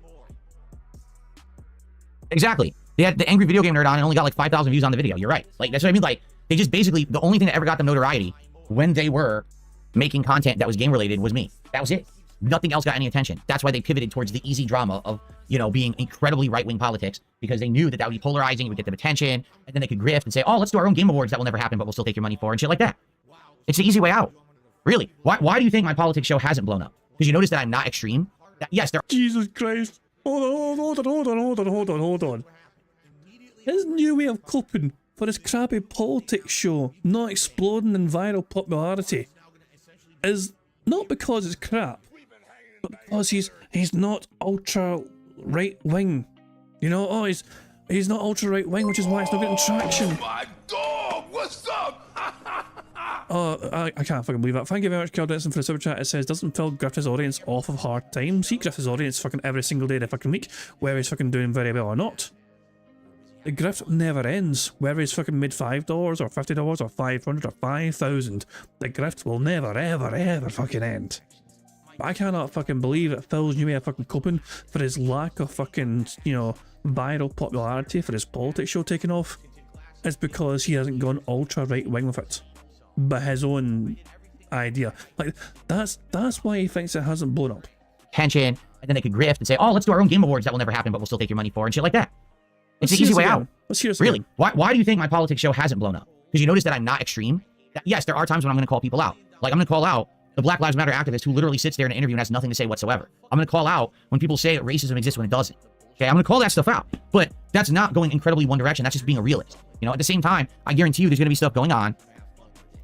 Exactly. They had the angry video game nerd on and only got like 5,000 views on the video. You're right. Like, that's what I mean. Like, they just basically, the only thing that ever got them notoriety when they were making content that was game related was me. That was it. Nothing else got any attention. That's why they pivoted towards the easy drama of, you know, being incredibly right-wing politics because they knew that that would be polarizing, it would get them attention, and then they could grift and say, oh, let's do our own game awards that will never happen, but we'll still take your money for, and shit like that. It's the easy way out. Really. Why do you think my politics show hasn't blown up? Because you notice that I'm not extreme? Yes, they're... Jesus Christ. Hold on. His new way of coping for his crappy politics show not exploding in viral popularity is not because it's crap, but because he's not ultra right wing. You know, oh he's not ultra right wing, which is why it's not getting traction. Oh my dog, what's up? Oh, I can't fucking believe that. Thank you very much, Carl Denson, for the super chat. It says, doesn't Phil grift his audience off of hard times? He grifts his audience fucking every single day of the fucking week, whether he's fucking doing very well or not. The grift never ends, whether he's fucking made $5 or $50 or 500 or 5,000. The grift will never, ever, ever fucking end. But I cannot fucking believe that Phil's new way of fucking coping for his lack of fucking, you know, viral popularity for his politics show taking off is because he hasn't gone ultra right wing with it. But his own idea. Like, that's why he thinks it hasn't blown up. Attention, and then they could grift and say, oh, let's do our own game awards that will never happen, but we'll still take your money for, and shit like that. It's the easy way out. Let's hear. Really? Why do you think my politics show hasn't blown up? Because you notice that I'm not extreme. Yes, there are times when I'm going to call people out. Like, I'm going to call out the Black Lives Matter activist who literally sits there in an interview and has nothing to say whatsoever. I'm going to call out when people say that racism exists when it doesn't. Okay, I'm going to call that stuff out. But that's not going incredibly one direction. That's just being a realist. You know, at the same time, I guarantee you there's going to be stuff going on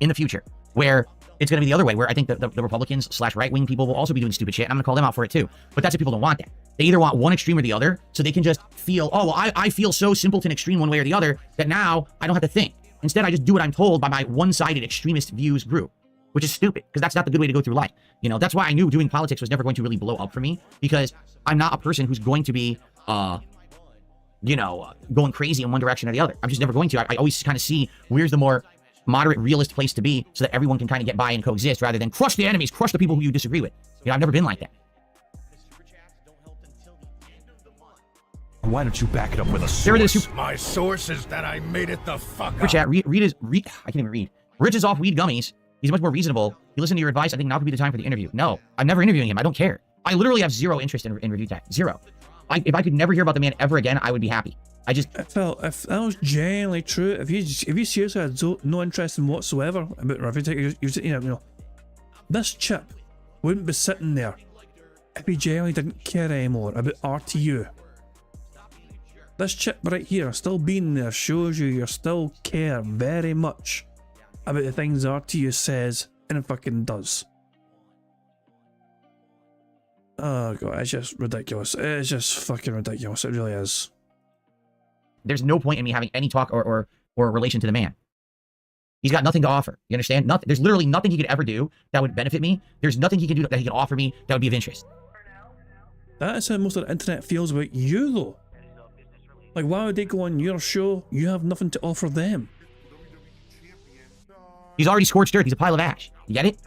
in the future where it's going to be the other way, where I think that the Republicans / right-wing people will also be doing stupid shit, and I'm going to call them out for it too. But that's what people don't want that. They either want one extreme or the other, so they can just feel, oh, well, I feel so simpleton extreme one way or the other that now I don't have to think. Instead, I just do what I'm told by my one-sided extremist views group, which is stupid, because that's not the good way to go through life. You know, that's why I knew doing politics was never going to really blow up for me, because I'm not a person who's going to be, you know, going crazy in one direction or the other. I'm just never going to. I always kind of see where's the more moderate, realist place to be so that everyone can kind of get by and coexist rather than crush the enemies, crush the people who you disagree with. You know, I've never been like that. Why don't you back it up with a source? There it is. My source is that I made it the fuck Super up. chat, I can't even read. Rich is off weed gummies. He's much more reasonable. You listen to your advice. I think now could be the time for the interview. No, I'm never interviewing him. I don't care. I literally have zero interest in review tech. Zero. If I could never hear about the man ever again, I would be happy. If that was genuinely true, if you seriously had no interest in whatsoever about review tech, you know, this chip wouldn't be sitting there if he genuinely didn't care anymore about RTU. This chip right here, still being there, shows you still care very much about the things RTU says and fucking does. Oh god, it's just ridiculous. It's just fucking ridiculous. It really is. There's no point in me having any talk or relation to the man. He's got nothing to offer. You understand? Nothing. There's literally nothing he could ever do that would benefit me. There's nothing he can do that he can offer me that would be of interest. That is how most of the internet feels about you, though. Like, why would they go on your show? You have nothing to offer them. He's already scorched earth. He's a pile of ash. You get it?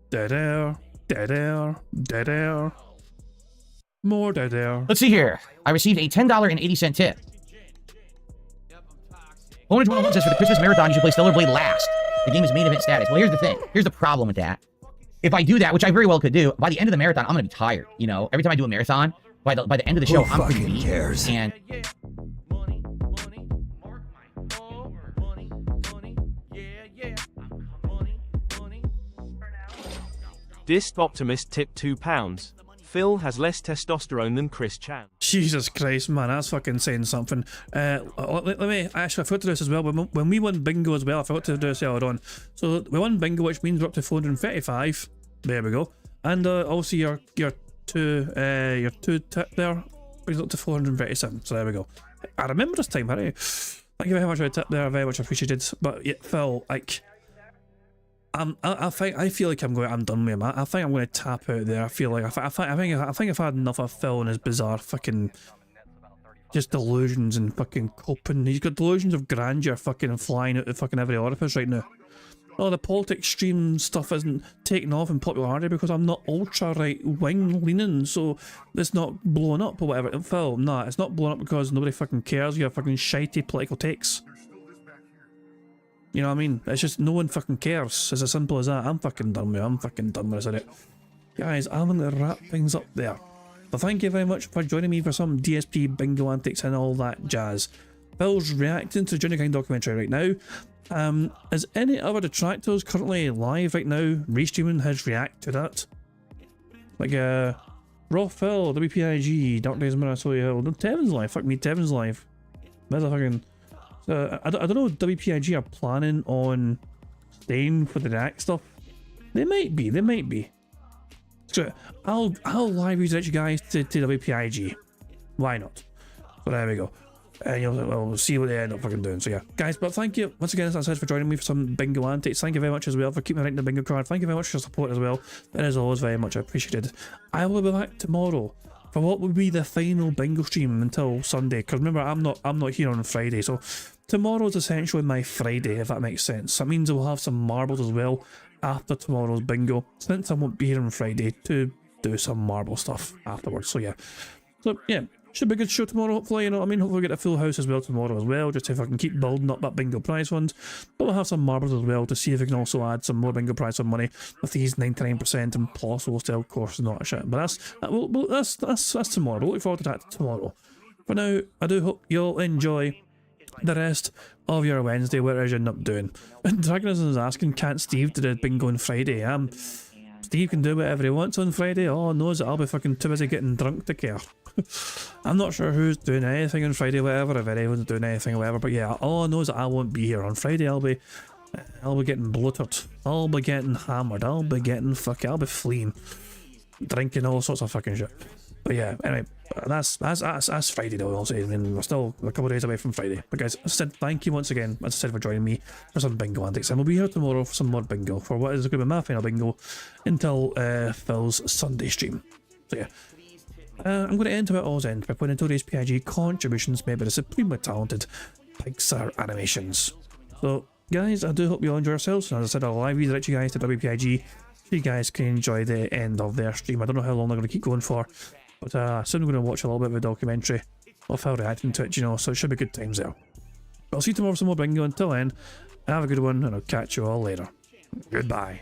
Dead air, dead air, dead air. More dead air. Let's see here. I received a $10.80 tip. Ownage 101 says for the Christmas marathon, you should play Stellar Blade last. The game is main event status. Well, here's the thing. Here's the problem with that. If I do that, which I very well could do, by the end of the marathon, I'm going to be tired. You know, every time I do a marathon, by the end of the show, I'm pretty beat. And Dist Optimist tipped £2. Phil has less testosterone than Chris Chan. Jesus Christ, man, that's fucking saying something. Let me, actually, I forgot to do this as well. When we won bingo as well, I forgot to do this earlier on. So we won bingo, which means we're up to 435. There we go. And also your two tip there brings up to 437. So there we go. I remember this time, Harry. Thank you very much for the tip there, very much appreciated. But yeah, Phil, like, I feel like I'm done with him. I think I'm going to tap out there. I feel like I think I've had enough of Phil and his bizarre fucking just delusions and fucking coping. He's got delusions of grandeur fucking flying out of fucking every orifice right now. Oh, the politics stream stuff isn't taking off in popularity because I'm not ultra right wing leaning, so it's not blowing up or whatever. Phil, nah, it's not blowing up because nobody fucking cares. You have fucking shitey political takes. You know what I mean? It's just no one fucking cares. It's as simple as that. I'm fucking done with it. I'm fucking done with this, innit? Guys, I'm going to wrap things up there. But thank you very much for joining me for some DSP bingo antics and all that jazz. Phil's reacting to the Junior King documentary right now. Is any other detractors currently live right now restreaming his react to that? Like, Raw Phil, WPIG, Dark Days Mirror, So Hill. No, Tevin's live. Fuck me, Tevin's live. There's a fucking... I don't know if WPIG are planning on staying for the react stuff. They might be. So I'll live redirect you guys to WPIG. Why not? So there we go. And we'll see what they end up fucking doing. So yeah, guys, but thank you once again, as I said, for joining me for some bingo antics. Thank you very much as well for keeping me writing the bingo card. Thank you very much for your support as well. That is always very much appreciated. I will be back tomorrow for what would be the final bingo stream until Sunday. Because remember, I'm not here on Friday, so tomorrow's essentially my Friday, if that makes sense. That means we'll have some marbles as well after tomorrow's bingo, since I won't be here on Friday to do some marble stuff afterwards. So yeah. should be a good show tomorrow, hopefully, you know what I mean? Hopefully we'll get a full house as well tomorrow as well, just to fucking keep building up that bingo prize funds. But we'll have some marbles as well to see if we can also add some more bingo prize fund money with these 99% and plus we'll still course and all that shit. But that's tomorrow. We'll look forward to that tomorrow. For now, I do hope you'll enjoy the rest of your Wednesday, what it is you end up doing. And Dragonus is asking, can't Steve do the bingo on Friday? Steve can do whatever he wants on Friday. All knows that I'll be fucking too busy getting drunk to care. I'm not sure who's doing anything on Friday, whatever, if anyone's doing anything, whatever. But yeah, all I know is that I won't be here on Friday. I'll be getting bloated. I'll be getting hammered. I'll be fleeing, drinking all sorts of fucking shit. But yeah, anyway, that's Friday though, I'll say. I mean, we're still a couple of days away from Friday. But guys, as I said, thank you once again, as I said, for joining me for some bingo antics. And we'll be here tomorrow for some more bingo, for what is going to be my final bingo until Phil's Sunday stream. So yeah, I'm going to end where it all ends by pointing to these PIG contributions made by the supremely talented Pixar Animations. So guys, I do hope you all enjoy yourselves. As I said, I'll live redirect you guys to WPIG so you guys can enjoy the end of their stream. I don't know how long they're going to keep going for, but soon I'm going to watch a little bit of a documentary of how reacting to it, you know, so it should be good times there. But I'll see you tomorrow for some more bingo. Until then, have a good one, and I'll catch you all later. Goodbye.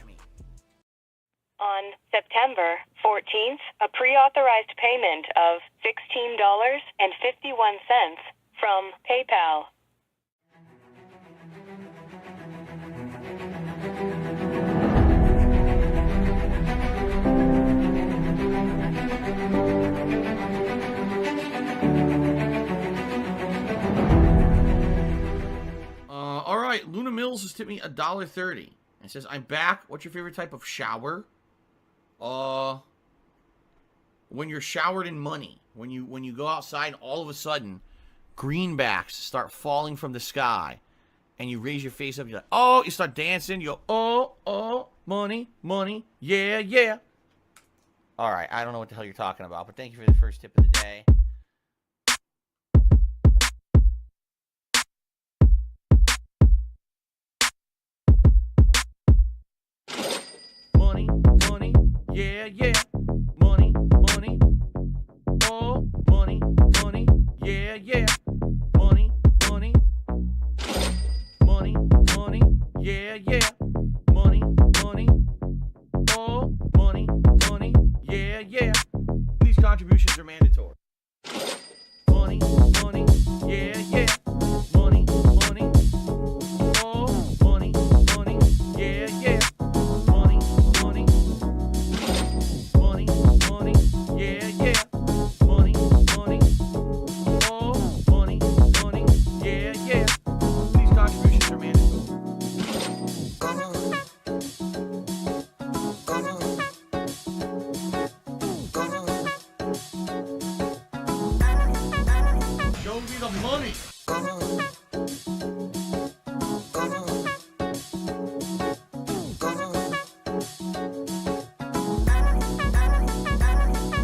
On September 14th, a pre-authorized payment of $16.51 from PayPal. Alright, Luna Mills has tipped me $1.30. It says, I'm back. What's your favorite type of shower? When you're showered in money. When you go outside, all of a sudden, greenbacks start falling from the sky. And you raise your face up, you're like, oh, you start dancing, you go, oh, money, money, yeah, yeah. Alright, I don't know what the hell you're talking about, but thank you for the first tip of the day. Money, money, yeah, yeah. Money, money, oh, money, money, yeah, yeah. Money, money, money, money, yeah, yeah. Money, money, oh, money, money, yeah, yeah. These contributions are mandatory. Money, money, yeah, yeah. Money, money, oh, money, money, yeah, yeah. Money, money, money, money, yeah, yeah. Money, money, oh, money, money, yeah, yeah. These contributions are mandatory. Show me the money.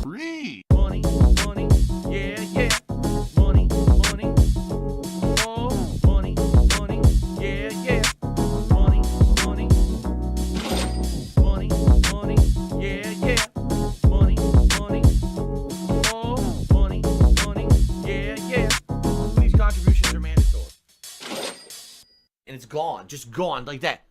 Free. Money, money, yeah, yeah. Money, money, oh, money, money, yeah, yeah. Money, money, money, money, yeah, yeah. Money, money, oh, money, money, yeah, yeah. These contributions are mandatory. And it's gone, just gone like that.